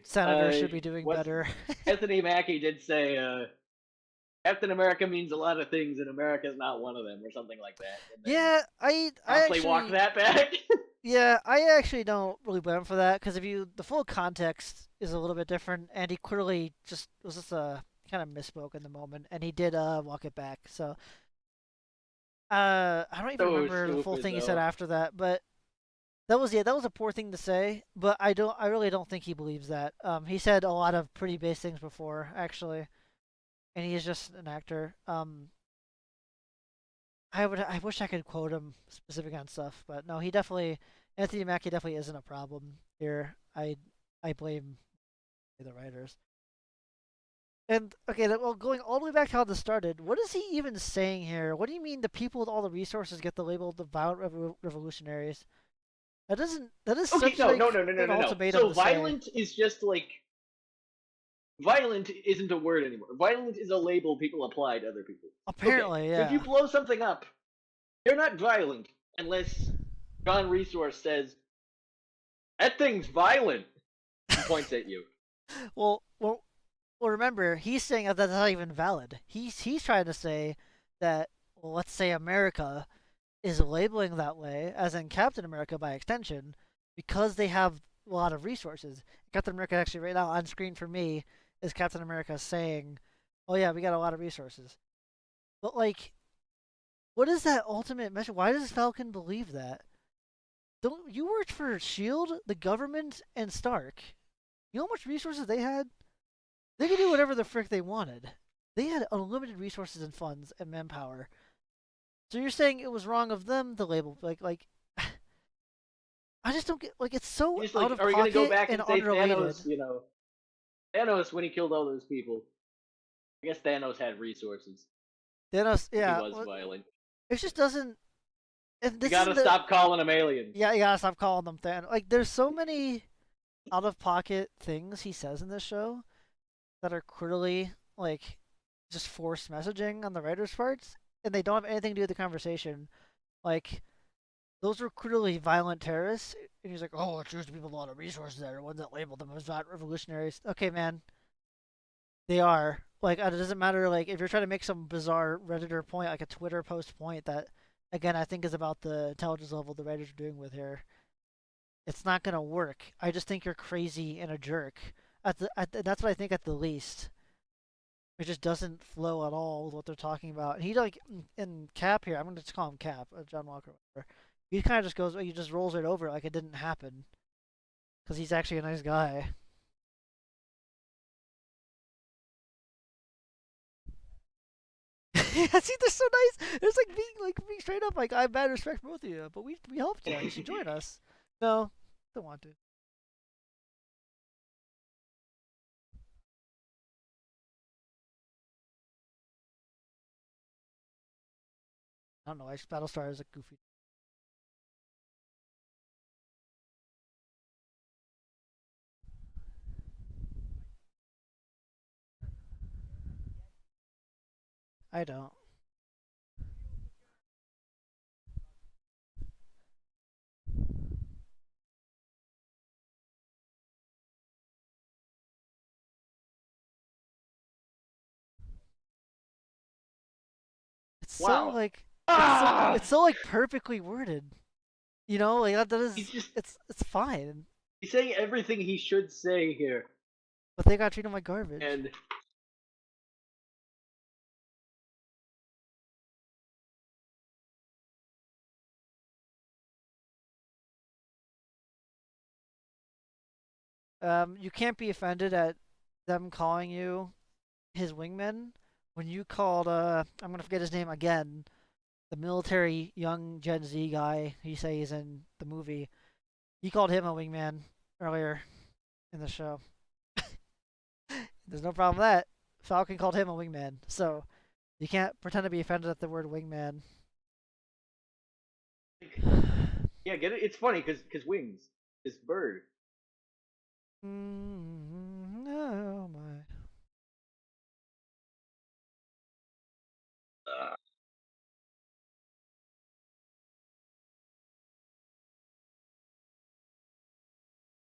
senators should be doing better. Anthony Mackie did say Captain America means a lot of things, and America's not one of them, or something like that. Yeah, I actually walk that back. Yeah, I actually don't really blame him for that because the full context is a little bit different, and he clearly was just a kind of misspoke in the moment, and he did walk it back. So I don't even remember the full thing he said after that, but that was a poor thing to say. But I really don't think he believes that. He said a lot of pretty base things before actually, and he is just an actor. I wish I could quote him specific on stuff, but no, Anthony Mackie definitely isn't a problem here. I blame the writers. And okay, well, going all the way back to how this started, what is he even saying here? What do you mean the people with all the resources get the label the violent revolutionaries? That is okay, such no, like no. an ultimatum. So violent is just like violent isn't a word anymore. Violent is a label people apply to other people. Apparently, yeah. So if you blow something up, you're not violent unless John Resource says that thing's violent and points at you. Well, remember, he's saying that that's not even valid. He's trying to say that, well, let's say America is labeling that way, as in Captain America by extension, because they have a lot of resources. Captain America actually right now on screen for me is Captain America saying, "Oh yeah, we got a lot of resources." But like, what is that ultimate message? Why does Falcon believe that? Don't you worked for Shield, the government, and Stark? You know how much resources they had? They could do whatever the frick they wanted. They had unlimited resources and funds and manpower. So you're saying it was wrong of them to label like I just don't get it's so out of are you pocket gonna go back and say unrelated. Thanos, Thanos when he killed all those people. I guess Thanos had resources. Thanos, yeah, he was violent. It just doesn't. You gotta stop calling them aliens. Yeah, you gotta stop calling them Thanos. Like, there's so many out of pocket things he says in this show that are clearly like just forced messaging on the writers' parts, and they don't have anything to do with the conversation. Like, those were clearly violent terrorists, and he's like, "Oh, it's just people with a lot of resources that are the ones that labeled them as not revolutionaries." Okay, man, they are. Like, it doesn't matter. Like, if you're trying to make some bizarre Redditor point, like a Twitter post point that, again, I think is about the intelligence level the writers are doing with here, it's not gonna work. I just think you're crazy and a jerk. That's what I think at the least. It just doesn't flow at all with what they're talking about. And he like in Cap here, I'm gonna just call him Cap, John Walker. Whatever. He kind of just goes, he just rolls right over it like it didn't happen, because he's actually a nice guy. Yeah, see, they're so nice. It's like being straight up. Like, I have bad respect for both of you, but we helped you. You should join us. No, don't want to. I don't know. Battlestar is a goofy. I don't. it's so Wow. like Ah! it's so like perfectly worded. You know, like that is He's just it's fine. he's saying everything he should say here, But they got treated like garbage. and You can't be offended at them calling you his wingman when you called I'm gonna forget his name again, the military young Gen Z guy you say he's in the movie. You called him a wingman earlier in the show. There's no problem with that. Falcon called him a wingman, so you can't pretend to be offended at the word wingman. yeah, get it. It's funny because wings is bird. Oh my. Uh,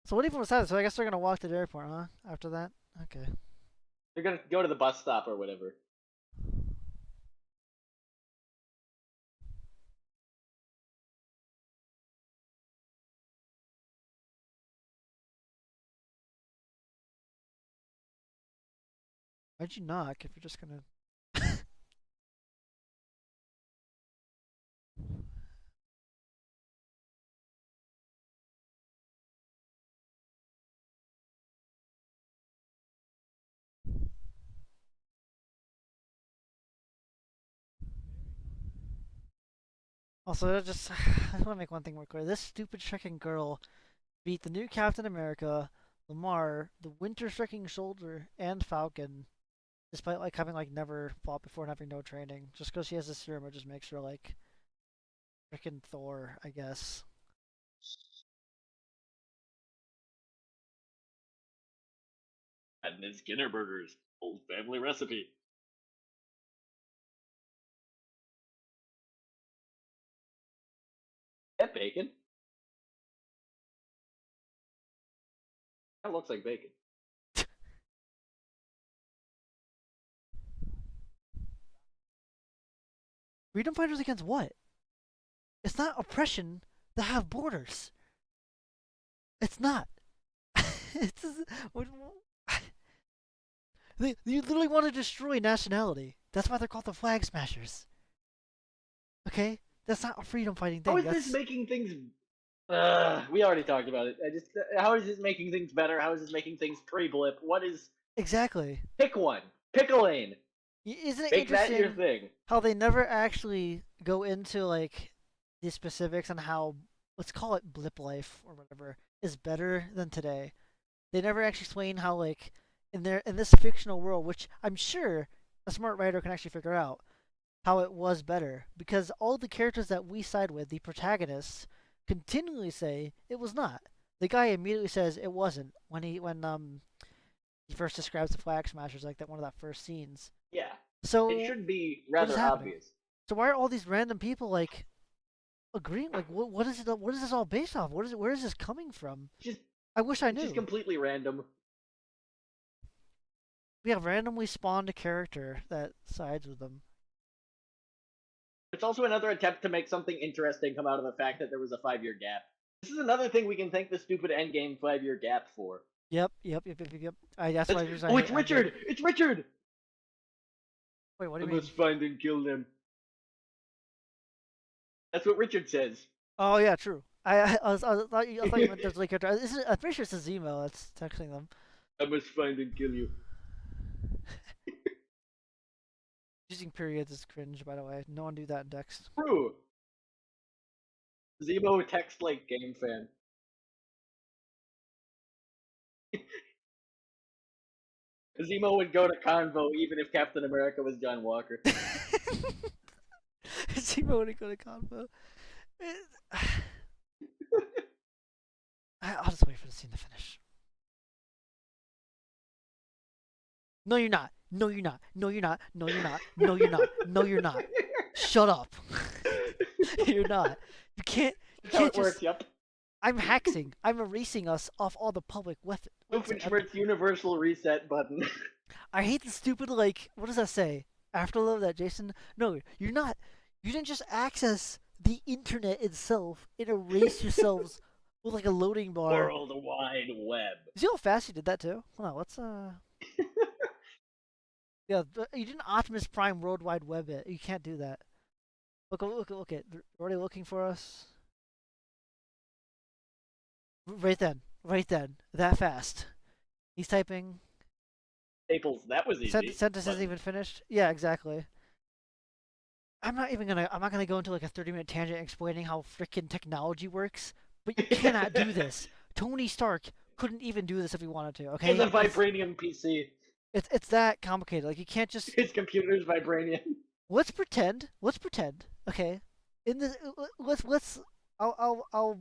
So what even was that? So I guess they're gonna walk to the airport, huh? After that? Okay. they're gonna go to the bus stop or whatever. Why'd you knock if you're just gonna Also, I want to make one thing more clear. This stupid stricken girl beat the new Captain America, Lamar, the Winter Striking Soldier, and Falcon, despite like having like never fought before and having no training. Just because she has the serum, it just makes her like freaking Thor, I guess. And his Skinner burgers, old family recipe. That bacon. That looks like bacon. Freedom fighters against what? It's not oppression that have borders. It's not. it's just, you literally want to destroy nationality. That's why they're called the Flag Smashers. Okay, that's not a freedom fighting thing. How is That's this making things? We already talked about it. How is this making things better? How is this making things pre-blip? What is? exactly. Pick one. Pick a lane. Isn't it Make that interesting your thing. how they never actually go into like the specifics on how, let's call it blip life or whatever, is better than today. They never actually explain how like in this fictional world, which I'm sure a smart writer can actually figure out how it was better, because all the characters that we side with, the protagonists, continually say it was not. The guy immediately says it wasn't when he first describes the Flag Smashers, like that one of that first scenes. Yeah. So It should be what is rather happening? obvious. So why are all these random people like agreeing? Like what is it? What is this all based off? What is it? Where is this coming from? Just I wish I it's knew. just completely random. We have randomly spawned a character that sides with them. It's also another attempt to make something interesting come out of the fact that there was a 5-year gap. This is another thing we can thank the stupid Endgame 5-year gap for. Yep. That's why. Oh, it's Richard! It's Richard! Wait, what I do you mean? must find and kill them. That's what Richard says. Oh yeah, true. I thought you meant there's like a. I'm pretty sure it's a Zemo that's texting them. I must find and kill you. Using periods is cringe, by the way. No one do that in Dex. True. Zemo text like game fan. Zemo would go to Convo even if Captain America was John Walker. Zemo would go to combo. I'll just wait for the scene to finish. No, you're not. No, you're not. No, you're not. No, you're not. No, you're not. No, you're not. Shut up. You're not. You can't. You How can't it just. works, yep. I'm hexing. I'm erasing us off all the public Doofenshmirtz universal reset button. I hate the stupid like. What does that say? Afterlife that Jason. No, you're not. You didn't just access the internet itself and erase yourselves with like a loading bar. World Wide Web. See how fast you did that too? Hold on, let's Yeah, you didn't Optimus Prime World Wide Web it. You can't do that. Look it. They're already looking for us. Right then, that fast. He's typing. Staples, that was easy. Sentence isn't even finished. Yeah, exactly. I'm not gonna go into like a 30-minute tangent explaining how freaking technology works, but you cannot do this. Tony Stark couldn't even do this if he wanted to. Okay. It's a vibranium PC. It's that complicated. Like you can't just. His computer's vibranium. Let's pretend. Okay. In this, let's. I'll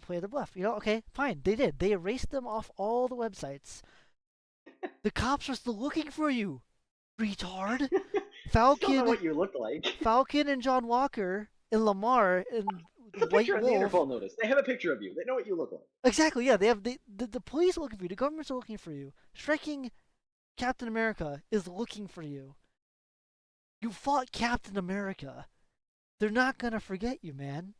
play the bluff. You know. Okay. Fine. They did. They erased them off all the websites. The cops are still looking for you, retard. Don't know what you look like. Falcon and John Walker and Lamar and There's a White picture on the Wolf. Interpol notice. They have a picture of you. They know what you look like. Exactly. Yeah. They have the police are looking for you. The government's are looking for you. Striking Captain America is looking for you. You fought Captain America. They're not gonna forget you, man.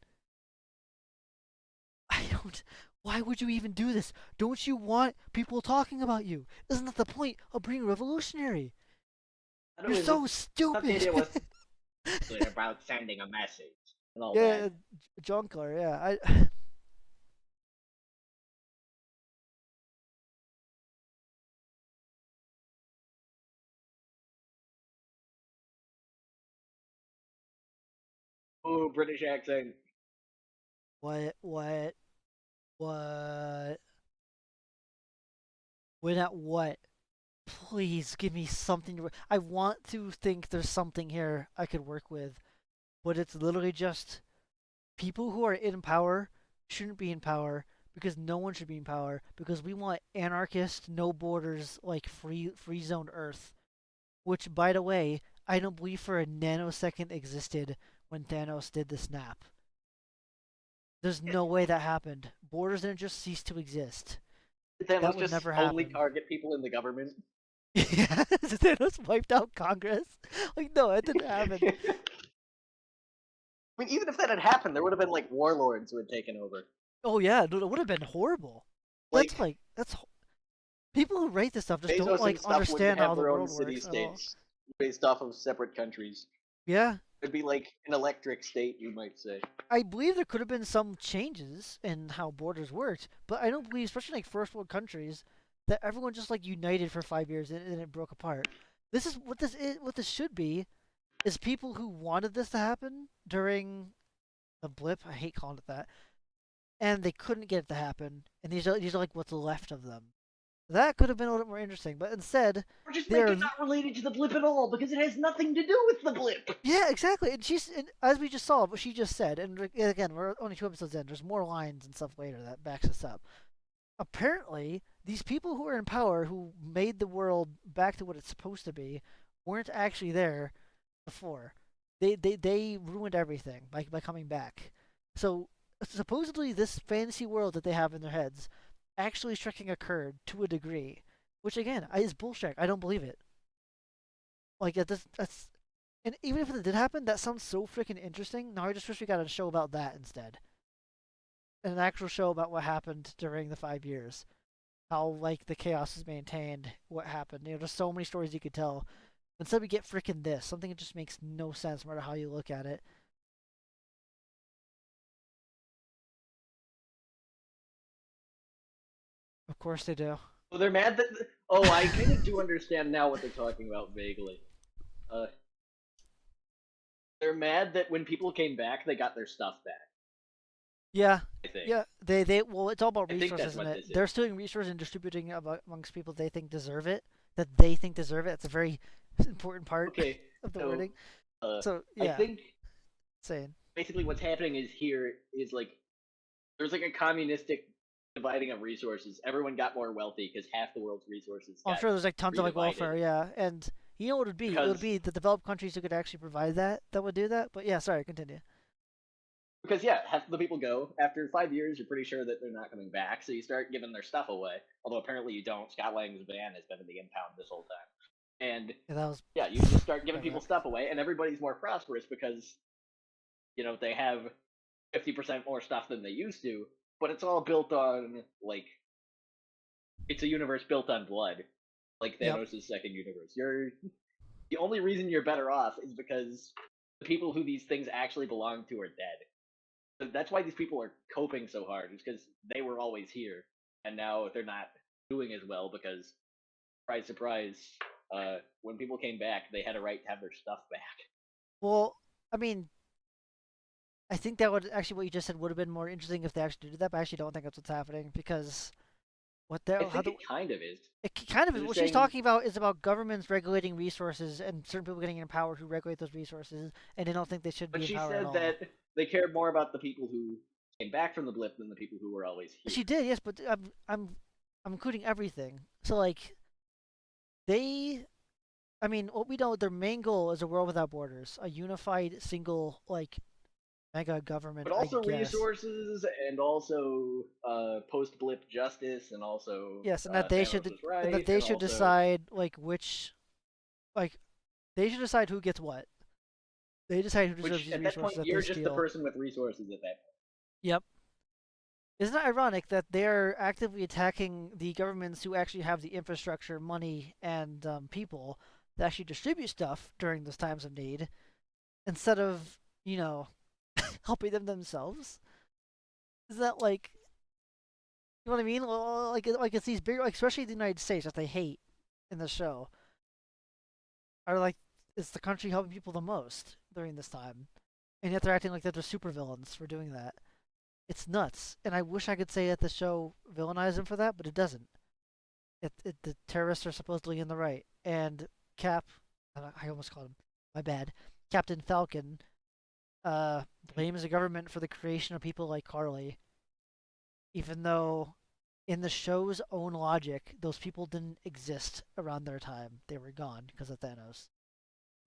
I don't. Why would you even do this? Don't you want people talking about you? Isn't that the point of being revolutionary? You're so stupid. The idea was about sending a message and all yeah, that. Junker. Yeah, Ooh, British accent. What? When at what? Please give me something. I want to think there's something here I could work with, but it's literally just people who are in power shouldn't be in power because no one should be in power because we want anarchist, no borders, like free zone Earth. Which, by the way, I don't believe for a nanosecond existed when Thanos did the snap. There's no way that happened. Borders didn't just cease to exist. Thanos That would just never only happen. target people in the government. Yeah, Thanos wiped out Congress. Like, no, it didn't happen. I mean, even if that had happened, there would have been like warlords who had taken over. Oh yeah, no, it would have been horrible. That's people who write this stuff just Bezos don't like and stuff understand would how have the their own world works at all. city-states based off of separate countries. Yeah, It'd be like an electric state, you might say. I believe there could have been some changes in how borders worked, but I don't believe, especially like first world countries, that everyone just like united for 5 years and then it broke apart. This is what this is. What this should be is people who wanted this to happen during the blip. I hate calling it that, and they couldn't get it to happen. And these are like what's left of them. That could have been a little more interesting, but instead, Or just they're make it not related to the blip at all, because it has nothing to do with the blip. yeah, exactly. And as we just saw, what she just said, and again, we're only 2 episodes in. There's more lines and stuff later that backs us up. Apparently, these people who are in power, who made the world back to what it's supposed to be, weren't actually there before. They ruined everything by coming back. So supposedly, this fantasy world that they have in their heads actually striking occurred to a degree, which again is bullshit. I don't believe it. Like that's and even if it did happen, that sounds so freaking interesting. Now I just wish we got a show about that instead. An actual show about what happened during the 5 years. How like the chaos is maintained, what happened. You know, there's so many stories you could tell. Instead we get freaking this. Something that just makes no sense no matter how you look at it. Of course they do. Well, they're mad that. Oh, I kind of do understand now what they're talking about vaguely. They're mad that when people came back, they got their stuff back. Yeah. I think. Yeah. They well it's all about I think resources, that's what isn't this it? is. They're stealing resources and distributing it amongst people they think deserve it. That they think deserve it. It's a very important part Okay, of the so, wording. So yeah. I think Insane. basically what's happening is like there's like a communistic dividing of resources. Everyone got more wealthy because half the world's resources. I'm got sure there's like tons of like redivided. welfare, yeah. And you know what it would be? It would Because- be the developed countries who could actually provide that would do that. But yeah, sorry, continue. Because yeah, half the people go after 5 years. You're pretty sure that they're not coming back, so you start giving their stuff away. Although apparently you don't. Scott Lang's van has been in the impound this whole time. And Yeah, that was. yeah, you just start giving Right, people right. stuff away, and everybody's more prosperous because they have 50% more stuff than they used to. But it's all built on it's a universe built on blood, like Yep. Thanos' second universe. The only reason you're better off is because the people who these things actually belong to are dead. So that's why these people are coping so hard. Is because they were always here, and now they're not doing as well because, surprise, surprise, when people came back, they had a right to have their stuff back. Well, I mean, I think that would actually what you just said would have been more interesting if they actually did that, but I actually don't think that's what's happening because what I they're how think the it kind of is. it kind of is They're what she's saying, talking about is about governments regulating resources and certain people getting in power who regulate those resources, and they don't think they should but be in she power at said all. that they cared more about the people who came back from the blip than the people who were always here. She did, yes, but I'm including everything. So like they, I mean, what we know, their main goal is a world without borders, a unified single like mega government, But I also guess. resources, and also post blip justice, and also Yes, and Thanos was right, that they and should also decide like like they should decide who gets what. They decide who deserves which these at that resources point that they you're just the steal. person with resources at that point. Yep. Isn't it ironic that they're actively attacking the governments who actually have the infrastructure, money, and people to actually distribute stuff during those times of need, instead of helping them themselves? Is that like you know what I mean? Well, like it's these big, like especially the United States that they hate in the show are like it's the country helping people the most during this time, and yet they're acting like they're supervillains for doing that. It's nuts, and I wish I could say that the show villainized them for that, but it doesn't. The terrorists are supposedly in the right, and Cap, I almost called him, my bad, Captain Falcon, blames the government for the creation of people like Carly, even though in the show's own logic, those people didn't exist around their time. They were gone because of Thanos.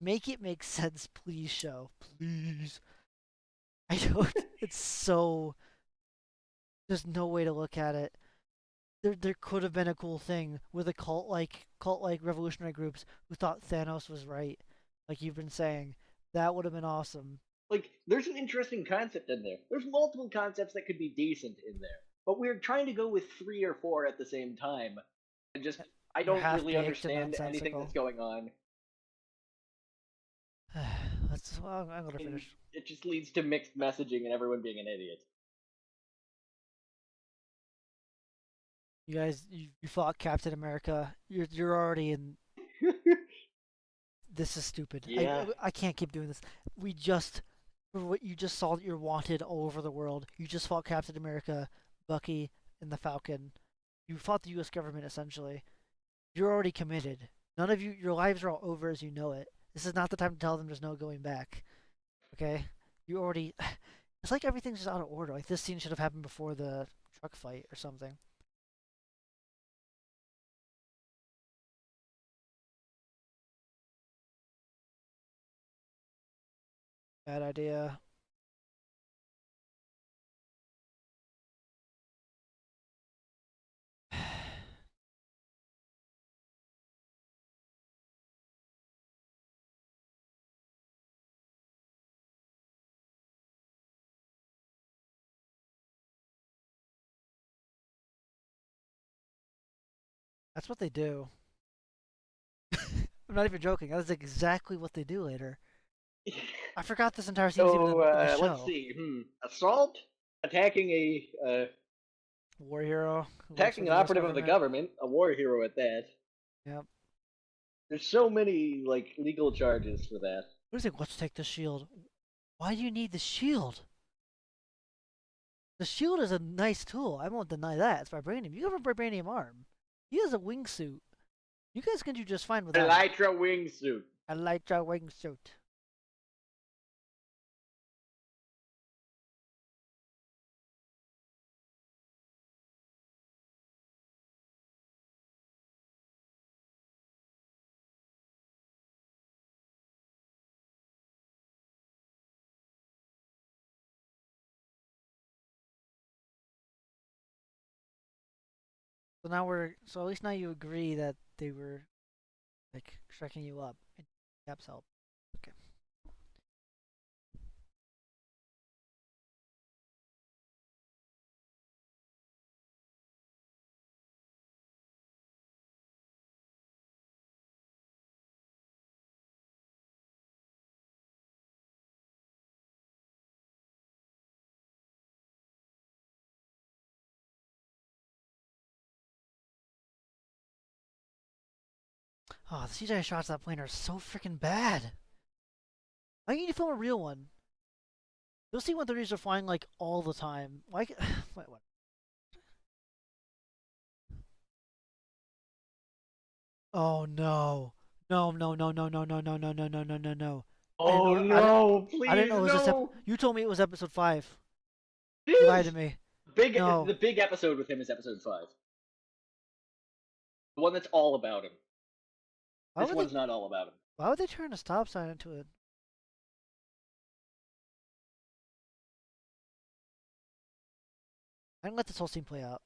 Make it make sense, please, show. Please. I don't. It's so. There's no way to look at it. There could have been a cool thing with a cult like revolutionary groups who thought Thanos was right, like you've been saying. That would have been awesome. Like, there's an interesting concept in there. There's multiple concepts that could be decent in there, but we're trying to go with 3 or 4 at the same time, and just I They're don't half really baked and understand anything nonsensical. that's going on, I'm gonna and finish. it just leads to mixed messaging and everyone being an idiot. You guys, you fought Captain America. You're already in. This is stupid. Yeah, I can't keep doing this. We just for what you just saw that you're wanted all over the world. You just fought Captain America, Bucky, and the Falcon. You fought the U.S. government essentially. You're already committed. None of you, your lives are all over as you know it. This is not the time to tell them there's no going back. Okay? You already. It's like everything's just out of order. Like this scene should have happened before the truck fight or something. Bad idea. That's what they do. I'm not even joking. That is exactly what they do later. I forgot this entire scene was even so in the let's show. see. Assault, attacking War hero who works for attacking the an U.S. operative of the government. government, a war hero at that. Yep. There's so many legal charges for that. What do you think? Let's take the shield. Why do you need the shield? The shield is a nice tool. I won't deny that. It's vibranium. You have a vibranium arm. He has a wingsuit. You guys can do just fine without it. Elytra wingsuit. A Lytra wingsuit. So at least now you agree that they were like Striking you up. Caps help. Okay. Oh, the CGI shots of that plane are so freaking bad. I need to film a real one. Those C-130s are flying like all the time. Why? Wait, what? Oh no. No, no, no, no, no, no, no, no, no, no, no, no, no. I didn't Oh know. I didn't. no! I didn't Please know it was this. no! You told me it was episode 5. It You lied to is me. the No. big episode with him is episode 5. The one that's all about him. Why This would they? one's not all about him. Why would they turn a stop sign into it? I didn't let this whole scene play out.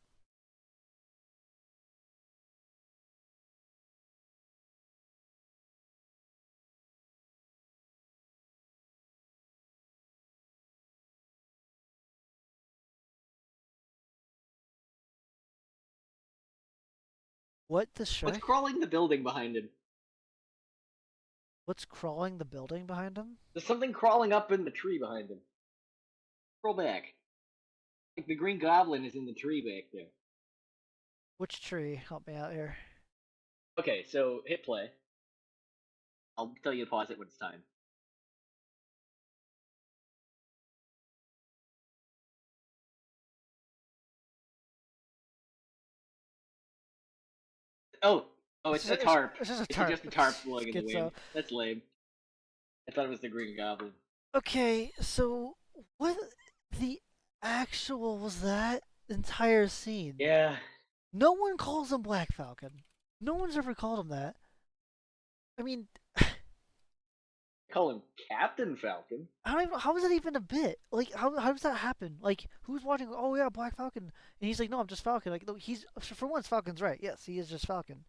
What the What's Shrek? crawling the building behind him? What's crawling the building behind him? There's something crawling up in the tree behind him. Scroll back. Like the Green Goblin is in the tree back there. Which tree? Help me out here. Okay, so hit play. I'll tell you to pause it when it's time. Oh, it's a tarp. It's just a It's tarp. just a tarp blowing in the Schizo. wind. That's lame. I thought it was the Green Goblin. Okay, so what the actual was that entire scene? Yeah. No one calls him Black Falcon. No one's ever called him that. I mean, Call him Captain Falcon. how is that even a bit? Like, how does that happen? Like, who's watching? Oh yeah, Black Falcon, and he's like, no, I'm just Falcon. Like, no, he's for once Falcon's right. Yes, he is just Falcon.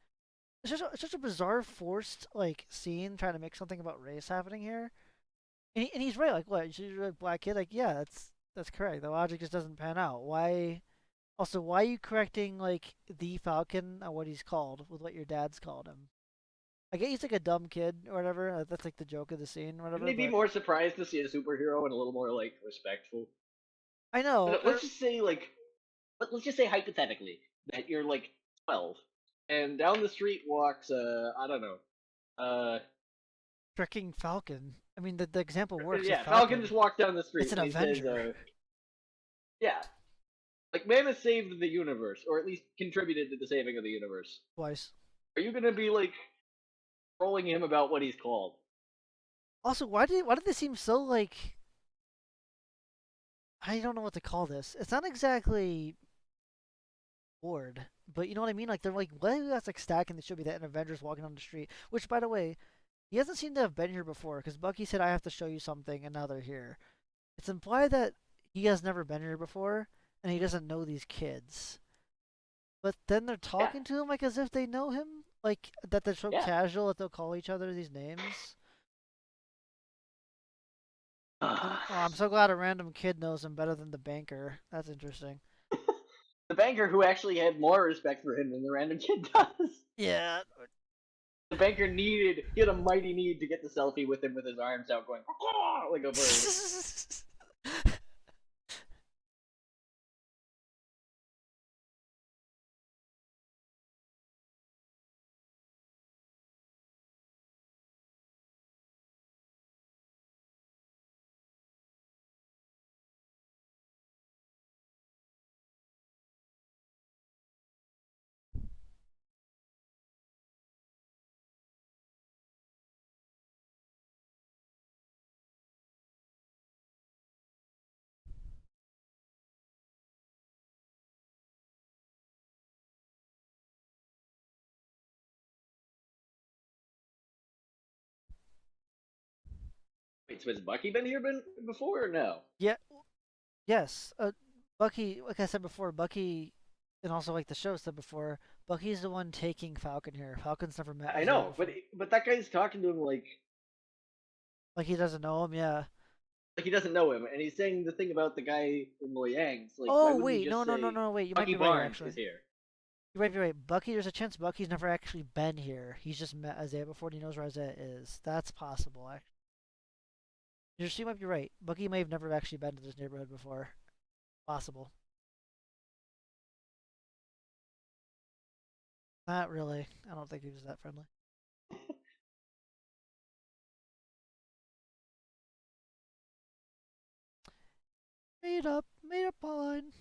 It's such a bizarre, forced like scene trying to make something about race happening here. And he's right. Like, what? You're a black kid. Like, yeah, that's correct. The logic just doesn't pan out. Why? Also, why are you correcting like the Falcon on what he's called with what your dad's called him? I get he's like a dumb kid or whatever. That's like the joke of the scene or Wouldn't whatever. they be But more surprised to see a superhero and a little more like respectful? I know. Let's just say let's just say hypothetically that you're like 12 and down the street walks I don't know Tricking Falcon. I mean, the example works. yeah, With Falcon just walks down the street It's an and he says Avenger. yeah, like man has saved the universe or at least contributed to the saving of the universe. Twice. Are you gonna be like trolling him about what he's called? Also, why did they seem so like? I don't know what to call this. It's not exactly bored, but you know what I mean. Like they're like, what? That's like stacking. They should be that in Avengers walking on the street. Which, by the way, he hasn't seemed to have been here before because Bucky said, I have to show you something, and now they're here. It's implied that he has never been here before, and he doesn't know these kids. But then they're Yeah. talking to him like as if they know him, like that they're so Yeah. casual that they'll call each other these names. Oh, I'm so glad a random kid knows him better than the banker. That's interesting. The banker who actually had more respect for him than the random kid does. Yeah. The banker he had a mighty need to get the selfie with him with his arms out going like a bird. Wait, so has Bucky been here before or no? Yeah. Yes. Bucky, like I said before, Bucky and also like the show said before, Bucky's the one taking Falcon here. Falcon's never met I Isaiah know, before. but that guy's talking to him Like he doesn't know him, yeah. like he doesn't know him, and he's saying the thing about the guy in Loyang's. Like, why Oh wouldn't he wait, just no, no, no, say no, wait. You might Bucky be right Barnes actually. is here? You might be right. Bucky, there's a chance Bucky's never actually been here. He's just met Isaiah before and he knows where Isaiah is. That's possible, actually. You might be right. Bucky may have never actually been to this neighborhood before. Possible. Not really. I don't think he was that friendly. Made up line.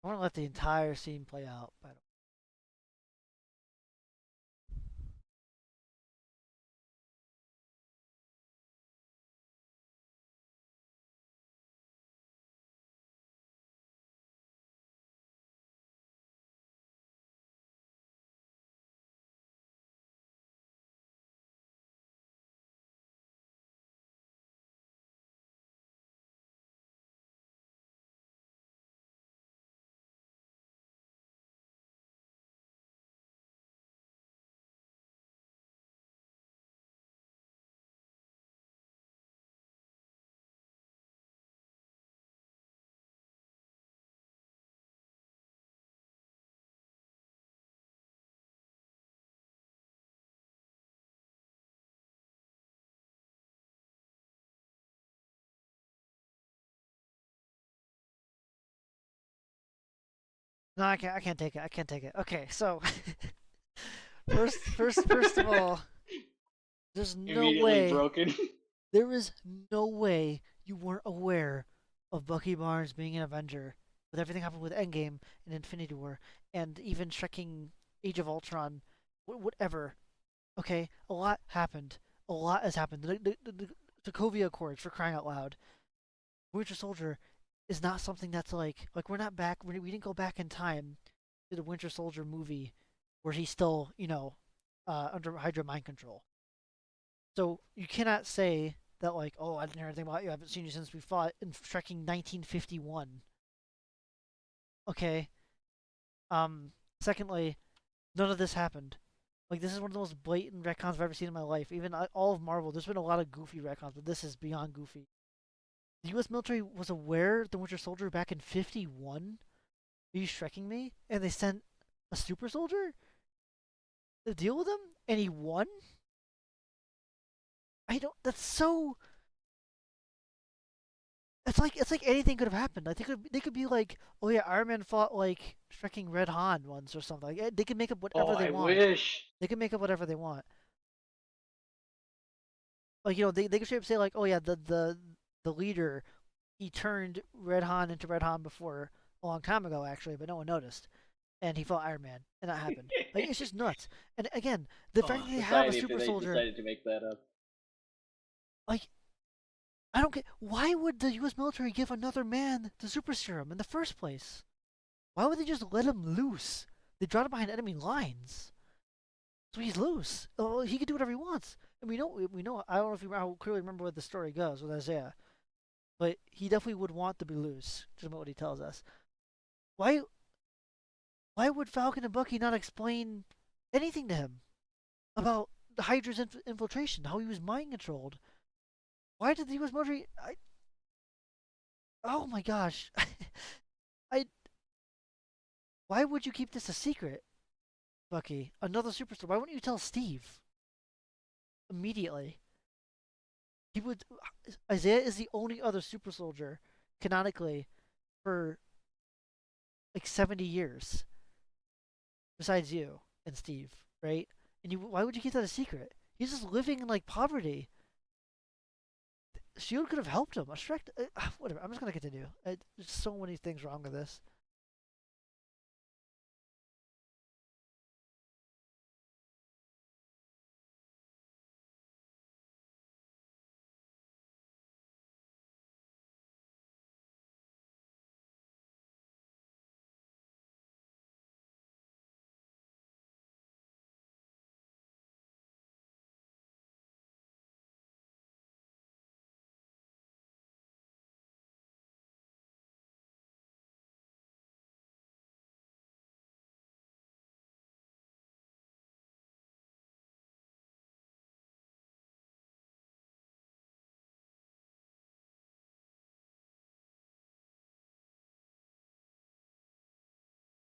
I want to let the entire scene play out. By the way. No, I can't. I can't take it. I can't take it. Okay, so first of all, there's no Immediately way. broken. There is no way you weren't aware of Bucky Barnes being an Avenger with everything happened with Endgame and Infinity War and even checking Age of Ultron, whatever. Okay, a lot happened. A lot has happened. The Sokovia Accords, for crying out loud. Winter Soldier is not something that's like we're not back. We didn't go back in time to the Winter Soldier movie where he's still under Hydra mind control. So you cannot say that like, oh, I didn't hear anything about you. I haven't seen you since we fought in freaking 1951. Okay. Secondly, none of this happened. Like this is one of the most blatant retcons I've ever seen in my life. Even all of Marvel, there's been a lot of goofy retcons, but this is beyond goofy. The U.S. military was aware of the Winter Soldier back in '51. Are you shrekking me? And they sent a super soldier to deal with him, and he won. I don't. That's so. It's like anything could have happened. I think they could be like, oh yeah, Iron Man fought like freaking Red Han once or something. Like, they can make up Oh, whatever they I want. wish. They can make up whatever they want. Like they could straight up say like, oh yeah, the leader, he turned Red Han into Red Han before a long time ago actually, but no one noticed, and he fought Iron Man, and that happened. Like it's just nuts. And again, the fact that they have a Society, if super they soldier, decided to make that up. like I don't get why would the U.S. military give another man the super serum in the first place? Why would they just let him loose? They dropped him behind enemy lines, so he's loose. Oh, he can do whatever he wants. And we know. I don't know if you clearly remember what the story goes with Isaiah, but he definitely would want to be loose, just about what he tells us. Why? Why would Falcon and Bucky not explain anything to him about the Hydra's infiltration, how he was mind controlled? Why did the U.S. military? Oh my gosh! I. Why would you keep this a secret, Bucky? Another superstar. Why wouldn't you tell Steve immediately? He would. Isaiah is the only other super soldier, canonically, for like 70 years, besides you and Steve, right? And why would you keep that a secret? He's just living in like poverty. Shield could have helped him. Shrek, whatever. I'm just gonna continue. There's so many things wrong with this.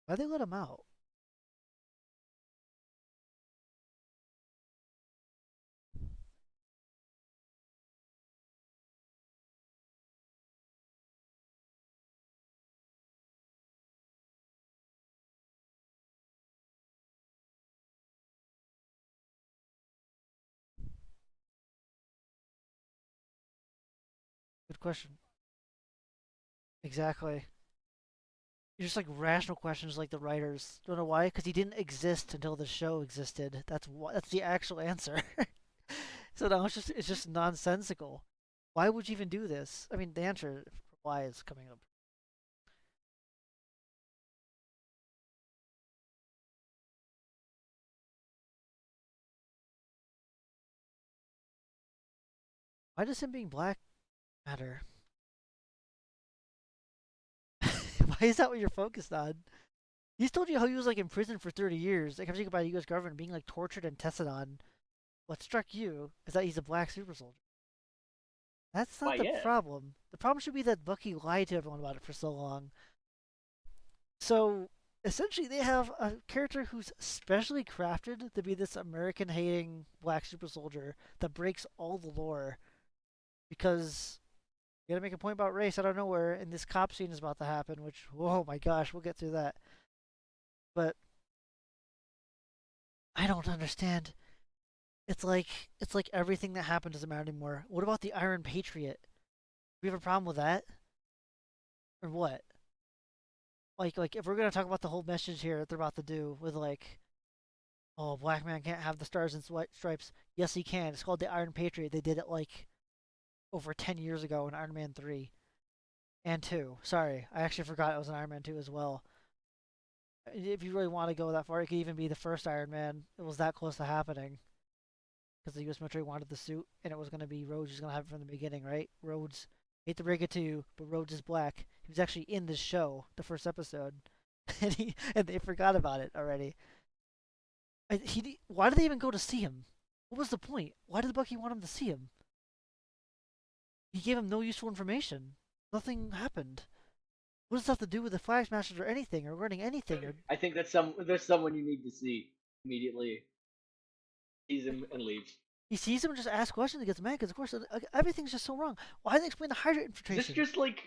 Why'd they let him out? Good question. Exactly. You're just like rational questions like the writers. Don't know why? Because he didn't exist until the show existed. That's the actual answer. So now it's just nonsensical. Why would you even do this? I mean, the answer for why is coming up. Why does him being black matter? Why is that what you're focused on? He's told you how he was like in prison for 30 years, like everything about the U.S. government being like tortured and tested on. What struck you is that he's a black super soldier. That's Why, not the yeah. problem. The problem should be that Bucky lied to everyone about it for so long. So essentially, they have a character who's specially crafted to be this American hating black super soldier that breaks all the lore because you gotta make a point about race out of nowhere, and this cop scene is about to happen, which, oh my gosh, we'll get through that. But I don't understand. It's like everything that happened doesn't matter anymore. What about the Iron Patriot? Do we have a problem with that? Or what? Like if we're gonna talk about the whole message here that they're about to do with like, oh, black man can't have the stars and stripes. Yes, he can. It's called the Iron Patriot. They did it like over 10 years ago in Iron Man 3 and 2. Sorry, I actually forgot it was in Iron Man 2 as well. If you really want to go that far, it could even be the first Iron Man. It was that close to happening because the U.S. military wanted the suit, and it was going to be Rhodes who's going to have it from the beginning, right? Rhodes, hate to break it to you, but Rhodes is black. He was actually in this show, the first episode, and they forgot about it already. Why did they even go to see him? What was the point? Why did Bucky want him to see him? He gave him no useful information. Nothing happened. What does that have to do with the Flag Smashers or anything, or learning anything? Or I think there's someone you need to see immediately. Sees him and leaves. he sees him and just asks questions and gets mad because, of course, everything's just so wrong. Why didn't they explain the Hydra Is this infiltration? just like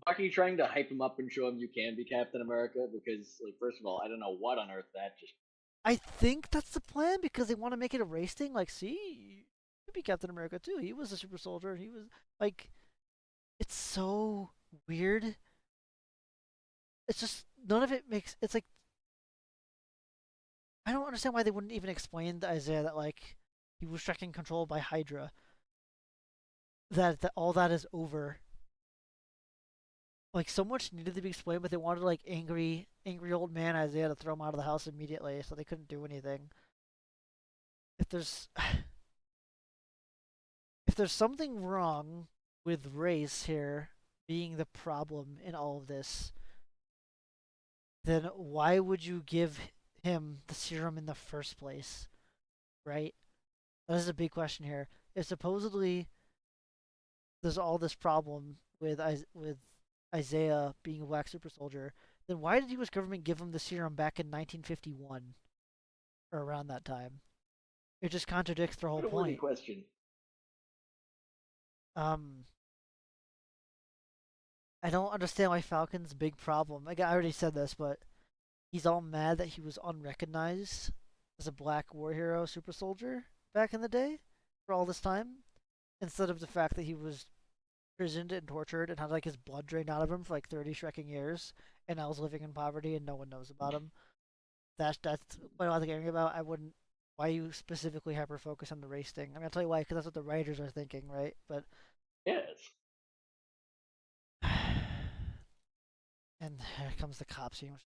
Bucky trying to hype him up and show him you can be Captain America? Because, like, first of all, I don't know what on earth that just. I think that's the plan because they want to make it a race thing. Like, see, you could be Captain America too. He was a super soldier. He was like, it's so weird. It's just none of it makes. It's like I don't understand why they wouldn't even explain to Isaiah that like he was tracking control by Hydra. That all that is over. Like so much needed to be explained, but they wanted like angry old man Isaiah to throw him out of the house immediately, so they couldn't do anything. If there's if there's something wrong with race here being the problem in all of this, then why would you give him the serum in the first place? Right? That is a big question here. If supposedly there's all this problem with Isaiah being a black super soldier, then why did the U.S. government give him the serum back in 1951 or around that time? It just contradicts their whole What a worthy point. question. Um, I don't understand why Falcon's big problem. Like I already said this, but he's all mad that he was unrecognized as a black war hero super soldier back in the day for all this time, instead of the fact that he was imprisoned and tortured and had like his blood drained out of him for like 30 shrekking years, and now was living in poverty and no one knows about him. That's what I was angry about. I wouldn't. Why you specifically hyper focus on the race thing? I'm gonna tell you why, because that's what the writers are thinking, right? But Yes. and here comes the cop scene.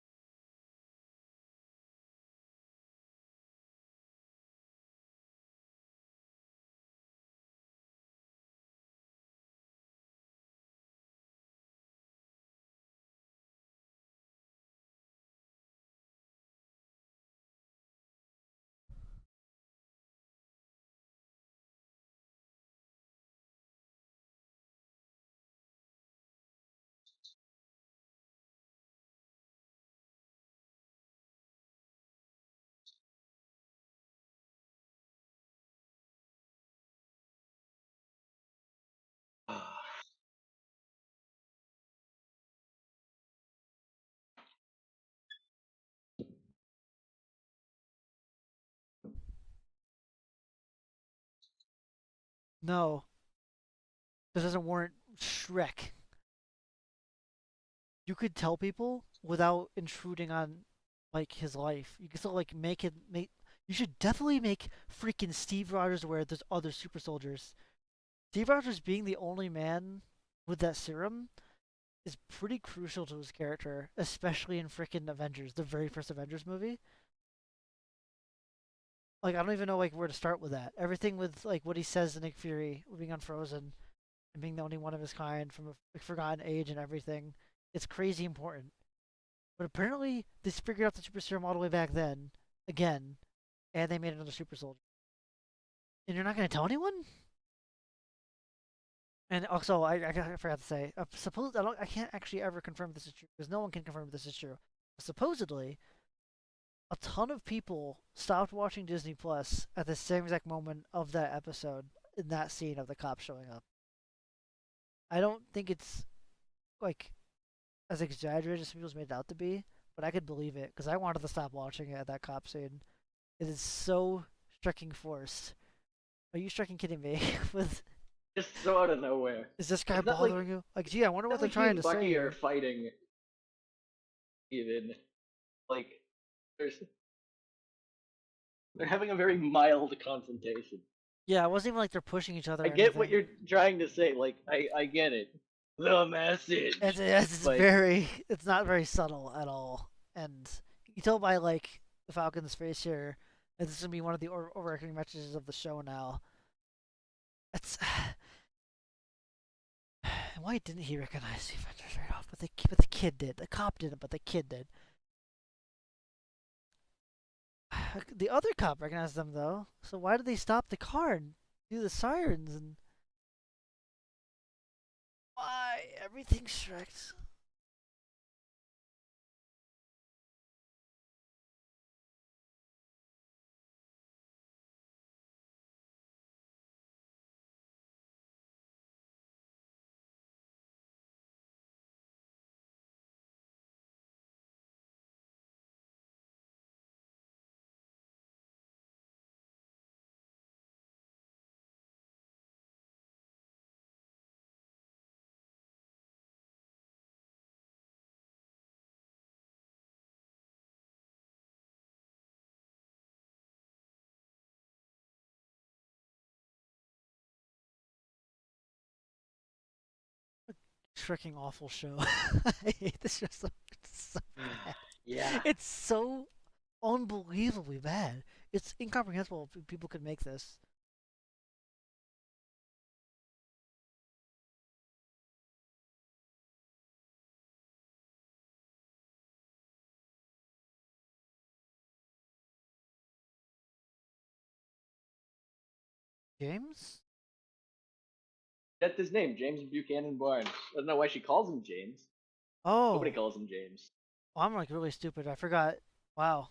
No, this doesn't warrant Shrek. You could tell people without intruding on like his life. You could still like make it make. You should definitely make freaking Steve Rogers aware there's other super soldiers. Steve Rogers being the only man with that serum is pretty crucial to his character, especially in freaking Avengers, the very first Avengers movie. Like I don't even know like where to start with that. Everything with like what he says to Nick Fury being unfrozen and being the only one of his kind from a forgotten age and everything. It's crazy important. But apparently they figured out the super serum all the way back then, again, and they made another super soldier. And you're not gonna tell anyone? And also, I forgot to say, suppose I can't actually ever confirm this is true because no one can confirm this is true. But supposedly, a ton of people stopped watching Disney Plus at the same exact moment of that episode in that scene of the cop showing up. I don't think it's like as exaggerated as people's made it out to be, but I could believe it because I wanted to stop watching it at that cop scene. It is so striking forced. Are you striking kidding me? With Just so out of nowhere. is this guy It's not like bothering you? Like, gee, I wonder what not they're like he trying and to say Bucky are here. fighting. Even like there's they're having a very mild confrontation. Yeah, it wasn't even like they're pushing each other I or get what anything. you're trying to say. Like I get it. The message. It's But very, it's not very subtle at all. And you tell by like the Falcon's face here, that this is gonna be one of the overarching messages of the show now. It's why didn't he recognize the Avengers right off? But the kid did. The cop didn't, but the kid did. The other cop recognized them though. So why did they stop the car and do the sirens and why everything's Shrek's? Freaking awful show. I hate this show so, it's so bad. yeah. It's so unbelievably bad. It's incomprehensible people could make this. James? That's his name, James Buchanan Barnes. I don't know why she calls him James. Nobody Oh, calls him James. I'm like really stupid. I forgot. Wow.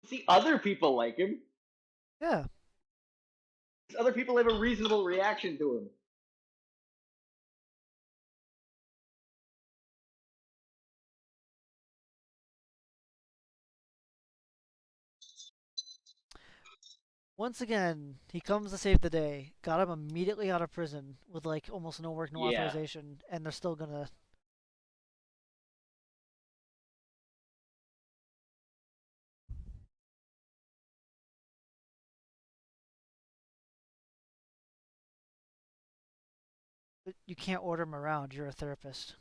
See, other people like him. Yeah. Other people have a reasonable reaction to him. Once again, he comes to save the day. Got him immediately out of prison with like almost no work, no Yeah. authorization, and they're still gonna. You can't order him around. You're a therapist.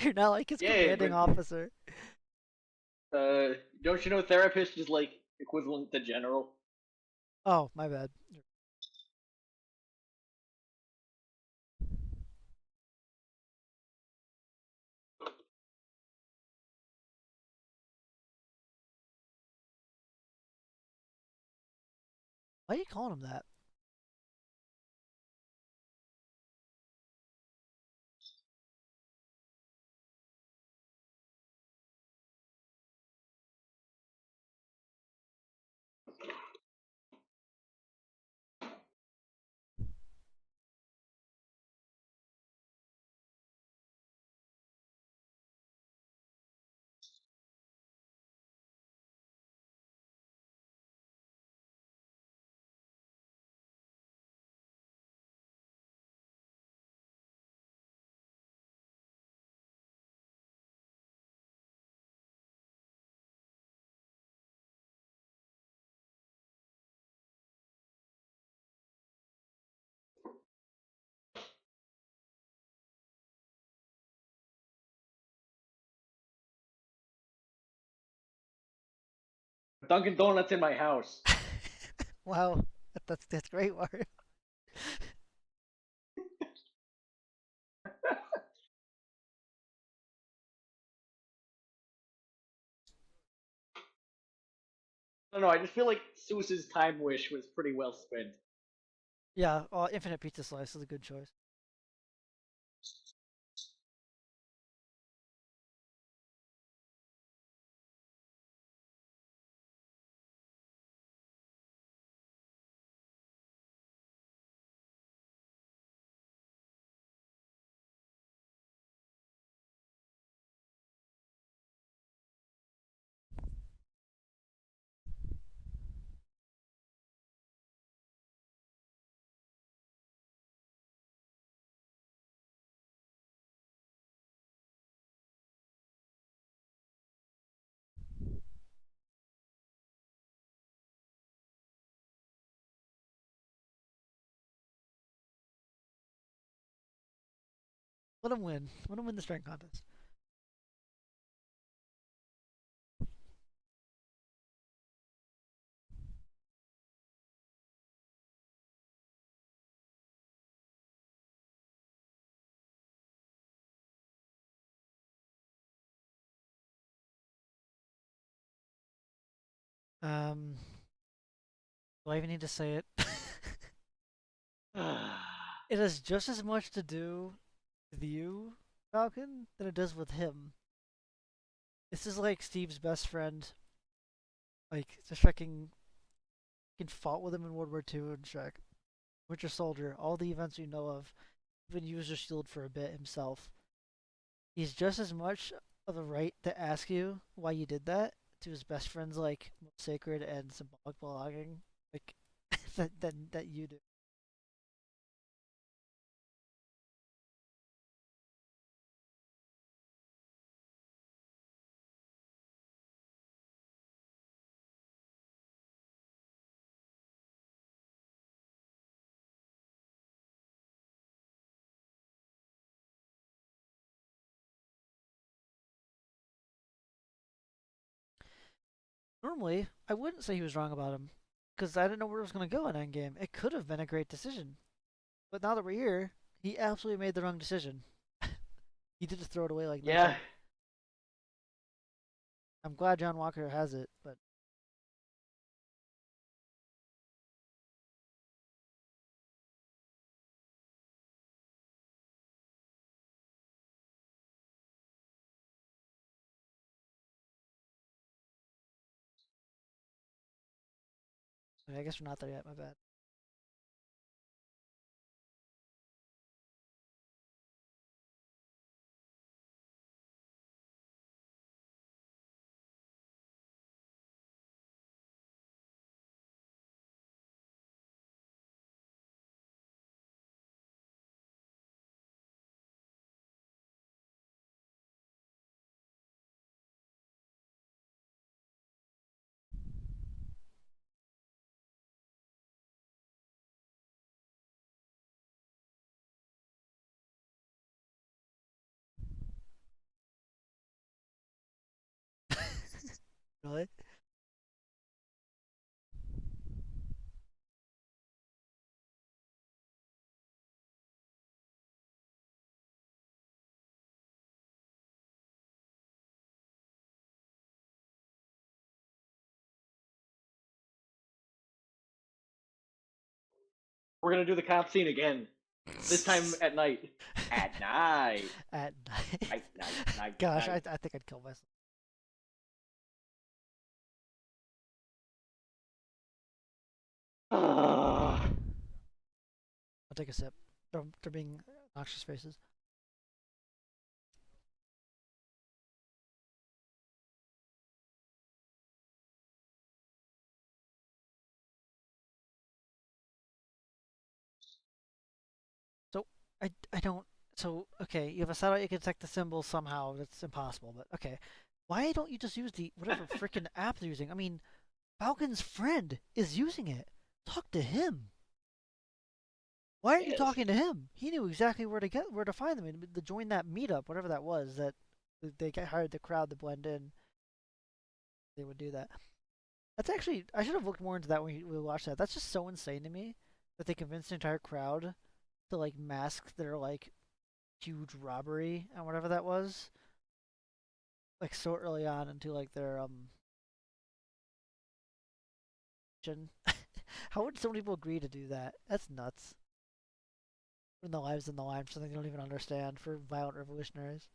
You're not like his Yeah, commanding but officer. don't you know therapist is like equivalent to general? Oh, my bad. Why are you calling him that? Dunkin' Donuts in my house. Wow, that's great, Wario. I don't know. I just feel like Seuss's time wish was pretty well spent. Yeah, infinite pizza slice is a good choice. Let him win. Let him win the strength contest. Um, do I even need to say it? It has just as much to do with you, Falcon, than it does with him. This is like Steve's best friend, like just fucking fought with him in World War II and Shrek. Winter Soldier, all the events you know of, even used a shield for a bit himself. He's just as much of a right to ask you why you did that to his best friend's like most sacred and symbolic belonging, like that you do. Normally, I wouldn't say he was wrong about him, because I didn't know where it was going to go in Endgame. It could have been a great decision, but now that we're here, he absolutely made the wrong decision. He did just throw it away like Yeah. nothing. I'm glad John Walker has it, but I guess we're not there yet. My bad. Really? We're gonna do the cop scene again. This time at night. At night. At night. Night. Gosh, I think I'd kill myself. Ugh. I'll take a sip. They're being noxious faces. So I don't. So okay, you have a satellite. You can detect the symbols somehow. That's impossible. But okay, why don't you just use the whatever freaking app they're using? I mean, Falcon's friend is using it. Talk to him. Why aren't you Yes. talking to him? He knew exactly where to find them and to join that meetup, whatever that was. That they hired the crowd to blend in. They would do that. That's actually I should have looked more into that when we watched that. That's just so insane to me that they convinced the entire crowd to like mask their like huge robbery and whatever that was, like so early on into like their How would some people agree to do that? That's nuts. Putting their lives in the line for something they don't even understand for violent revolutionaries.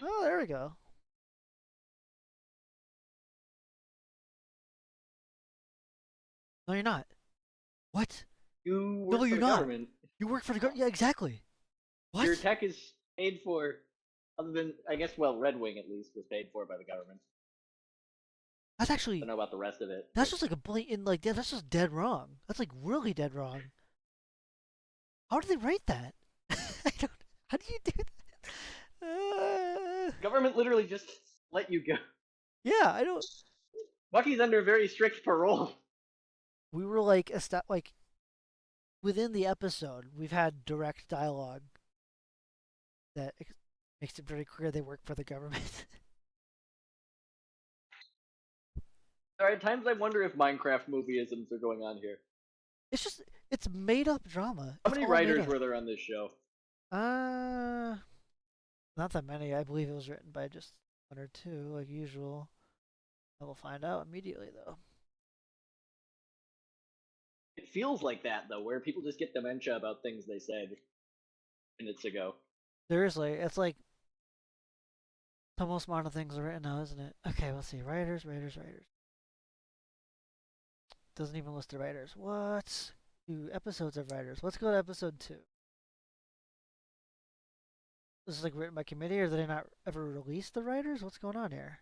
Oh, there we go. No, you're not. What? You No, work for you're the not. government. You work for the government. Yeah, exactly. What? Your tech is paid for, other than I guess. Well, Red Wing at least was paid for by the government. That's I actually don't know about the rest of it. that's But just like a blatant like that's just dead wrong. That's like really dead wrong. How did they write that? I don't. How do you do that? government literally just let you go. Yeah, I don't. Bucky's under very strict parole. We were like like within the episode, we've had direct dialogue that makes it very clear they work for the government. There are times I wonder if Minecraft movieisms are going on here. It's just it's made up drama. How It's many all made writers up. were there on this show? Uh, not that many. I believe it was written by just one or two, like usual. I will find out immediately, though. It feels like that though, where people just get dementia about things they said minutes ago. Seriously, it's like the most modern things are written now, isn't it? Okay, let's see. Writers, writers, writers. Doesn't even list the writers. What? Two episodes of writers. Let's go to episode 2. This is like written by committee, or did they not ever release the writers? What's going on here?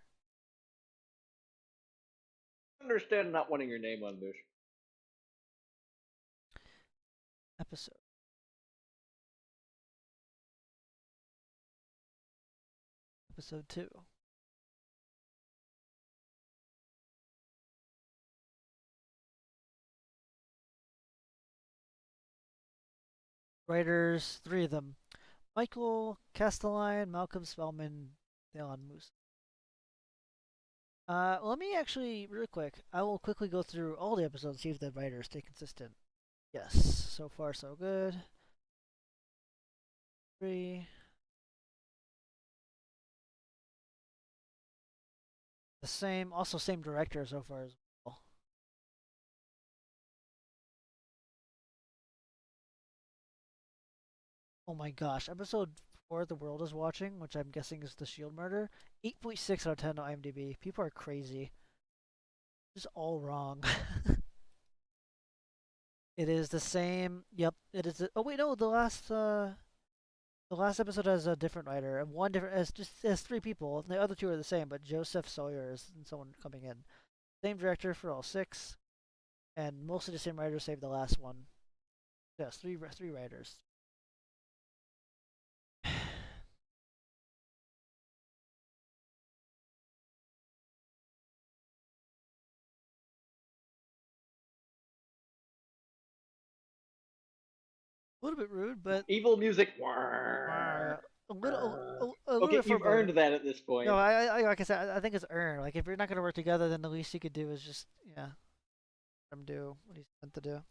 I understand not wanting your name on this. Episode. Episode 2. Writers, 3 of them. Michael Castelline, Malcolm Spellman, Dallin Moose. Let me actually, real quick, I will quickly go through all the episodes, see if the writers stay consistent. Yes, so far so good. 3. The same, also same director so far as well. Oh my gosh, episode 4, The World is Watching, which I'm guessing is the Shield murder. 8.6 out of 10 on IMDb. People are crazy. Just all wrong. It is the same. Yep, it is. Oh wait, no, the last episode has a different writer, and one different has 3 people. The other 2 are the same, but Joseph Sawyer is someone coming in. Same director for all 6, and mostly the same writer save the last one. Yes, three writers. A little bit rude, but Evil music. a little Okay, bit you've foreboding. earned that at this point. No, I like I said, I think it's earned. Like if you're not gonna work together, then the least you could do is just let him do what he's meant to do.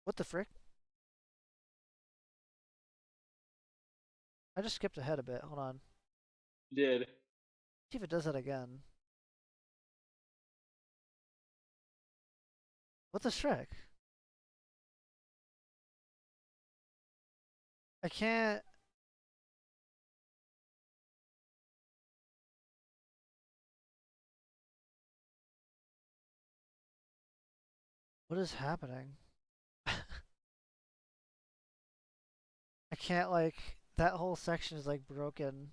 What the frick? I just skipped ahead a bit. Hold on. You did. See if it does that again. What the frick? I can't. What is happening? I can't like that whole section is like broken.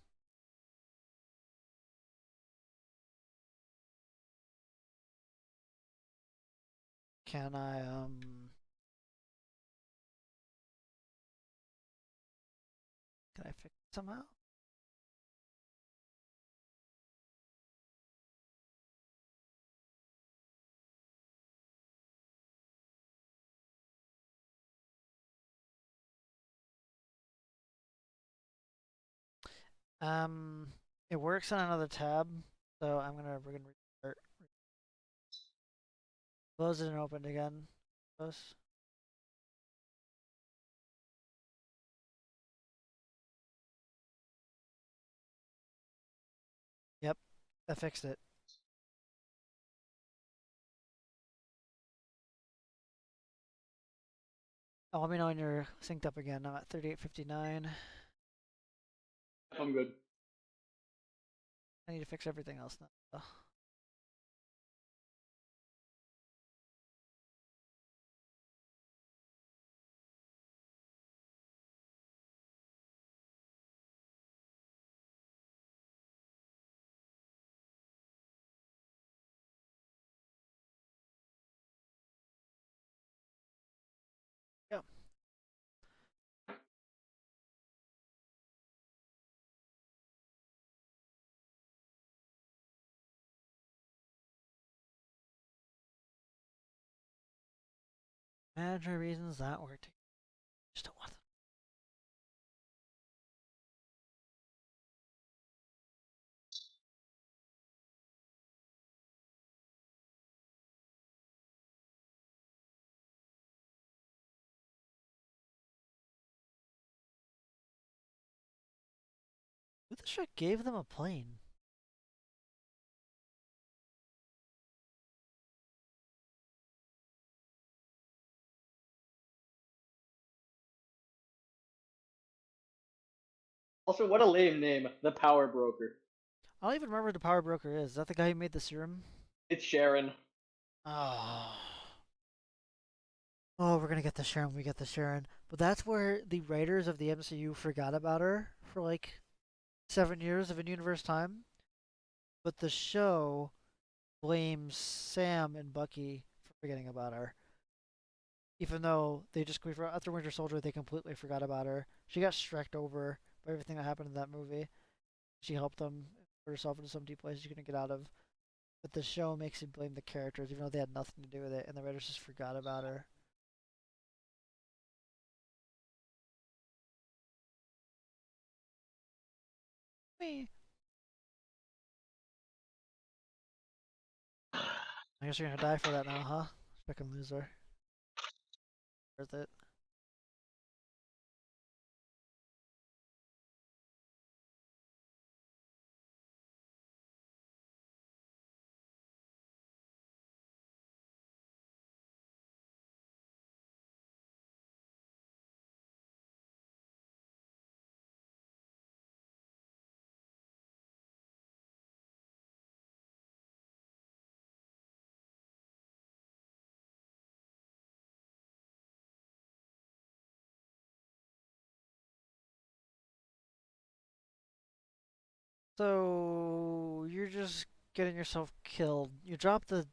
Can I can I fix it somehow? It works on another tab, so we're gonna restart. Close it and open it again. Close. Yep, that fixed it. Oh, let me know when you're synced up again. I'm at 3859. I'm good. I need to fix everything else now. Yep. Manager reasons that worked. Just don't want them. Who the shit gave them a plane? Also, what a lame name, the Power Broker. I don't even remember who the power broker is. Is that the guy who made the serum? It's Sharon. Oh. Oh, we're gonna get the Sharon. We get the Sharon. But that's where the writers of the MCU forgot about her for like 7 years of in-universe time. But the show blames Sam and Bucky for forgetting about her. Even though they just after Winter Soldier, they completely forgot about her. She got strecked over by everything that happened in that movie. She helped them put herself into some deep place she couldn't get out of. But the show makes you blame the characters, even though they had nothing to do with it, and the writers just forgot about her. Me. I guess you're gonna die for that now, huh? Fucking loser. Worth it. So you're just getting yourself killed. You dropped the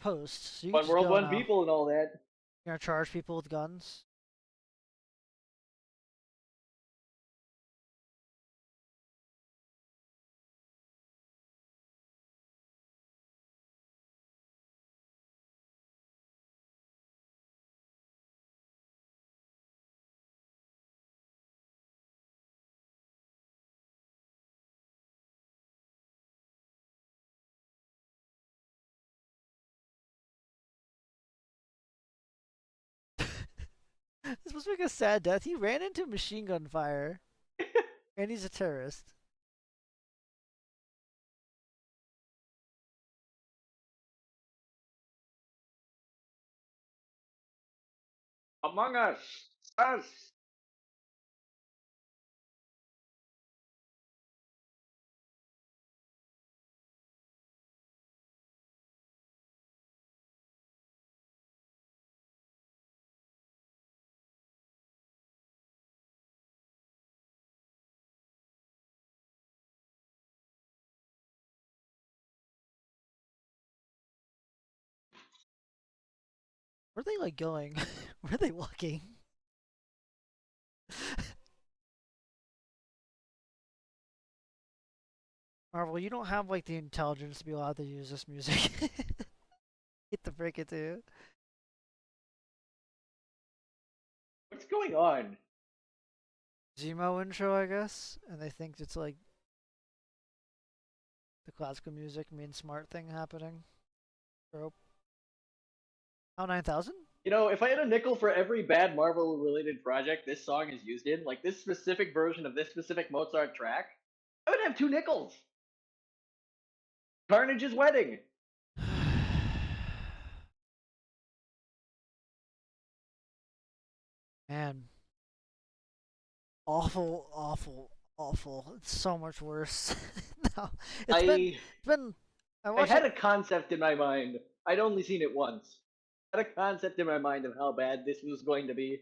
post, so you can One just world, go one now. people, and all that. You're gonna charge people with guns. This supposed to be a sad death. He ran into machine gun fire, and he's a terrorist. Among Us. Us. Where are they like going? Where are they walking? Marvel, you don't have like the intelligence to be allowed to use this music. Hate to break it to you. What's going on? Zemo intro, I guess, and they think it's like the classical music means smart thing happening. Trope. Oh, 9,000? You know, if I had a nickel for every bad Marvel related project this song is used in, like this specific version of this specific Mozart track, I would have 2 nickels. Carnage's wedding. Man. Awful, awful, awful. It's so much worse. No. It's been I I watched had it. a concept in my mind. I'd only seen it once. I had a concept in my mind of how bad this was going to be.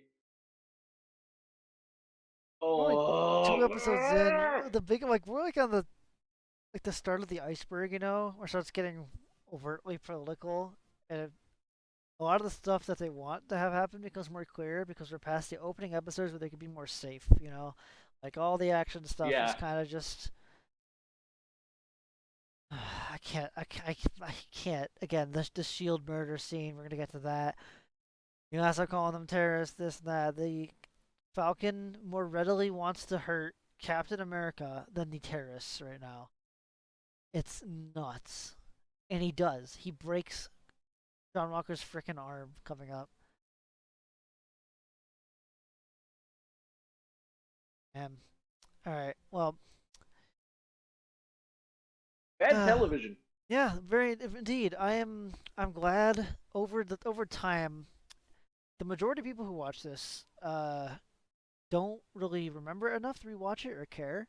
We're like Oh, 2 episodes in. The big we're like on the start of the iceberg, where it starts getting overtly political, and a lot of the stuff that they want to have happen becomes more clear because we're past the opening episodes where they could be more safe. Like all the action stuff is yeah. kind of just. I can't. I can't. Again, the shield murder scene. We're gonna get to that. You know, stop calling them terrorists. This and that. The Falcon more readily wants to hurt Captain America than the terrorists right now. It's nuts. And he does. He breaks John Walker's freaking arm coming up. And alright, well, Bad television. yeah, very indeed. I'm glad over time the majority of people who watch this don't really remember it enough to rewatch it or care.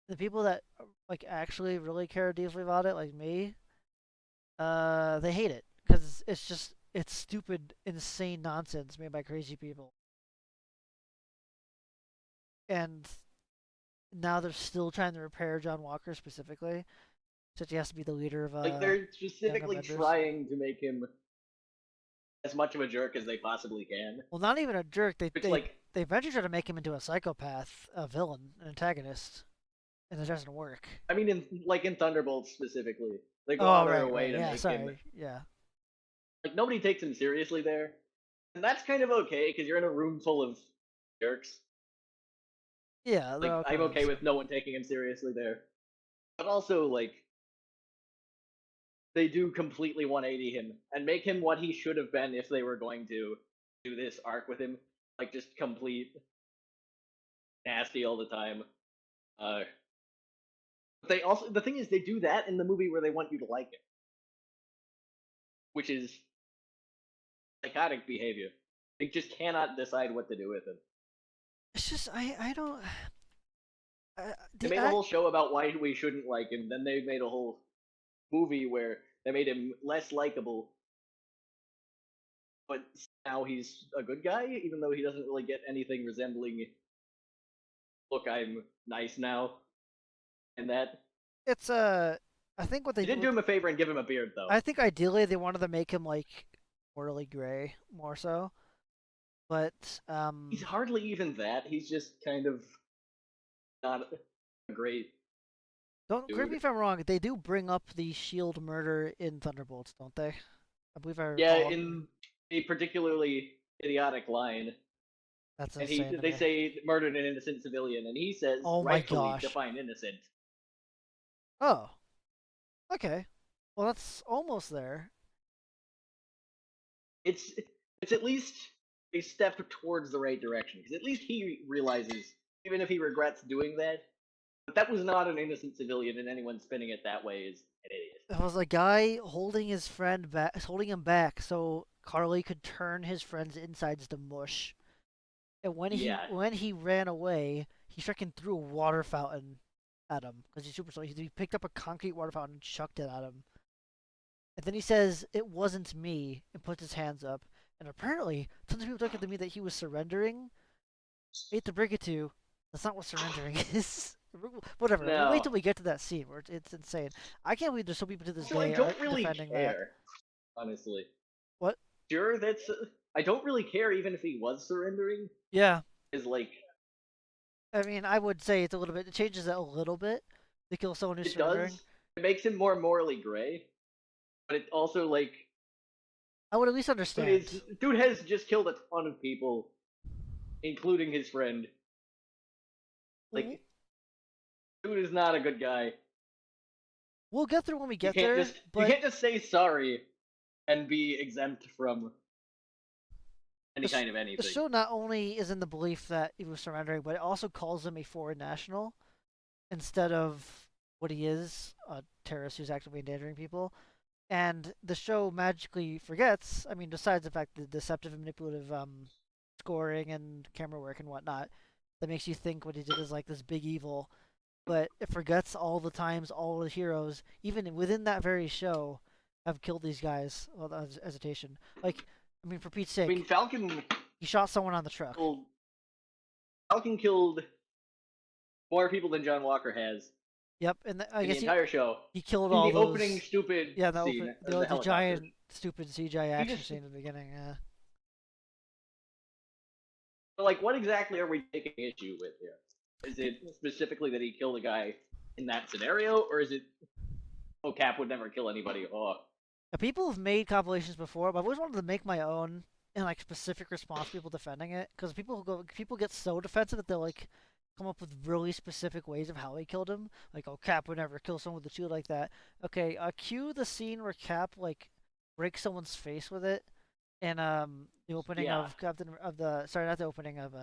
The people that like actually really care deeply about it, like me, they hate it because it's stupid, insane nonsense made by crazy people, and now they're still trying to repair John Walker specifically, since he has to be the leader of Like they're Young specifically Avengers. trying to make him as much of a jerk as they possibly can. Well, not even a jerk. They It's they like, they eventually try to make him into a psychopath, a villain, an antagonist, and it doesn't work. I mean, in Thunderbolts specifically, they go Oh, out of their right, way right, to yeah, make him sorry, yeah, like nobody takes him seriously there, and that's kind of okay because you're in a room full of jerks. yeah. They're Like all I'm kind of okay the with same. no one taking him seriously there, but also like they do completely 180 him and make him what he should have been if they were going to do this arc with him, like just complete nasty all the time. Uh, but they also the thing is they do that in the movie where they want you to like it, which is psychotic behavior. They just cannot decide what to do with him. It's just I don't. They The made a act. whole show about why we shouldn't like him. Then they made a whole movie where they made him less likable, but now he's a good guy, even though he doesn't really get anything resembling "look, I'm nice now" and that. It's I think what they They did do. do him a favor and give him a beard, though. I think ideally they wanted to make him like morally gray more so, but He's hardly even that. He's just kind of not a great don't correct me dude. if I'm wrong. They do bring up the Shield murder in Thunderbolts, don't they? I believe I Yeah, recall. in a particularly idiotic line, That's and insane to they me. say murdered an innocent civilian, and he says Oh my rightfully gosh. define innocent. Oh, okay. Well, that's almost there. It's it's at least a step towards the right direction because at least he realizes, even if he regrets doing that, but that was not an innocent civilian, and anyone spinning it that way is an idiot. It was a guy holding his friend back, holding him back, so Carly could turn his friend's insides to mush. And Yeah, when he ran away, he freaking threw a water fountain at him because he's super slow. He picked up a concrete water fountain and chucked it at him. And then he says, "It wasn't me," and puts his hands up. And apparently, tons of people took it to mean that he was surrendering. I hate to break it to you, that's not what surrendering is. Whatever. We'll wait no. till we get to that scene where it's insane. I can't believe there's still people to this So I day are don't really defending that. care, honestly. What? Sure, that's I don't really care even if he was surrendering. Yeah. Is like I mean, I would say it's a little bit. It changes it a little bit to kill someone who's it surrendering. does. It makes him more morally gray, but it also like I would at least understand. dude has just killed a ton of people, including his friend. Like, dude is not a good guy. We'll get through when we You get can't there, just but you can't just say sorry and be exempt from any kind of the anything. show not only is in the belief that he was surrendering, but it also calls him a foreign national instead of what he is, a terrorist who's actively endangering people. And the show magically forgets, I mean, besides the fact that the deceptive and manipulative scoring and camera work and whatnot, that makes you think what he did is like this big evil, but it forgets all the times all the heroes, even within that very show, have killed these guys without hesitation. Like, I mean, for Pete's I mean, sake, Falcon he shot someone on the truck. killed more people than John Walker has Yep, and I in the guess entire show. he killed In all the those. opening stupid Yeah, the scene of the the helicopter. giant stupid CGI action just- scene in the beginning. Yeah. But like, what exactly are we taking issue with here? Is it specifically that he killed a guy in that scenario, or is it, oh, Cap would never kill anybody? Oh, Now, people have made compilations before, but I've always wanted to make my own in like specific response to people defending it, because people get so defensive that they'll like come up with really specific ways of how he killed him. Like, oh, Cap would never kill someone with a shield like that. Okay, cue the scene where Cap like breaks someone's face with it, and the opening Yeah. of sorry, not the opening of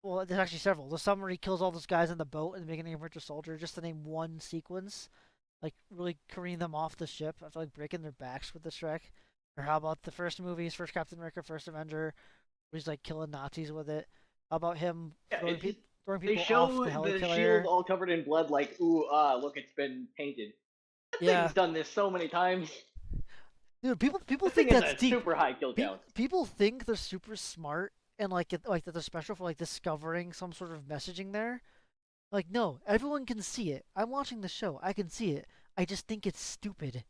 well, there's actually several. The summer he kills all those guys in the boat in the beginning of Winter Soldier, just to name one sequence, like really careening them off the ship. I feel like breaking their backs with the Shrek. Or how about the first movies, first Captain America, first Avenger, where he's like killing Nazis with it? How about him throwing, throwing they people show off the the helicarrier? shield all covered in blood, like, ooh, look, it's been painted. That Yeah. thing's done this so many times. Dude, people This think thing that's is a deep. super high kill count. People think they're super smart and like that they're special for like discovering some sort of messaging there. Like, no, everyone can see it. I'm watching the show. I can see it. I just think it's stupid.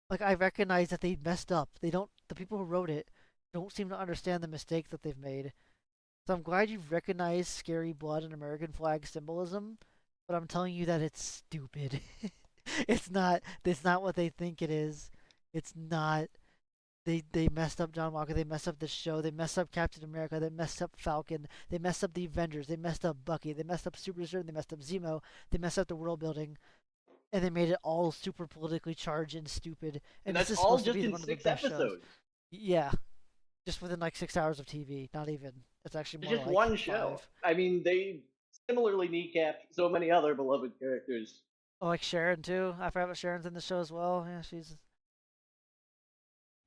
Like, I recognize that they messed up. The people who wrote it don't seem to understand the mistake that they've made. So I'm glad you've recognized scary blood and American flag symbolism, but I'm telling you that it's stupid. It's not what they think it is. It's not. They messed up John Walker. They messed up the show. They messed up Captain America. They messed up Falcon. They messed up the Avengers. They messed up Bucky. They messed up Super Soldier. They messed up Zemo. They messed up the world building, and they made it all super politically charged and stupid. And that's this is all supposed to just be in one of the 6 best shows. episodes. Yeah, just within like 6 hours of TV. Not even. It's actually It's more just like one show. 5. I mean, they similarly kneecapped so many other beloved characters. Oh, like Sharon too. I forgot about Sharon's in the show as well. Yeah, she's.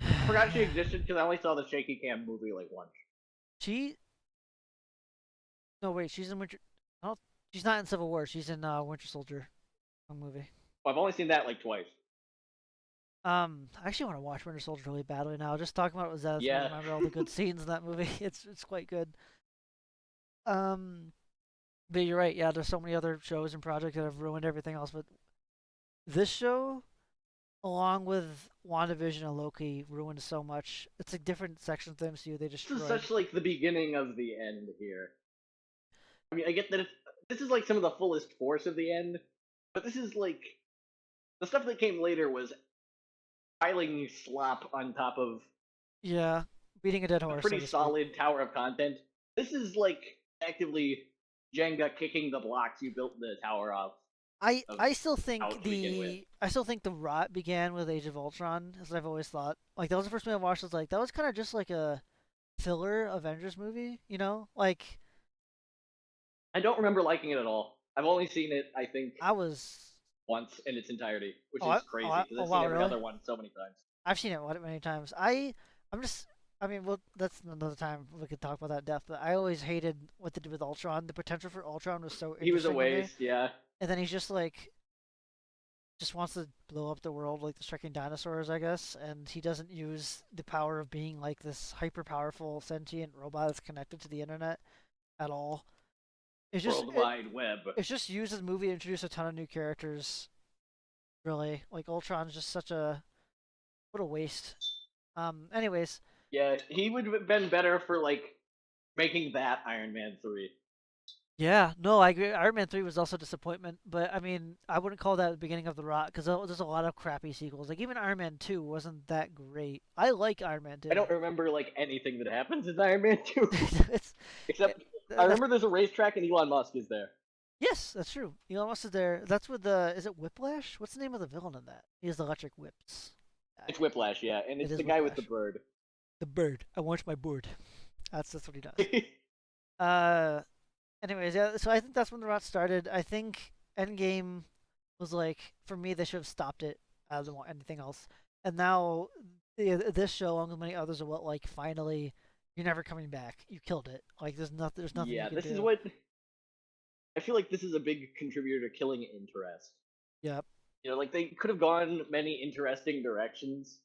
I forgot she existed because I only saw the shaky cam movie like once. She. No, wait. She's in Winter. Oh, she's not in Civil War. She's in Winter Soldier, movie. Well, I've only seen that like twice. I actually want to watch Winter Soldier really badly now. Just talking about it with Zenith, Yeah. I remember all the good scenes in that movie. It's quite good. But you're right. Yeah, there's so many other shows and projects that have ruined everything else. But this show, along with WandaVision and Loki, ruined so much. It's like different sections of the MCU they This destroyed. is such like the beginning of the end here. I mean, I get that this is like some of the fullest force of the end, but this is like the stuff that came later was piling slop on top of Yeah, beating a dead a horse. pretty so to speak. solid tower of content. This is like actively Jenga kicking the blocks you built the tower off. I still think how to begin with. the rot began with Age of Ultron, as I've always thought. Like that was the first movie I watched. I was like, that was kind of just like a filler Avengers movie, you know? Like I don't remember liking it at all. I've only seen it, I think, I was. once in its entirety, which Oh, is crazy because I've wow, seen every really? other one so many times. I've seen it many times. I'm just. I mean, well, that's another time we could talk about that in depth. But I always hated what they did with Ultron. The potential for Ultron was so He was a interesting to me. waste, yeah. And then he's just like, just wants to blow up the world like the striking dinosaurs, I guess. And he doesn't use the power of being like this hyper powerful sentient robot that's connected to the internet at all. It's just World Wide Web. it's just used as a movie to introduce a ton of new characters. Really, like Ultron's just such a what a waste. Anyways, Yeah, he would have been better for like making that Iron Man 3. yeah, no, I agree. Iron Man 3 was also a disappointment, but I mean, I wouldn't call that the beginning of the rot because there's a lot of crappy sequels. Like even Iron Man 2 wasn't that great. I like Iron Man 2. I don't remember like anything that happens in Iron Man 2 it's except I remember there's a racetrack and Elon Musk is there. Yes, that's true. Elon Musk is there. That's with the. Is it Whiplash? What's the name of the villain in that? He has the electric whips. It's Whiplash, yeah, and it's is the guy with the Whiplash. bird. The bird. I want my bird. That's what he does. Anyways, yeah. So I think that's when the rot started. I think Endgame was like, for me, they should have stopped it. I don't want anything else. And now this show, along with many others, are what like finally, you're never coming back. You killed it. Like there's nothing. There's nothing. Yeah, you can this do. is what I feel like. This is a big contributor to killing interest. Yep. You know, like they could have gone many interesting directions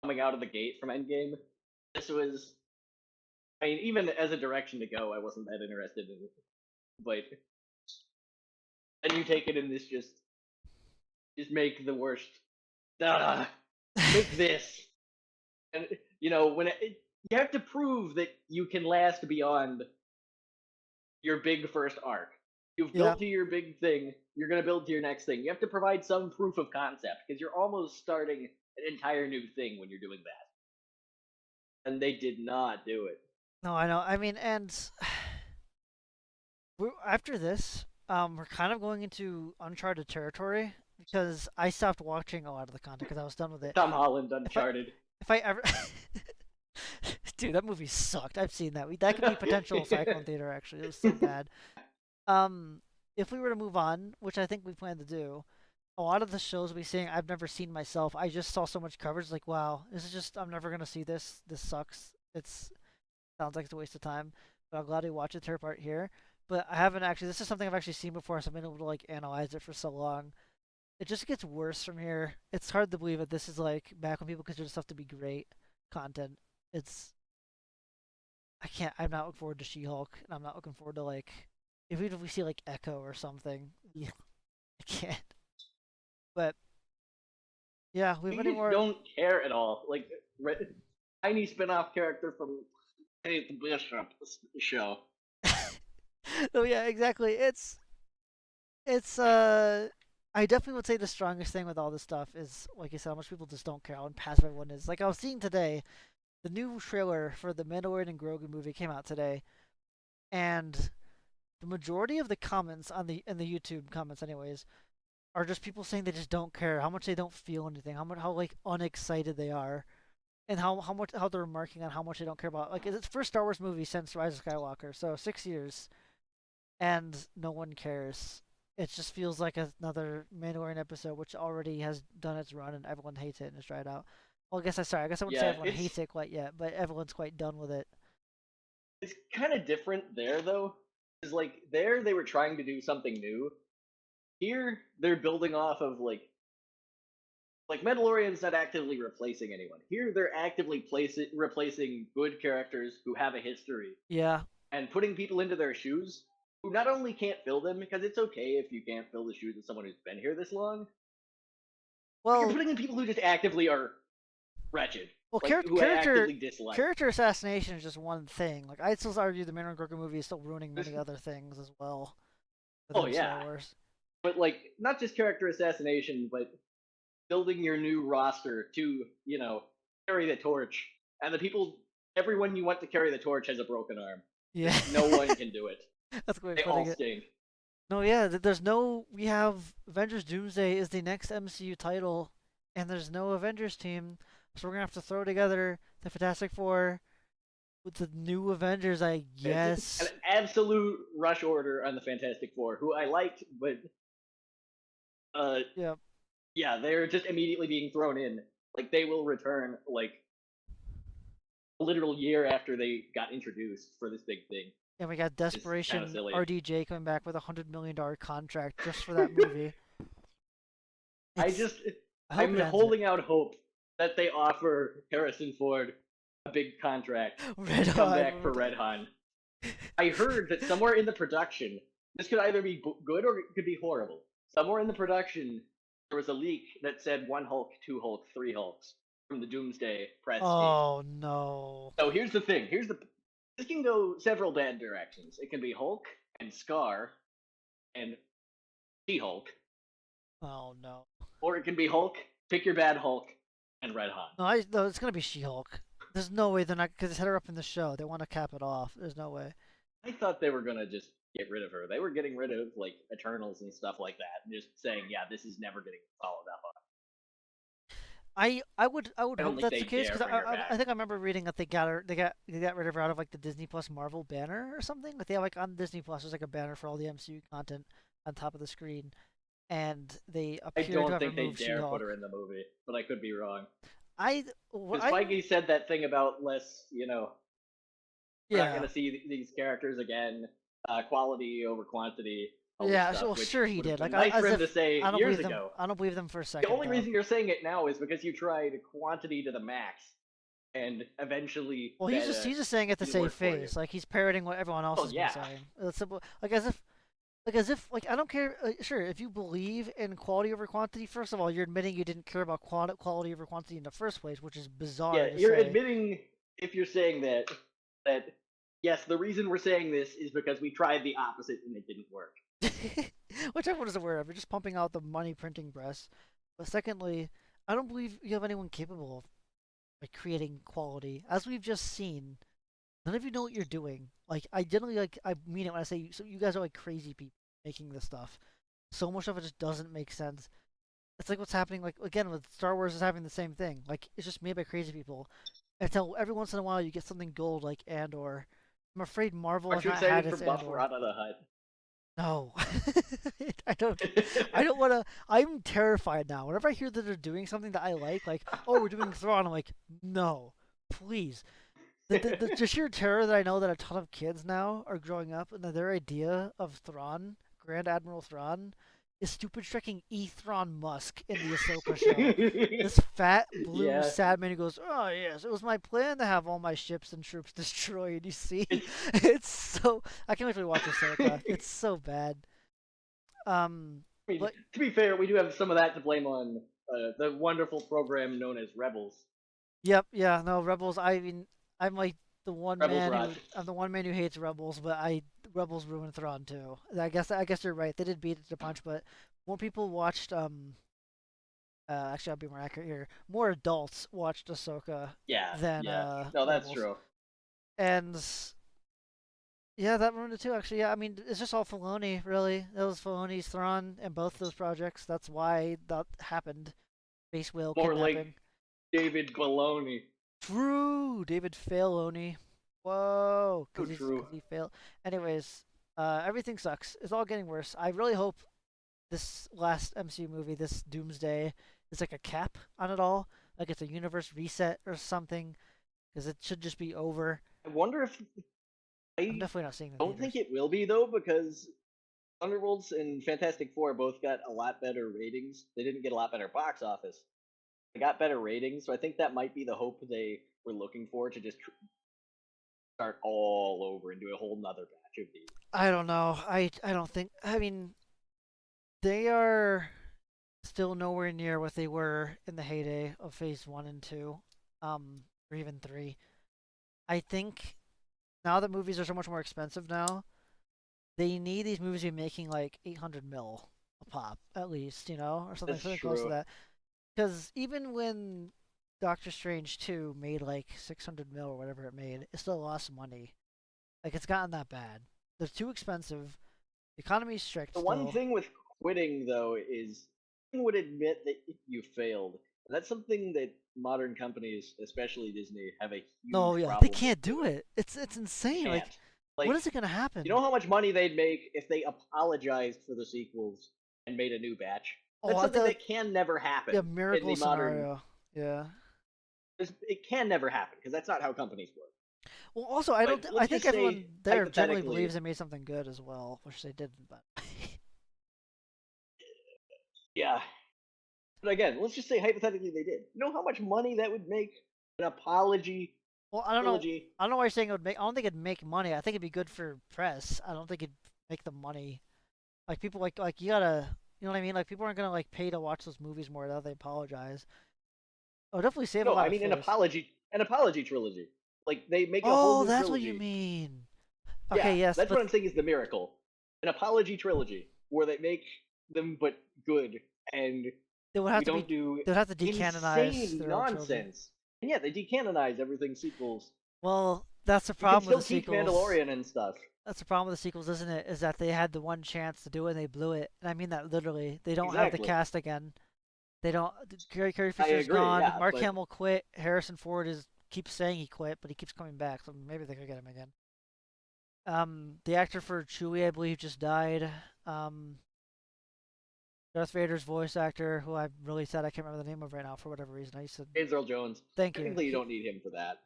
coming out of the gate from Endgame. This was, I mean, even as a direction to go, I wasn't that interested in it. But then you take it and this just make the worst. Make this, and you know when you have to prove that you can last beyond your big first arc. You've built to your big thing. You're gonna build to your next thing. You have to provide some proof of concept because you're almost starting an entire new thing when you're doing that. And they did not do it. No, I know. I mean, and after this, we're kind of going into uncharted territory because I stopped watching a lot of the content because I was done with it. Tom Holland, Uncharted. If I ever, dude, that movie sucked. I've seen that. That could be potential Cyclone Theater. Actually, it was so bad. If we were to move on, which I think we plan to do, a lot of the shows we seeing I've never seen myself. I just saw so much coverage, like, wow, this is just I'm never gonna see this. This sucks. Sounds like it's a waste of time. But I'm glad we watched it tear apart here. But I haven't actually. This is something I've actually seen before, so I've been able to like analyze it for so long. It just gets worse from here. It's hard to believe that this is like back when people consider stuff to be great content. I can't. I'm not looking forward to She-Hulk, and I'm not looking forward to like even if we see like Echo or something. Yeah, I can't. But yeah, we have any more. Don't care at all. Like tiny spin-off character from the Bishop show. Oh yeah, exactly. It's I definitely would say the strongest thing with all this stuff is, like you said, how much people just don't care how passive everyone is. Like I was seeing today, the new trailer for the Mandalorian and Grogu movie came out today, and the majority of the comments on the YouTube comments, anyways, are just people saying they just don't care, how much they don't feel anything, how like unexcited they are, and how they're remarking on how much they don't care about. Like it's the first Star Wars movie since Rise of Skywalker, so 6 years, and no one cares. It just feels like another Mandalorian episode, which already has done its run and everyone hates it and is dried out. Well, I guess I wouldn't say everyone hates it quite yet, but everyone's quite done with it. It's kind of different there, though. Because, like, there they were trying to do something new. Here, they're building off of, like Mandalorian's not actively replacing anyone. Here, they're actively replacing good characters who have a history. Yeah. And putting people into their shoes who not only can't fill them, because it's okay if you can't fill the shoes of someone who's been here this long. Well, you're putting in people who just actively are wretched. Well, character assassination is just one thing. Like I'd still argue the Mandalorian Grogu movie is still ruining many other things as well. Oh yeah. Star Wars. But like, not just character assassination, but building your new roster to, you know, carry the torch. And everyone you want to carry the torch has a broken arm. Yeah. No one can do it. That's great. They all stink. No, yeah, we have Avengers Doomsday is the next MCU title, and there's no Avengers team, so we're gonna have to throw together the Fantastic Four with the new Avengers, I guess. An absolute rush order on the Fantastic Four, who I liked, but yeah, they're just immediately being thrown in. Like they will return like a literal year after they got introduced for this big thing. And we got Desperation RDJ coming back with $100 million contract just for that movie. I'm holding out hope that they offer Harrison Ford a big contract to come back for Red Han. I heard that somewhere in the production, this could either be good or it could be horrible. Somewhere in the production, there was a leak that said 1 Hulk, 2 Hulk, 3 Hulks from the Doomsday press team. Oh no! So here's the thing. This can go several bad directions. It can be Hulk and Scar and She-Hulk. Oh no. Or it can be Hulk, pick your bad Hulk, and Red Han. No, it's gonna be She-Hulk. There's no way they're not, because they set her up in the show. They want to cap it off. There's no way. I thought they were gonna just get rid of her. They were getting rid of like Eternals and stuff like that, and just saying, yeah, this is never getting followed up on. I would I don't hope think that's the they case dare because bring her I back. think I remember reading that they got her they got rid of her out of like the Disney Plus Marvel banner or something. Like they have like on Disney Plus there's like a banner for all the MCU content on top of the screen, and they I appear to don't have think they removed dare put She-Hulk. her in the movie, but I could be wrong. What Because Feige said that thing about less, we're not yeah. gonna see these characters again, quality over quantity, all this Yeah, stuff, well, which sure he would have did. been Like, nice as for him to if say I don't years believe them. ago. I don't believe them for a The second, only though. reason you're saying it now is because you tried quantity to the max, and eventually Well, that he's just saying it to didn't save work for you. face. Like he's parroting what everyone else Well, has been yeah. saying. It's simple. Like I don't care. Sure, if you believe in quality over quantity, first of all, you're admitting you didn't care about quality over quantity in the first place, which is bizarre Yeah, to you're say. admitting if you're saying that yes, the reason we're saying this is because we tried the opposite and it didn't work. Which everyone is aware of. You're just pumping out the money printing press. But secondly, I don't believe you have anyone capable of like creating quality, as we've just seen. None of you know what you're doing. Like I generally like I mean it when I say so you guys are like crazy people making this stuff. So much of it just doesn't make sense. It's like what's happening like again with Star Wars is having the same thing. Like it's just made by crazy people. Until every once in a while you get something gold like Andor. I'm afraid Marvel Aren't has you not had excited for its Buff Andor. Rana the Hutt? No. I don't I don't wanna I'm terrified now. Whenever I hear that they're doing something that I like, oh we're doing Thrawn, I'm like, no, please. The sheer terror that I know that a ton of kids now are growing up and that their idea of Thrawn, Grand Admiral Thrawn, is stupid striking E. Thrawn Musk in the Ahsoka show. This fat blue Yeah. sad man who goes, "Oh yes, it was my plan to have all my ships and troops destroyed." You see, It's- it's so I can't wait to watch Ahsoka. It's so bad. I mean, But to be fair, we do have some of that to blame on the wonderful program known as Rebels. yep, yeah, no Rebels. I mean, I'm like Rebels rock. I'm the one man who hates Rebels, but Rebels ruined Thrawn too. I guess you're right. They did beat it to punch, but more people watched actually I'll be more accurate here. More adults watched Ahsoka Yeah, than yeah. No, that's Rebels. true. And yeah, that ruined it too. Actually, yeah. I mean, it's just all Filoni, really. That was Filoni's Thrawn and both those projects. That's why that happened. Space whale More kidnapping. like David Baloney. True, David Failoni. Whoa, So true. he failed. Anyways, everything sucks. It's all getting worse. I really hope this last MCU movie, this Doomsday, is like a cap on it all. Like it's a universe reset or something, because it should just be over. I wonder if I'm I definitely not seeing the don't theaters. think it will be though, because Thunderbolts and Fantastic Four both got a lot better ratings. They didn't get a lot better box office. They got better ratings, so I think that might be the hope they were looking for to just start all over and do a whole nother batch of these. I don't know. I don't think. I mean, they are still nowhere near what they were in the heyday of Phase 1 and 2, or even 3. I think now that movies are so much more expensive now, they need these movies to be making like 800 mil a pop at least, or something That's close to true. that. Because even when Doctor Strange 2 made like 600 mil or whatever it made, it still lost money. Like it's gotten that bad. They're too expensive. The economy's strict The one still. thing with quitting though is you would admit that you failed. That's something that modern companies, especially Disney, have a No, huge yeah, they problem can't with do doing. it. It's insane. Like, Can't. what Like, is it gonna happen? you know how much money they'd make if they apologized for the sequels and made a new batch? Oh, That's I something thought that can never happen yeah, in miracle the modern. scenario. Yeah. It can never happen because that's not how companies work. Well, also, But I let's think just say everyone there generally hypothetically, believes they made something good as well, which they didn't. But yeah. But again, let's just say hypothetically they did. You know how much money that would make an apology well, I don't know. trilogy? I don't know why you're saying it would make. I don't think it'd make money. I think it'd be good for press. I don't think it'd make the money. Like people like you gotta. You know what I mean? Like people aren't gonna like pay to watch those movies more now they apologize. Oh, definitely save a No, lot I of mean face. an apology trilogy. Like they make a whole Oh, new that's what you trilogy. mean. Yeah, Okay, yes, that's but what I'm saying is the miracle. An apology trilogy where they make them but good and they would have we to be. don't do They would have to decanonize insane their own trilogy. nonsense. And yeah, they decanonize everything sequels. Well, That's the You can problem still with the teach sequels. Mandalorian and stuff. That's the problem with the sequels, isn't it? Is that they had the one chance to do it and they blew it. And I mean that literally. They don't have the Exactly. cast again. They don't. Carrie I Fisher's agree, gone. yeah, Mark but Hamill quit. Harrison Ford keeps saying he quit, but he keeps coming back. So maybe they could get him again. The actor for Chewie, I believe, just died. Darth Vader's voice actor, who I'm really sad I can't remember the name of right now for whatever reason. I used to. James Earl Jones. Thank you. Technically, you don't need him for that.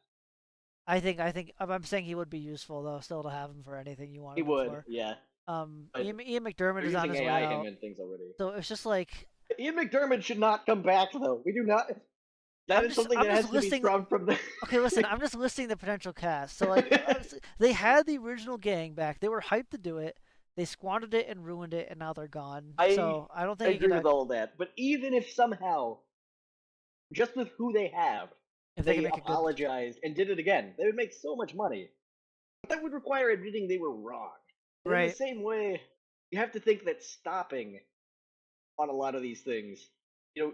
I think I'm saying he would be useful though, still to have him for anything you want He him would, for. yeah. But Ian McDermott they're is on using his way AI out, him and things already. so it's just like Ian McDermott should not come back, though. We do not. That is something I'm that has just to be listing. scrubbed from the. Okay, listen, I'm just listing the potential cast. So like, they had the original gang back. They were hyped to do it. They squandered it and ruined it, and now they're gone. So I don't I think you agree can. with all that. But even if somehow, just with who they have, If they can they make a good. apologized and did it again, they would make so much money. But that would require admitting they were wrong. And in the Right. same way, you have to think that stopping on a lot of these things,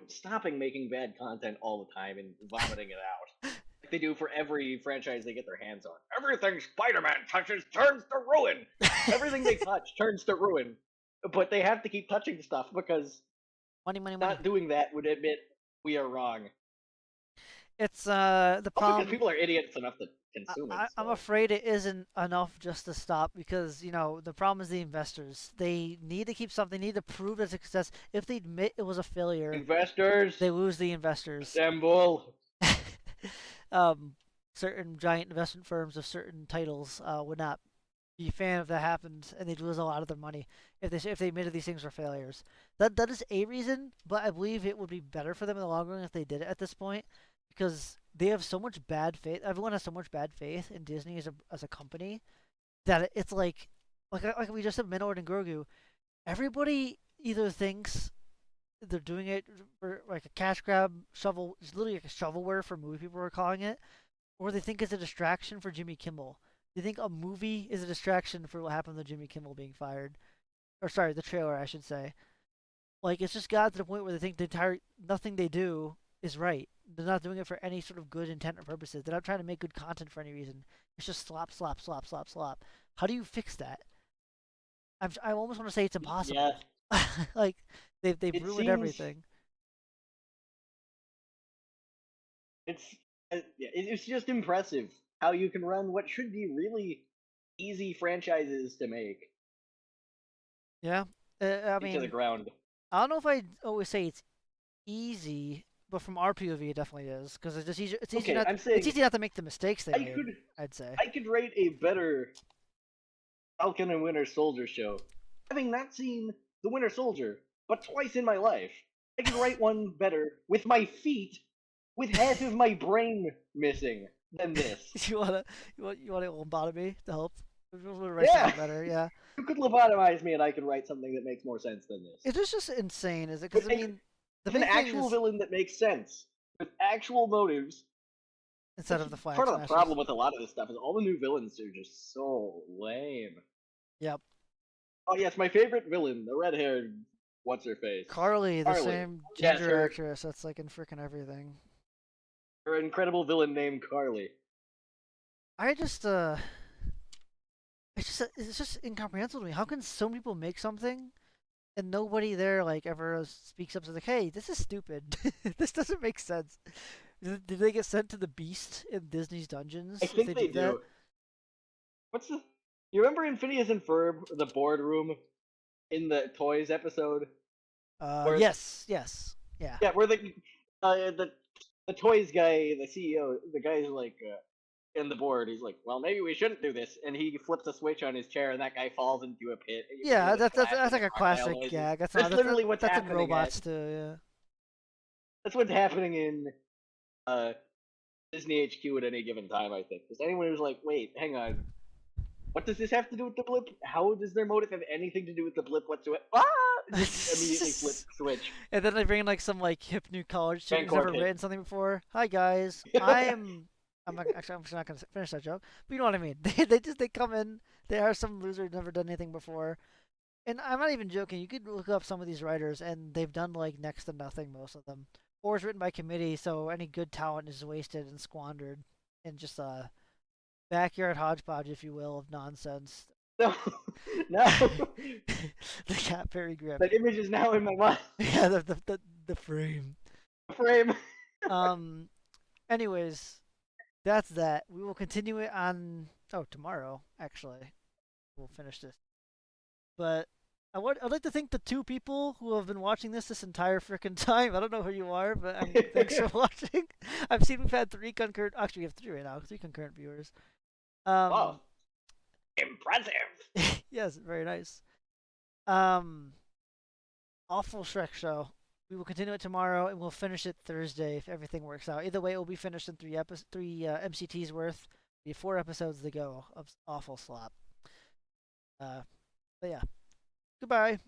stopping making bad content all the time and vomiting it out, like they do for every franchise they get their hands on. Everything Spider-Man touches turns to ruin. Everything they touch turns to ruin. But they have to keep touching stuff because Money. not doing that would admit we are wrong. It's the Also, problem. because people are idiots enough to consume it. I'm So. afraid it isn't enough just to stop because the problem is the investors. They need to keep something. They need to prove it's a success. If they admit it was a failure, Investors, they lose the investors. assemble. Certain giant investment firms of certain titles would not be a fan if that happened, and they'd lose a lot of their money if they admitted these things were failures. That is a reason, but I believe it would be better for them in the long run if they did it at this point, because they have so much bad faith. Everyone has so much bad faith in Disney as a company that it's like we just said, Menord and Grogu. Everybody either thinks they're doing it for like a cash grab shovel, it's literally like a shovelware for movie people are calling it, or they think it's a distraction for Jimmy Kimmel. They think a movie is a distraction for what happened to Jimmy Kimmel being fired, or sorry, the trailer I should say. Like it's just got to the point where they think nothing they do is right. They're not doing it for any sort of good intent or purposes. They're not trying to make good content for any reason. It's just slop, slop, slop, slop, slop. How do you fix that? I almost want to say it's impossible. Yeah. Like they've It ruined seems- everything. It's just impressive how you can run what should be really easy franchises to make Yeah. I into the mean, ground. I don't know if I always say it's easy, but from our POV, it definitely is because it's just easy. It's easy Okay, not. I'm saying It's easy not to make the mistakes they made. I'd say. I could write a better Falcon and Winter Soldier show, having not seen the Winter Soldier but twice in my life. I could write one better with my feet, with half of my brain missing than this. you wanna lobotomy to help? Write Yeah. something better. Yeah. You could lobotomize me, and I could write something that makes more sense than this. It's just insane, is it? Because I But mean, the With an big thing actual is, villain that makes sense, with actual motives. instead of the flag Part of the smashers. problem with a lot of this stuff is all the new villains are just so lame. Yep. Oh yes, my favorite villain, the red-haired, what's her face? Carly, the Carly. same Yes, ginger her- actress that's like in freaking everything. Her incredible villain named Carly. It's just incomprehensible to me. How can so many people make something and nobody there like ever speaks up to like, hey, this is stupid. This doesn't make sense. Did they get sent to the Beast in Disney's dungeons? I if think they that? do. What's the? You remember in Phineas and Ferb, the boardroom, in the Toys episode? Where- Yes, yeah. Yeah, where the Toys guy, the CEO, the guy's like in the board. He's like, well, maybe we shouldn't do this, and he flips a switch on his chair, and that guy falls into a pit. and you can Yeah, hear the that's clash like of a crocodile classic noises. gag. That's literally what's that's in happening. robots too. Yeah. That's what's happening in Disney HQ at any given time, I think. Because anyone who's like, wait, hang on. What does this have to do with the blip? How does their motive have anything to do with the blip whatsoever? Ah! Just immediately flip switch. And then they bring in like some like hip new college student who's Bangkok never hit. written something before. Hi guys, I'm just not gonna finish that joke, but you know what I mean. They come in. They are some loser who's never done anything before, and I'm not even joking. You could look up some of these writers, and they've done like next to nothing, most of them, or it's written by committee, so any good talent is wasted and squandered, and just backyard hodgepodge, if you will, of nonsense. No, no. The Cat Perry grip. That image is now in my mind. Yeah, the frame. Frame. Anyways, that's that. We will continue it on tomorrow, actually. We'll finish this. But I'd like to thank the 2 people who have been watching this entire freaking time. I don't know who you are, but thanks for watching. I've seen we've had 3 concurrent. Actually, we have 3 right now. 3 concurrent viewers. Wow. Impressive. Yes, very nice. Awful Shrek show. We will continue it tomorrow, and we'll finish it Thursday if everything works out. Either way, it will be finished in 3 MCTs worth. Be 4 episodes to go of awful slop. But yeah, goodbye.